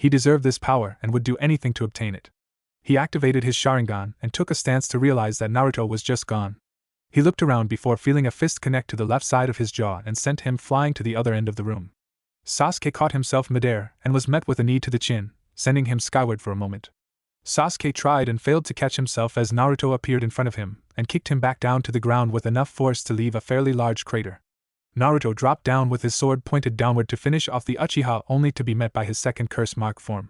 deserved this power and would do anything to obtain it. He activated his Sharingan and took a stance to realize that Naruto was just gone. He looked around before feeling a fist connect to the left side of his jaw and sent him flying to the other end of the room. Sasuke caught himself midair and was met with a knee to the chin, sending him skyward for a moment. Sasuke tried and failed to catch himself as Naruto appeared in front of him and kicked him back down to the ground with enough force to leave a fairly large crater. Naruto dropped down with his sword pointed downward to finish off the Uchiha only to be met by his second curse mark form.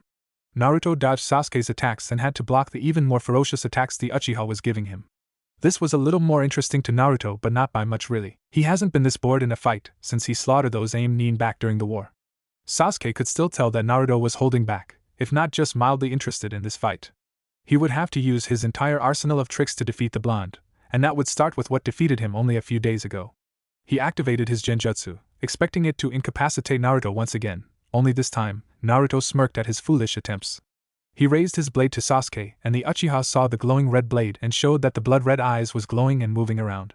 Naruto dodged Sasuke's attacks and had to block the even more ferocious attacks the Uchiha was giving him. This was a little more interesting to Naruto but not by much really. He hasn't been this bored in a fight since he slaughtered those Aim back during the war. Sasuke could still tell that Naruto was holding back, if not just mildly interested in this fight. He would have to use his entire arsenal of tricks to defeat the blonde, and that would start with what defeated him only a few days ago. He activated his genjutsu, expecting it to incapacitate Naruto once again, only this time, Naruto smirked at his foolish attempts. He raised his blade to Sasuke, and the Uchiha saw the glowing red blade and showed that the blood-red eyes was glowing and moving around.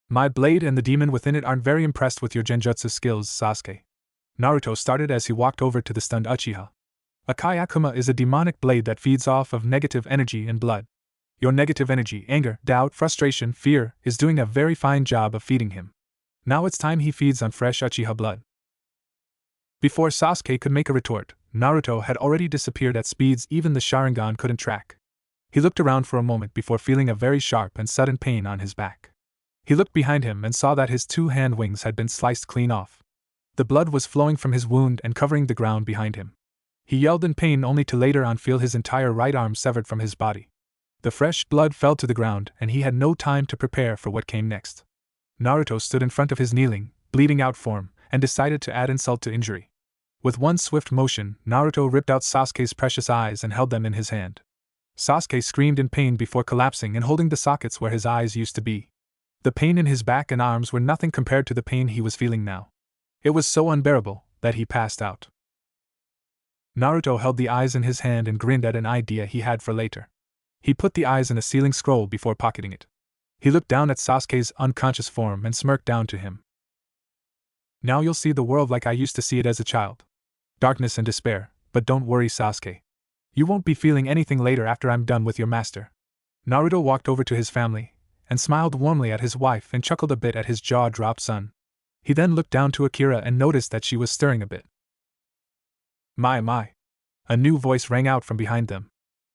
My blade and the demon within it aren't very impressed with your genjutsu skills, Sasuke. Naruto started as he walked over to the stunned Uchiha. A Kayakuma is a demonic blade that feeds off of negative energy and blood. Your negative energy, anger, doubt, frustration, fear, is doing a very fine job of feeding him. Now it's time he feeds on fresh Uchiha blood. Before Sasuke could make a retort, Naruto had already disappeared at speeds even the Sharingan couldn't track. He looked around for a moment before feeling a very sharp and sudden pain on his back. He looked behind him and saw that his two hand wings had been sliced clean off. The blood was flowing from his wound and covering the ground behind him. He yelled in pain only to later on feel his entire right arm severed from his body. The fresh blood fell to the ground and he had no time to prepare for what came next. Naruto stood in front of his kneeling, bleeding out form, and decided to add insult to injury. With one swift motion, Naruto ripped out Sasuke's precious eyes and held them in his hand. Sasuke screamed in pain before collapsing and holding the sockets where his eyes used to be. The pain in his back and arms were nothing compared to the pain he was feeling now. It was so unbearable that he passed out. Naruto held the eyes in his hand and grinned at an idea he had for later. He put the eyes in a sealing scroll before pocketing it. He looked down at Sasuke's unconscious form and smirked down to him. Now you'll see the world like I used to see it as a child. Darkness and despair, but don't worry, Sasuke. You won't be feeling anything later after I'm done with your master. Naruto walked over to his family, and smiled warmly at his wife and chuckled a bit at his jaw-dropped son. He then looked down to Akira and noticed that she was stirring a bit. My. A new voice rang out from behind them.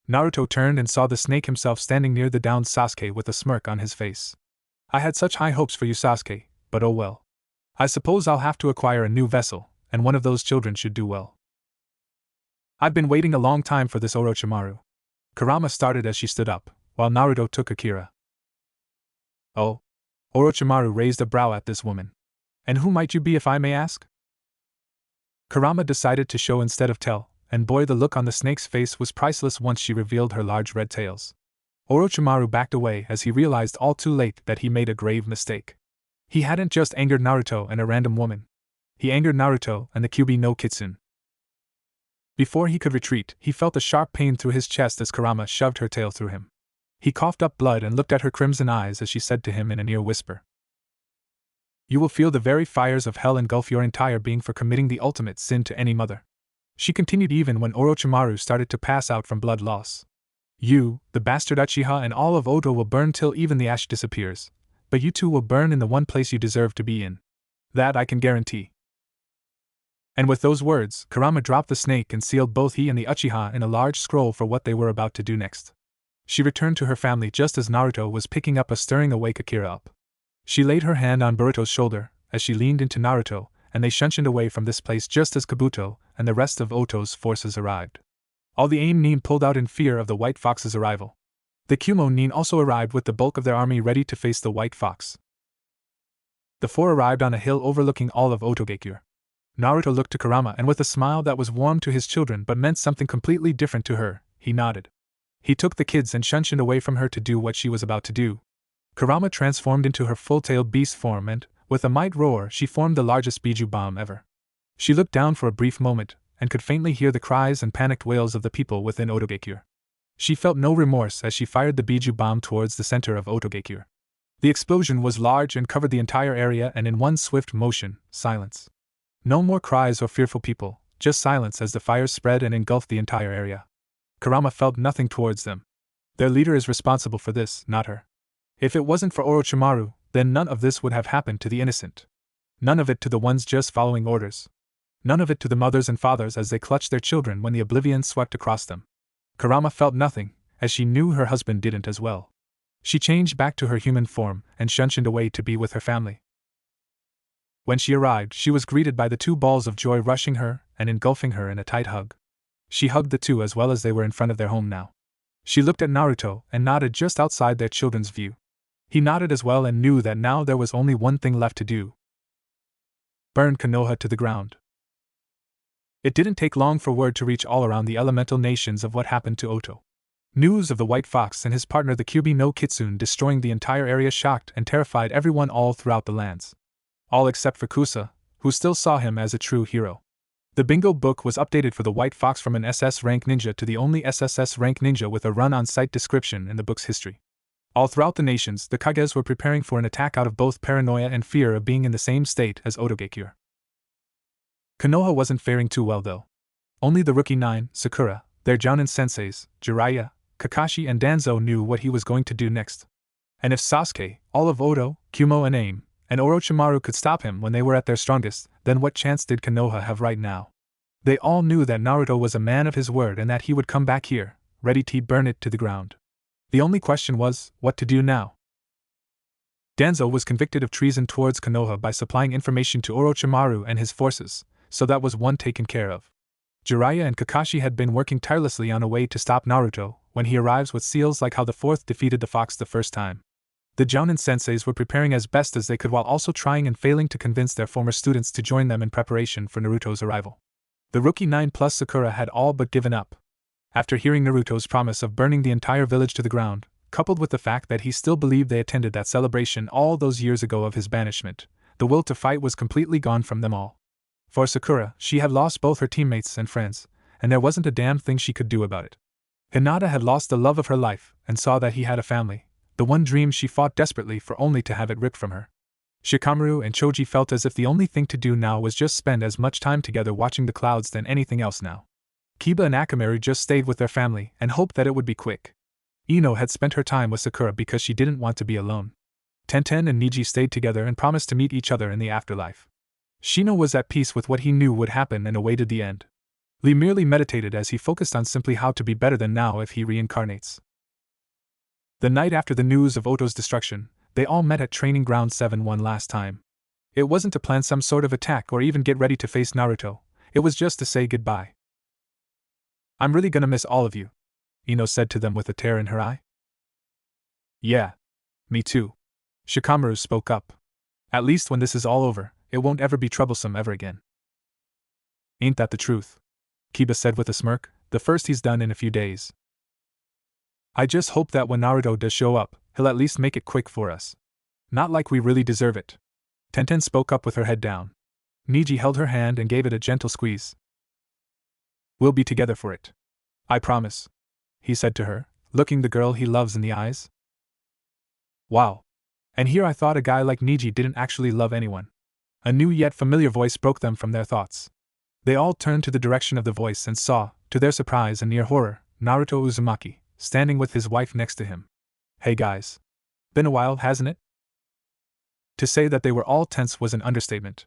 Naruto turned and saw the snake himself standing near the downed Sasuke with a smirk on his face. I had such high hopes for you, Sasuke, but oh well. I suppose I'll have to acquire a new vessel, and one of those children should do well. I've been waiting a long time for this, Orochimaru. Kurama started as she stood up, while Naruto took Akira. Oh? Orochimaru raised a brow at this woman. And who might you be, if I may ask? Kurama decided to show instead of tell, and boy, the look on the snake's face was priceless once she revealed her large red tails. Orochimaru backed away as he realized all too late that he made a grave mistake. He hadn't just angered Naruto and a random woman. He angered Naruto and the Kyuubi no Kitsune. Before he could retreat, he felt a sharp pain through his chest as Kurama shoved her tail through him. He coughed up blood and looked at her crimson eyes as she said to him in a near whisper, "You will feel the very fires of hell engulf your entire being for committing the ultimate sin to any mother." She continued even when Orochimaru started to pass out from blood loss. "You, the bastard Uchiha, and all of Oto will burn till even the ash disappears, but you two will burn in the one place you deserve to be in. That I can guarantee." And with those words, Kurama dropped the snake and sealed both he and the Uchiha in a large scroll for what they were about to do next. She returned to her family just as Naruto was picking up a stirring awake Akira up. She laid her hand on Boruto's shoulder as she leaned into Naruto, and they shunshined away from this place just as Kabuto and the rest of Oto's forces arrived. All the Aim Nin pulled out in fear of the White Fox's arrival. The Kumo Nin also arrived with the bulk of their army ready to face the White Fox. The four arrived on a hill overlooking all of Otogakure. Naruto looked to Kurama and with a smile that was warm to his children but meant something completely different to her, he nodded. He took the kids and shunshined away from her to do what she was about to do. Kurama transformed into her full-tailed beast form and, with a might roar, she formed the largest Biju bomb ever. She looked down for a brief moment, and could faintly hear the cries and panicked wails of the people within Otogakure. She felt no remorse as she fired the Biju bomb towards the center of Otogakure. The explosion was large and covered the entire area, and in one swift motion, silence. No more cries or fearful people, just silence as the fires spread and engulfed the entire area. Kurama felt nothing towards them. Their leader is responsible for this, not her. If it wasn't for Orochimaru, then none of this would have happened to the innocent. None of it to the ones just following orders. None of it to the mothers and fathers as they clutched their children when the oblivion swept across them. Kurama felt nothing, as she knew her husband didn't as well. She changed back to her human form and shunshined away to be with her family. When she arrived, she was greeted by the two balls of joy rushing her and engulfing her in a tight hug. She hugged the two as well as they were in front of their home now. She looked at Naruto and nodded just outside their children's view. He nodded as well and knew that now there was only one thing left to do. Burn Konoha to the ground. It didn't take long for word to reach all around the elemental nations of what happened to Oto. News of the White Fox and his partner the Kyuubi no Kitsune destroying the entire area shocked and terrified everyone all throughout the lands. All except for Kusa, who still saw him as a true hero. The bingo book was updated for the White Fox from an SS rank ninja to the only SSS rank ninja with a run-on-site description in the book's history. All throughout the nations, the Kages were preparing for an attack out of both paranoia and fear of being in the same state as Otogakure. Konoha wasn't faring too well though. Only the Rookie 9, Sakura, their Jounin senseis, Jiraiya, Kakashi and Danzo knew what he was going to do next. And if Sasuke, all of Oto, Kumo and Aim, and Orochimaru could stop him when they were at their strongest, then what chance did Konoha have right now? They all knew that Naruto was a man of his word and that he would come back here, ready to burn it to the ground. The only question was, what to do now? Danzo was convicted of treason towards Konoha by supplying information to Orochimaru and his forces, so that was one taken care of. Jiraiya and Kakashi had been working tirelessly on a way to stop Naruto when he arrives with seals like how the fourth defeated the fox the first time. The Jounin senseis were preparing as best as they could while also trying and failing to convince their former students to join them in preparation for Naruto's arrival. The Rookie 9 plus Sakura had all but given up. After hearing Naruto's promise of burning the entire village to the ground, coupled with the fact that he still believed they attended that celebration all those years ago of his banishment, the will to fight was completely gone from them all. For Sakura, she had lost both her teammates and friends, and there wasn't a damn thing she could do about it. Hinata had lost the love of her life and saw that he had a family, the one dream she fought desperately for only to have it ripped from her. Shikamaru and Choji felt as if the only thing to do now was just spend as much time together watching the clouds than anything else now. Kiba and Akamaru just stayed with their family and hoped that it would be quick. Ino had spent her time with Sakura because she didn't want to be alone. Tenten and Niji stayed together and promised to meet each other in the afterlife. Shino was at peace with what he knew would happen and awaited the end. Lee merely meditated as he focused on simply how to be better than now if he reincarnates. The night after the news of Oto's destruction, they all met at Training Ground 7 one last time. It wasn't to plan some sort of attack or even get ready to face Naruto, it was just to say goodbye. "I'm really gonna miss all of you," Ino said to them with a tear in her eye. "Yeah. Me too." Shikamaru spoke up. "At least when this is all over, it won't ever be troublesome ever again." Ain't that the truth? Kiba said with a smirk, the first he's done in a few days. I just hope that when Naruto does show up, he'll at least make it quick for us. Not like we really deserve it. Tenten spoke up with her head down. Niji held her hand and gave it a gentle squeeze. We'll be together for it. I promise, he said to her, looking the girl he loves in the eyes. Wow. And here I thought a guy like Niji didn't actually love anyone. A new yet familiar voice broke them from their thoughts. They all turned to the direction of the voice and saw, to their surprise and near horror, Naruto Uzumaki, standing with his wife next to him. Hey guys. Been a while, hasn't it? To say that they were all tense was an understatement.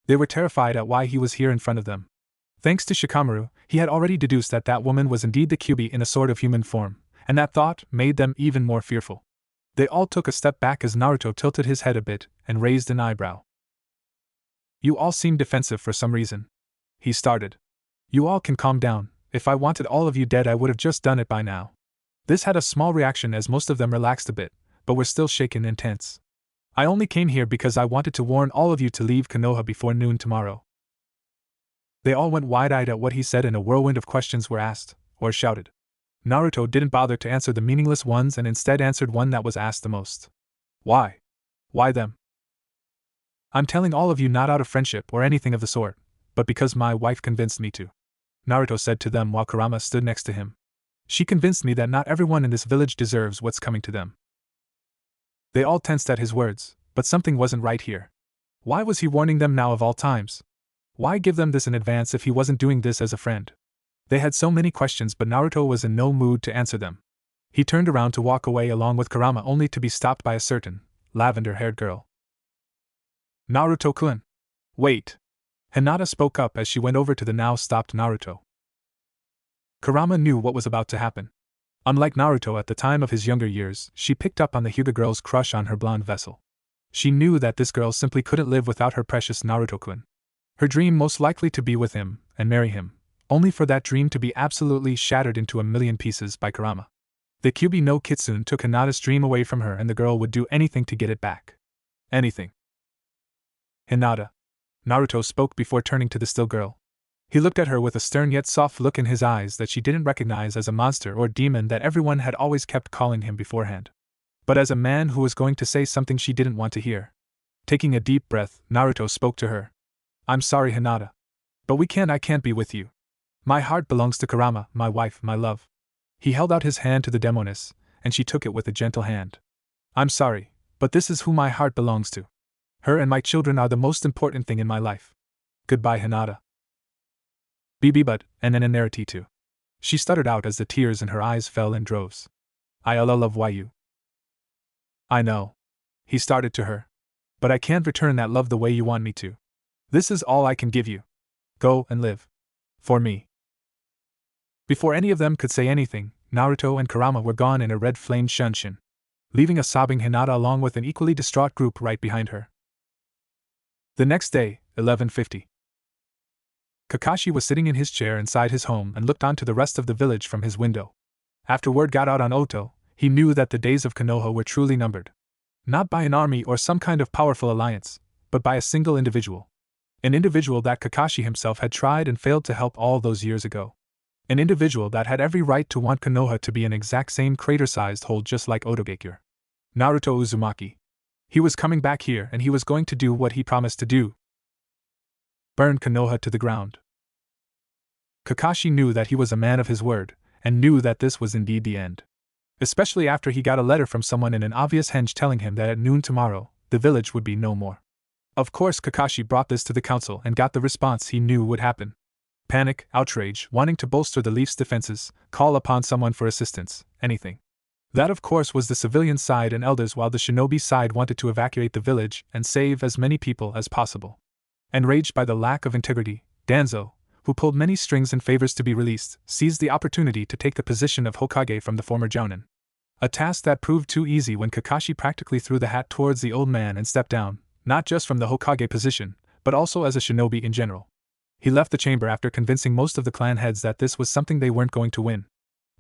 They were terrified at why he was here in front of them. Thanks to Shikamaru, he had already deduced that that woman was indeed the Kyuubi in a sort of human form, and that thought made them even more fearful. They all took a step back as Naruto tilted his head a bit and raised an eyebrow. You all seem defensive for some reason. He started. You all can calm down. If I wanted all of you dead, I would have just done it by now. This had a small reaction as most of them relaxed a bit, but were still shaken and tense. I only came here because I wanted to warn all of you to leave Konoha before noon tomorrow. They all went wide-eyed at what he said, and a whirlwind of questions were asked, or shouted. Naruto didn't bother to answer the meaningless ones and instead answered one that was asked the most. Why? Why them? I'm telling all of you not out of friendship or anything of the sort, but because my wife convinced me to. Naruto said to them while Kurama stood next to him. She convinced me that not everyone in this village deserves what's coming to them. They all tensed at his words, but something wasn't right here. Why was he warning them now of all times? Why give them this in advance if he wasn't doing this as a friend? They had so many questions, but Naruto was in no mood to answer them. He turned around to walk away along with Kurama only to be stopped by a certain, lavender-haired girl. Naruto-kun. Wait. Hinata spoke up as she went over to the now stopped Naruto. Kurama knew what was about to happen. Unlike Naruto at the time of his younger years, she picked up on the Hyuga girl's crush on her blonde vessel. She knew that this girl simply couldn't live without her precious Naruto-kun. Her dream most likely to be with him and marry him, only for that dream to be absolutely shattered into a million pieces by Kurama. The Kyuubi no Kitsune took Hinata's dream away from her, and the girl would do anything to get it back. Anything. Hinata. Naruto spoke before turning to the still girl. He looked at her with a stern yet soft look in his eyes that she didn't recognize as a monster or demon that everyone had always kept calling him beforehand, but as a man who was going to say something she didn't want to hear. Taking a deep breath, Naruto spoke to her. I'm sorry, Hinata. But I can't be with you. My heart belongs to Kurama, my wife, my love. He held out his hand to the demoness, and she took it with a gentle hand. I'm sorry, but this is who my heart belongs to. Her and my children are the most important thing in my life. Goodbye, Hinata. But, and then Narity too. She stuttered out as the tears in her eyes fell in droves. I love you. I know. He started to her. But I can't return that love the way you want me to. This is all I can give you. Go and live. For me. Before any of them could say anything, Naruto and Kurama were gone in a red-flamed shunshin, leaving a sobbing Hinata along with an equally distraught group right behind her. The next day, 11:50. Kakashi was sitting in his chair inside his home and looked on to the rest of the village from his window. After word got out on Oto, he knew that the days of Konoha were truly numbered. Not by an army or some kind of powerful alliance, but by a single individual. An individual that Kakashi himself had tried and failed to help all those years ago. An individual that had every right to want Konoha to be an exact same crater-sized hole just like Otogakure. Naruto Uzumaki. He was coming back here and he was going to do what he promised to do. Burn Konoha to the ground. Kakashi knew that he was a man of his word, and knew that this was indeed the end. Especially after he got a letter from someone in an obvious henge telling him that at noon tomorrow, the village would be no more. Of course Kakashi brought this to the council and got the response he knew would happen. Panic, outrage, wanting to bolster the Leaf's defenses, call upon someone for assistance, anything. That of course was the civilian side and elders, while the shinobi side wanted to evacuate the village and save as many people as possible. Enraged by the lack of integrity, Danzo, who pulled many strings and favors to be released, seized the opportunity to take the position of Hokage from the former Jounin. A task that proved too easy when Kakashi practically threw the hat towards the old man and stepped down, not just from the Hokage position, but also as a shinobi in general. He left the chamber after convincing most of the clan heads that this was something they weren't going to win.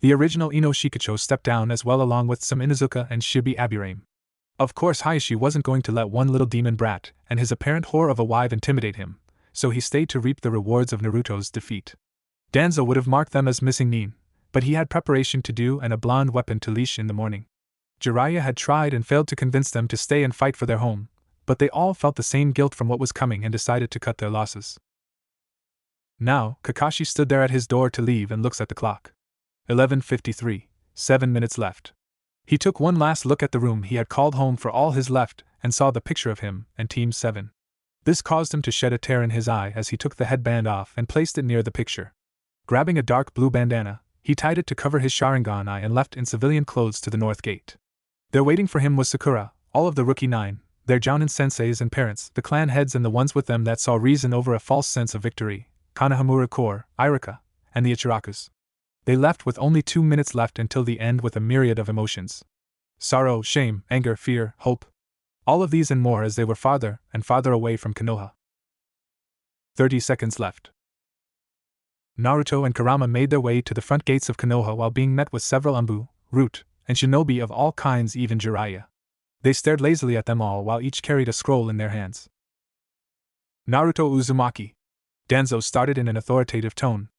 The original Ino Shikacho stepped down as well, along with some Inuzuka and Shibi Aburame. Of course Hayashi wasn't going to let one little demon brat and his apparent whore of a wife intimidate him, so he stayed to reap the rewards of Naruto's defeat. Danzo would have marked them as missing Nin, but he had preparation to do and a blonde weapon to leash in the morning. Jiraiya had tried and failed to convince them to stay and fight for their home, but they all felt the same guilt from what was coming and decided to cut their losses. Now, Kakashi stood there at his door to leave and looks at the clock. 11:53, 7 minutes left. He took one last look at the room he had called home for all his left and saw the picture of him and Team 7. This caused him to shed a tear in his eye as he took the headband off and placed it near the picture. Grabbing a dark blue bandana, he tied it to cover his Sharingan eye and left in civilian clothes to the north gate. There waiting for him was Sakura, all of the rookie 9, their Jounin senseis and parents, the clan heads and the ones with them that saw reason over a false sense of victory, Konohamura Core, Irika, and the Ichirakus. They left with only 2 minutes left until the end with a myriad of emotions. Sorrow, shame, anger, fear, hope. All of these and more as they were farther and farther away from Konoha. 30 seconds left. Naruto and Kurama made their way to the front gates of Konoha while being met with several Anbu, Root, and shinobi of all kinds, even Jiraiya. They stared lazily at them all while each carried a scroll in their hands. Naruto Uzumaki. Danzo started in an authoritative tone.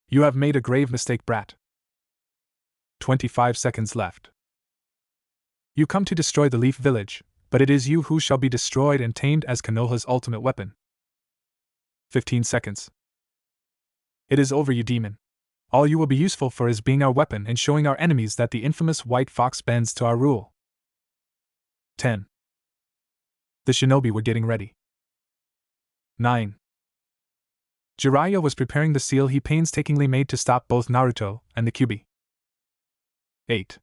You have made a grave mistake, brat. 25 seconds left. You come to destroy the Leaf Village, but it is you who shall be destroyed and tamed as Konoha's ultimate weapon. 15 seconds. It is over, you demon. All you will be useful for is being our weapon and showing our enemies that the infamous White Fox bends to our rule. 10. The shinobi were getting ready. 9. Jiraiya was preparing the seal he painstakingly made to stop both Naruto and the Kyuubi. 8.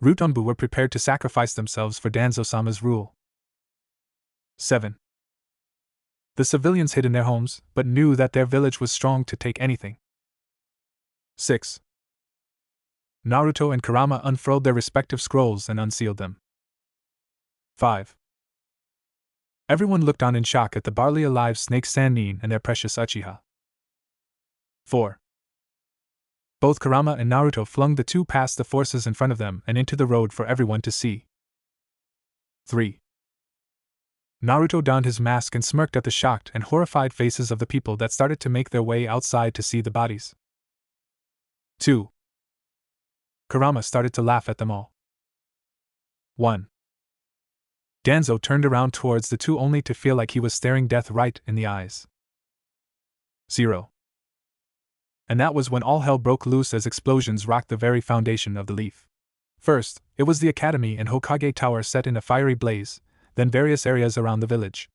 Root Anbu were prepared to sacrifice themselves for Danzo-sama's rule. 7. The civilians hid in their homes, but knew that their village was strong to take anything. 6. Naruto and Kurama unfurled their respective scrolls and unsealed them. 5. Everyone looked on in shock at the barely alive Snake Sannin and their precious Uchiha. 4. Both Kurama and Naruto flung the two past the forces in front of them and into the road for everyone to see. 3. Naruto donned his mask and smirked at the shocked and horrified faces of the people that started to make their way outside to see the bodies. 2. Kurama started to laugh at them all. 1. Danzo turned around towards the two only to feel like he was staring death right in the eyes. 0. And that was when all hell broke loose as explosions rocked the very foundation of the Leaf. First, it was the academy and Hokage Tower set in a fiery blaze, then various areas around the village.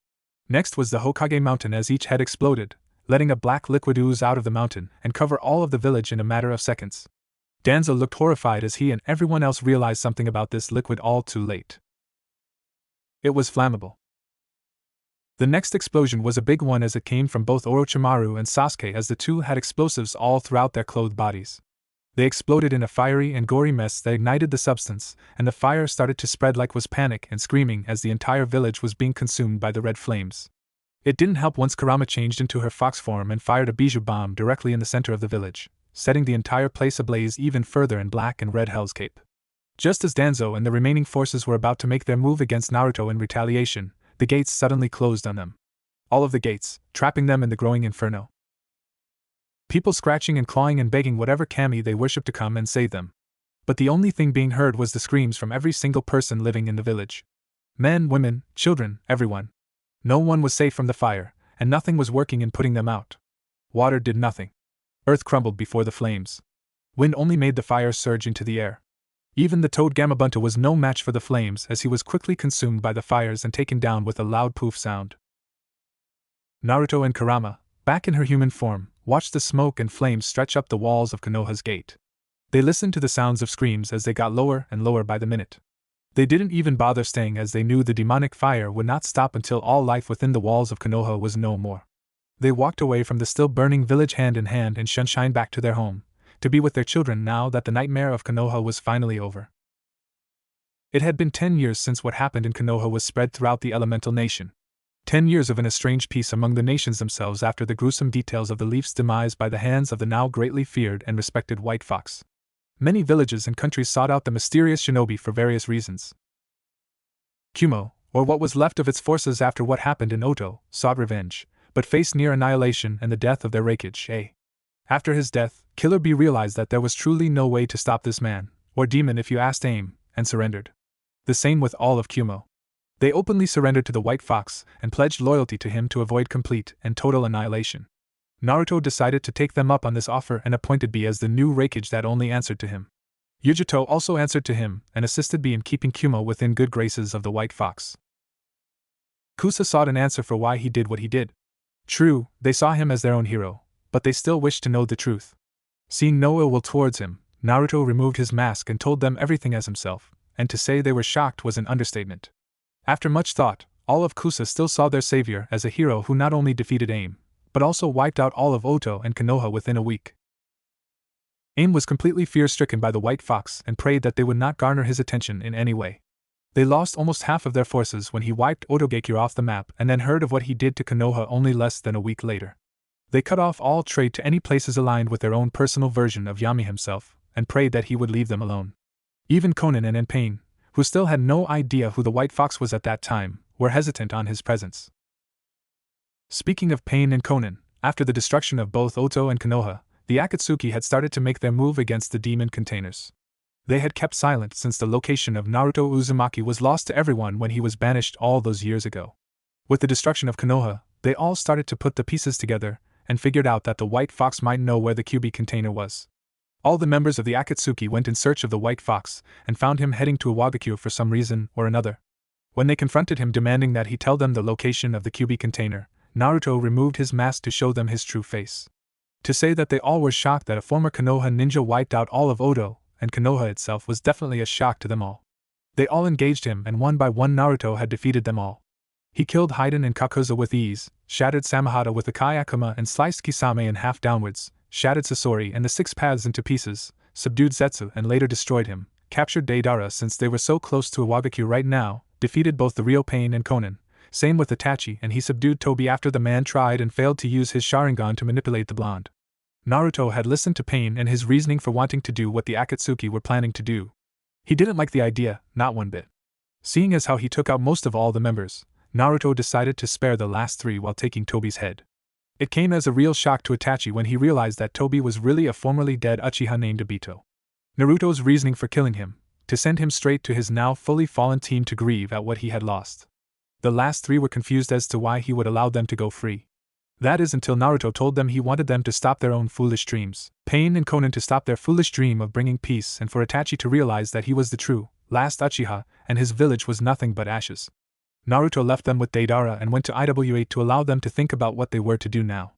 Next was the Hokage Mountain as each head exploded, letting a black liquid ooze out of the mountain and cover all of the village in a matter of seconds. Danzo looked horrified as he and everyone else realized something about this liquid all too late. It was flammable. The next explosion was a big one as it came from both Orochimaru and Sasuke as the two had explosives all throughout their clothed bodies. They exploded in a fiery and gory mess that ignited the substance, and the fire started to spread like was panic and screaming as the entire village was being consumed by the red flames. It didn't help once Kurama changed into her fox form and fired a bijou bomb directly in the center of the village, setting the entire place ablaze even further in black and red Hell's Cape. Just as Danzo and the remaining forces were about to make their move against Naruto in retaliation, the gates suddenly closed on them. All of the gates, trapping them in the growing inferno. People scratching and clawing and begging whatever kami they worshipped to come and save them. But the only thing being heard was the screams from every single person living in the village. Men, women, children, everyone. No one was safe from the fire, and nothing was working in putting them out. Water did nothing. Earth crumbled before the flames. Wind only made the fire surge into the air. Even the toad Gamabunta was no match for the flames as he was quickly consumed by the fires and taken down with a loud poof sound. Naruto and Kurama, back in her human form, watched the smoke and flames stretch up the walls of Konoha's gate. They listened to the sounds of screams as they got lower and lower by the minute. They didn't even bother staying as they knew the demonic fire would not stop until all life within the walls of Konoha was no more. They walked away from the still burning village hand in hand in sunshine back to their home, to be with their children now that the nightmare of Konoha was finally over. It had been 10 years since what happened in Konoha was spread throughout the elemental nation. 10 years of an estranged peace among the nations themselves after the gruesome details of the Leaf's demise by the hands of the now greatly feared and respected White Fox. Many villages and countries sought out the mysterious shinobi for various reasons. Kumo, or what was left of its forces after what happened in Oto, sought revenge, but faced near annihilation and the death of their Raikage A. After his death, Killer B realized that there was truly no way to stop this man, or demon if you asked AIM, and surrendered. The same with all of Kumo. They openly surrendered to the White Fox and pledged loyalty to him to avoid complete and total annihilation. Naruto decided to take them up on this offer and appointed B as the new Raikage that only answered to him. Yujito also answered to him and assisted B in keeping Kumo within good graces of the White Fox. Kusa sought an answer for why he did what he did. True, they saw him as their own hero, but they still wished to know the truth. Seeing no ill will towards him, Naruto removed his mask and told them everything as himself, and to say they were shocked was an understatement. After much thought, all of Kusa still saw their savior as a hero who not only defeated AIM, but also wiped out all of Oto and Konoha within a week. AIM was completely fear-stricken by the White Fox and prayed that they would not garner his attention in any way. They lost almost half of their forces when he wiped Otogekure off the map and then heard of what he did to Konoha only less than a week later. They cut off all trade to any places aligned with their own personal version of Yami himself, and prayed that he would leave them alone. Even Konan and Pain, who still had no idea who the White Fox was at that time, were hesitant on his presence. Speaking of Pain and Konan, after the destruction of both Oto and Konoha, the Akatsuki had started to make their move against the demon containers. They had kept silent since the location of Naruto Uzumaki was lost to everyone when he was banished all those years ago. With the destruction of Konoha, they all started to put the pieces together, and figured out that the White Fox might know where the QB container was. All the members of the Akatsuki went in search of the White Fox, and found him heading to Iwagakure for some reason or another. When they confronted him demanding that he tell them the location of the QB container, Naruto removed his mask to show them his true face. To say that they all were shocked that a former Konoha ninja wiped out all of Oto and Konoha itself was definitely a shock to them all. They all engaged him, and one by one Naruto had defeated them all. He killed Haiden and Kakuza with ease, shattered Samahata with a Kayakuma and sliced Kisame in half downwards, shattered Sasori and the Six Paths into pieces, subdued Zetsu and later destroyed him, captured Deidara since they were so close to Iwagakure right now, defeated both the real Pain and Konan, same with Itachi, and he subdued Tobi after the man tried and failed to use his Sharingan to manipulate the blonde. Naruto had listened to Pain and his reasoning for wanting to do what the Akatsuki were planning to do. He didn't like the idea, not one bit. Seeing as how he took out most of all the members, Naruto decided to spare the last three while taking Tobi's head. It came as a real shock to Itachi when he realized that Tobi was really a formerly dead Uchiha named Obito. Naruto's reasoning for killing him, to send him straight to his now fully fallen team to grieve at what he had lost. The last three were confused as to why he would allow them to go free. That is until Naruto told them he wanted them to stop their own foolish dreams, Pain and Konan to stop their foolish dream of bringing peace, and for Itachi to realize that he was the true, last Uchiha, and his village was nothing but ashes. Naruto left them with Deidara and went to IWA to allow them to think about what they were to do now.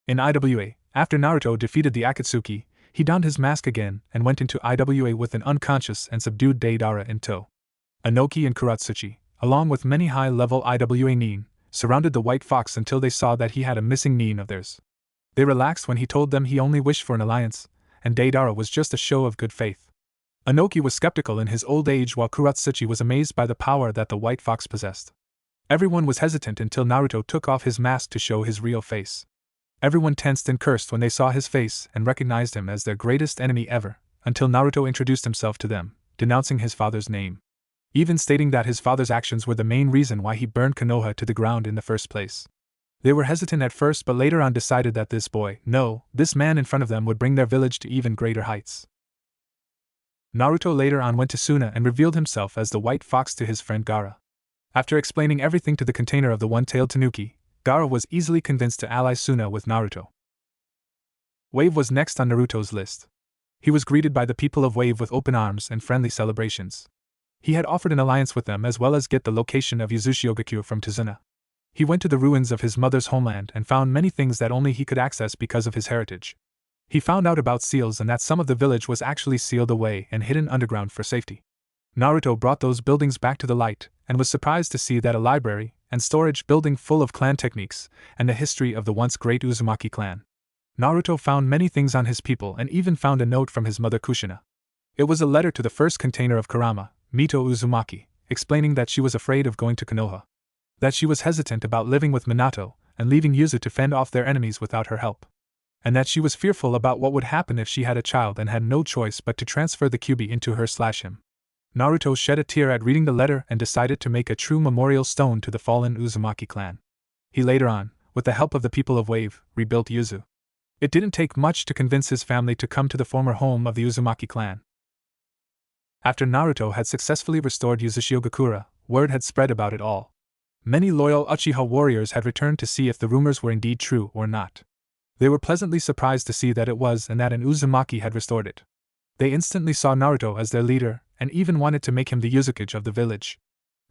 In IWA, after Naruto defeated the Akatsuki, he donned his mask again and went into IWA with an unconscious and subdued Deidara in tow. Anoki and Kuratsuchi, along with many high-level IWA nin, surrounded the White Fox until they saw that he had a missing nin of theirs. They relaxed when he told them he only wished for an alliance, and Deidara was just a show of good faith. Anoki was skeptical in his old age while Kuratsuchi was amazed by the power that the White Fox possessed. Everyone was hesitant until Naruto took off his mask to show his real face. Everyone tensed and cursed when they saw his face and recognized him as their greatest enemy ever, until Naruto introduced himself to them, denouncing his father's name. Even stating that his father's actions were the main reason why he burned Konoha to the ground in the first place. They were hesitant at first but later on decided that this man in front of them would bring their village to even greater heights. Naruto later on went to Suna and revealed himself as the White Fox to his friend Gaara. After explaining everything to the container of the one-tailed Tanuki, Gaara was easily convinced to ally Suna with Naruto. Wave was next on Naruto's list. He was greeted by the people of Wave with open arms and friendly celebrations. He had offered an alliance with them as well as get the location of Yuzushiogakure from Tazuna. He went to the ruins of his mother's homeland and found many things that only he could access because of his heritage. He found out about seals and that some of the village was actually sealed away and hidden underground for safety. Naruto brought those buildings back to the light and was surprised to see that a library and storage building full of clan techniques and the history of the once great Uzumaki clan. Naruto found many things on his people and even found a note from his mother Kushina. It was a letter to the first container of Kurama, Mito Uzumaki, explaining that she was afraid of going to Konoha. That she was hesitant about living with Minato and leaving Yuzu to fend off their enemies without her help. And that she was fearful about what would happen if she had a child and had no choice but to transfer the Kyuubi into her/him. Naruto shed a tear at reading the letter and decided to make a true memorial stone to the fallen Uzumaki clan. He later on, with the help of the people of Wave, rebuilt Yuzu. It didn't take much to convince his family to come to the former home of the Uzumaki clan. After Naruto had successfully restored Uzushiogakure, word had spread about it all. Many loyal Uchiha warriors had returned to see if the rumors were indeed true or not. They were pleasantly surprised to see that it was and that an Uzumaki had restored it. They instantly saw Naruto as their leader, and even wanted to make him the Uzukage of the village.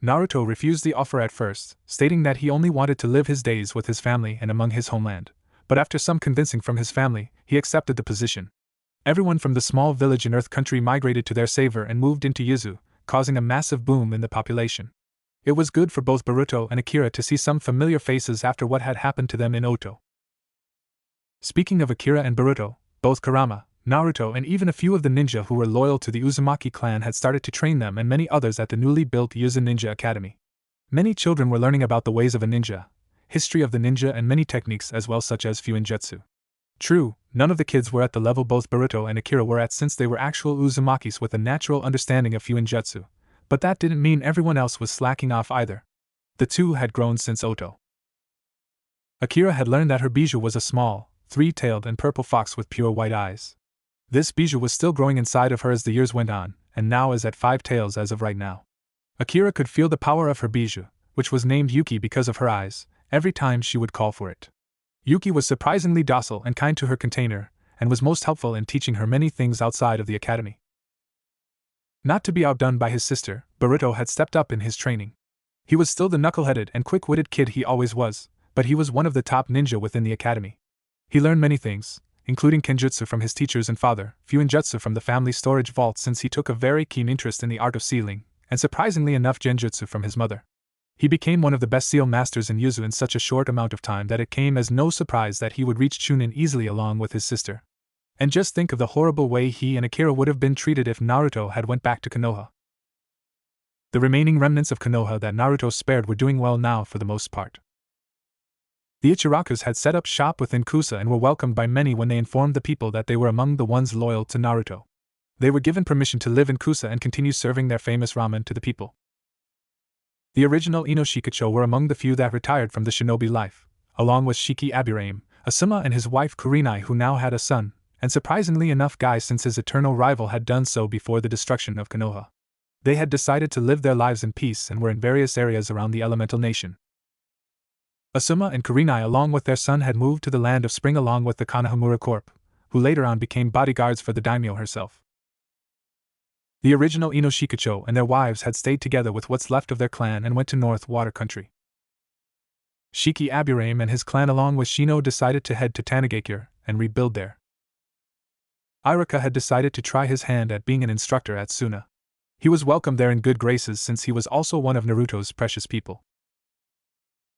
Naruto refused the offer at first, stating that he only wanted to live his days with his family and among his homeland, but after some convincing from his family, he accepted the position. Everyone from the small village in Earth Country migrated to their savor and moved into Yuzu, causing a massive boom in the population. It was good for both Boruto and Akira to see some familiar faces after what had happened to them in Oto. Speaking of Akira and Boruto, both Kurama, Naruto and even a few of the ninja who were loyal to the Uzumaki clan had started to train them and many others at the newly built Yuzu Ninja Academy. Many children were learning about the ways of a ninja, history of the ninja and many techniques as well such as Fuinjutsu. True, none of the kids were at the level both Boruto and Akira were at since they were actual Uzumakis with a natural understanding of Fuinjutsu, but that didn't mean everyone else was slacking off either. The two had grown since Oto. Akira had learned that her bijou was a small, three-tailed and purple fox with pure white eyes. This bijou was still growing inside of her as the years went on, and now is at 5 tails as of right now. Akira could feel the power of her bijou, which was named Yuki because of her eyes, every time she would call for it. Yuki was surprisingly docile and kind to her container, and was most helpful in teaching her many things outside of the academy. Not to be outdone by his sister, Boruto had stepped up in his training. He was still the knuckle-headed and quick-witted kid he always was, but he was one of the top ninja within the academy. He learned many things, including kenjutsu from his teachers and father, fuinjutsu from the family storage vault since he took a very keen interest in the art of sealing, and surprisingly enough genjutsu from his mother. He became one of the best seal masters in Yuzu in such a short amount of time that it came as no surprise that he would reach Chunin easily along with his sister. And just think of the horrible way he and Akira would have been treated if Naruto had went back to Konoha. The remaining remnants of Konoha that Naruto spared were doing well now for the most part. The Ichirakus had set up shop within Kusa and were welcomed by many when they informed the people that they were among the ones loyal to Naruto. They were given permission to live in Kusa and continue serving their famous ramen to the people. The original Inoshikacho were among the few that retired from the shinobi life, along with Shiki Aburaim, Asuma and his wife Kurinai who now had a son, and surprisingly enough Guy since his eternal rival had done so before the destruction of Konoha. They had decided to live their lives in peace and were in various areas around the elemental nation. Asuma and Kurinai along with their son had moved to the land of spring along with the Konohamura Corp, who later on became bodyguards for the daimyo herself. The original Inoshikacho and their wives had stayed together with what's left of their clan and went to North Water Country. Shiki Aburaim and his clan along with Shino decided to head to Tanigakure and rebuild there. Iruka had decided to try his hand at being an instructor at Suna. He was welcomed there in good graces since he was also one of Naruto's precious people.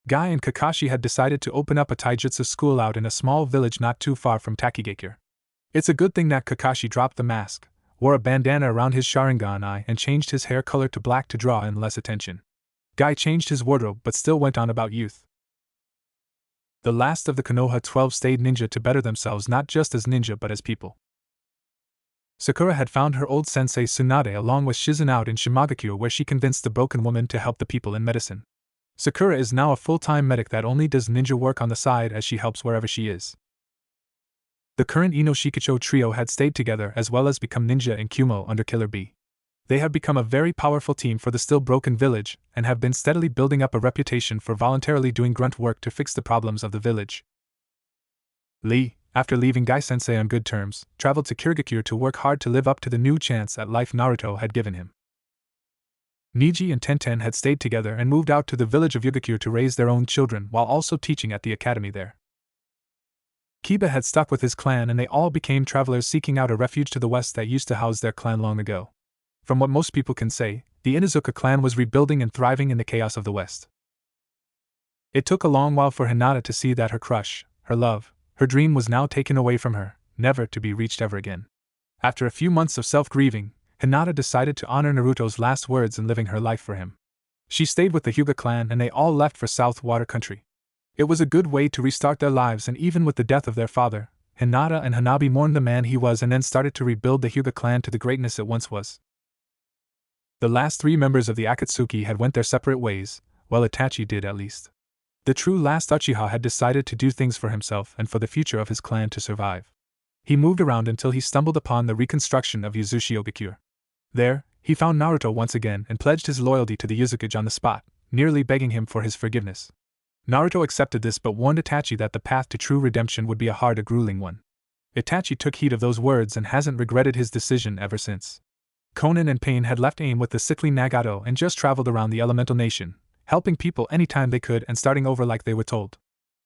Guy and Kakashi had decided to open up a taijutsu school out in a small village not too far from Takigakure. It's a good thing that Kakashi dropped the mask, wore a bandana around his Sharingan eye and changed his hair color to black to draw in less attention. Guy changed his wardrobe but still went on about youth. The last of the Konoha 12 stayed ninja to better themselves not just as ninja but as people. Sakura had found her old sensei Tsunade along with Shizen out in Shimagakure where she convinced the broken woman to help the people in medicine. Sakura is now a full-time medic that only does ninja work on the side as she helps wherever she is. The current Inoshikacho trio had stayed together as well as become ninja in Kumo under Killer Bee. They have become a very powerful team for the still broken village and have been steadily building up a reputation for voluntarily doing grunt work to fix the problems of the village. Lee, after leaving Guy-sensei on good terms, traveled to Kirigakure to work hard to live up to the new chance at life Naruto had given him. Niji and Tenten had stayed together and moved out to the village of Yugakure to raise their own children while also teaching at the academy there. Kiba had stuck with his clan and they all became travelers seeking out a refuge to the west that used to house their clan long ago. From what most people can say, the Inuzuka clan was rebuilding and thriving in the chaos of the west. It took a long while for Hinata to see that her crush, her love, her dream was now taken away from her, never to be reached ever again. After a few months of self-grieving, Hinata decided to honor Naruto's last words in living her life for him. She stayed with the Hyuga clan and they all left for South Water Country. It was a good way to restart their lives and even with the death of their father, Hinata and Hanabi mourned the man he was and then started to rebuild the Hyuga clan to the greatness it once was. The last 3 members of the Akatsuki had went their separate ways, well Itachi did at least. The true last Uchiha had decided to do things for himself and for the future of his clan to survive. He moved around until he stumbled upon the reconstruction of Uzushi-Ogakure. There, he found Naruto once again and pledged his loyalty to the Uzukage on the spot, nearly begging him for his forgiveness. Naruto accepted this but warned Itachi that the path to true redemption would be a hard and grueling one. Itachi took heed of those words and hasn't regretted his decision ever since. Konan and Pain had left AIM with the sickly Nagato and just traveled around the Elemental Nation, helping people anytime they could and starting over like they were told.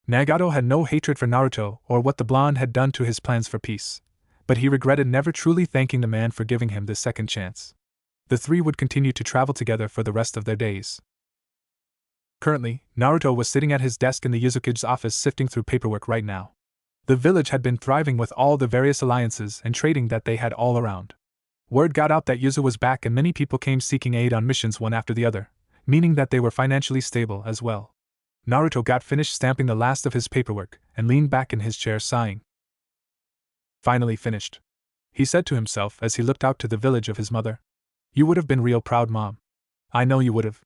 Nagato had no hatred for Naruto or what the blonde had done to his plans for peace, but he regretted never truly thanking the man for giving him this second chance. The three would continue to travel together for the rest of their days. Currently, Naruto was sitting at his desk in the Uzukage's office sifting through paperwork right now. The village had been thriving with all the various alliances and trading that they had all around. Word got out that Yuzu was back and many people came seeking aid on missions one after the other, meaning that they were financially stable as well. Naruto got finished stamping the last of his paperwork and leaned back in his chair sighing. Finally finished, he said to himself as he looked out to the village of his mother. You would have been real proud, Mom. I know you would have.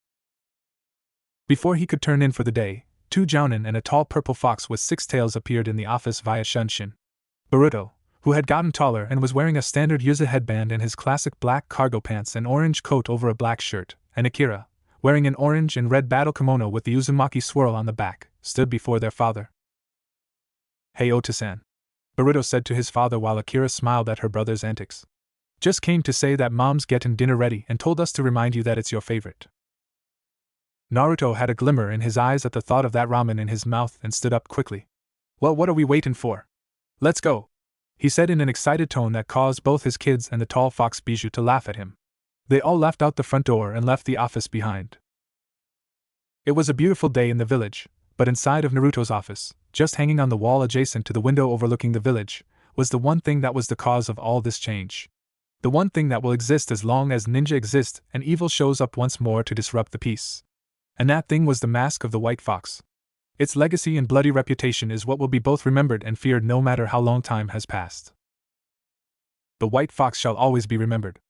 Before he could turn in for the day, two jounin and a tall purple fox with 6 tails appeared in the office via Shunshin. Baruto, who had gotten taller and was wearing a standard Yuzu headband and his classic black cargo pants and orange coat over a black shirt, and Akira, wearing an orange and red battle kimono with the Uzumaki swirl on the back, stood before their father. Hey Ota-san, Baruto said to his father while Akira smiled at her brother's antics. Just came to say that Mom's getting dinner ready and told us to remind you that it's your favorite. Naruto had a glimmer in his eyes at the thought of that ramen in his mouth and stood up quickly. Well, what are we waiting for? Let's go, he said in an excited tone that caused both his kids and the tall fox Bijou to laugh at him. They all left out the front door and left the office behind. It was a beautiful day in the village, but inside of Naruto's office, just hanging on the wall adjacent to the window overlooking the village, was the one thing that was the cause of all this change. The one thing that will exist as long as ninja exist and evil shows up once more to disrupt the peace. And that thing was the mask of the White Fox. Its legacy and bloody reputation is what will be both remembered and feared no matter how long time has passed. The White Fox shall always be remembered.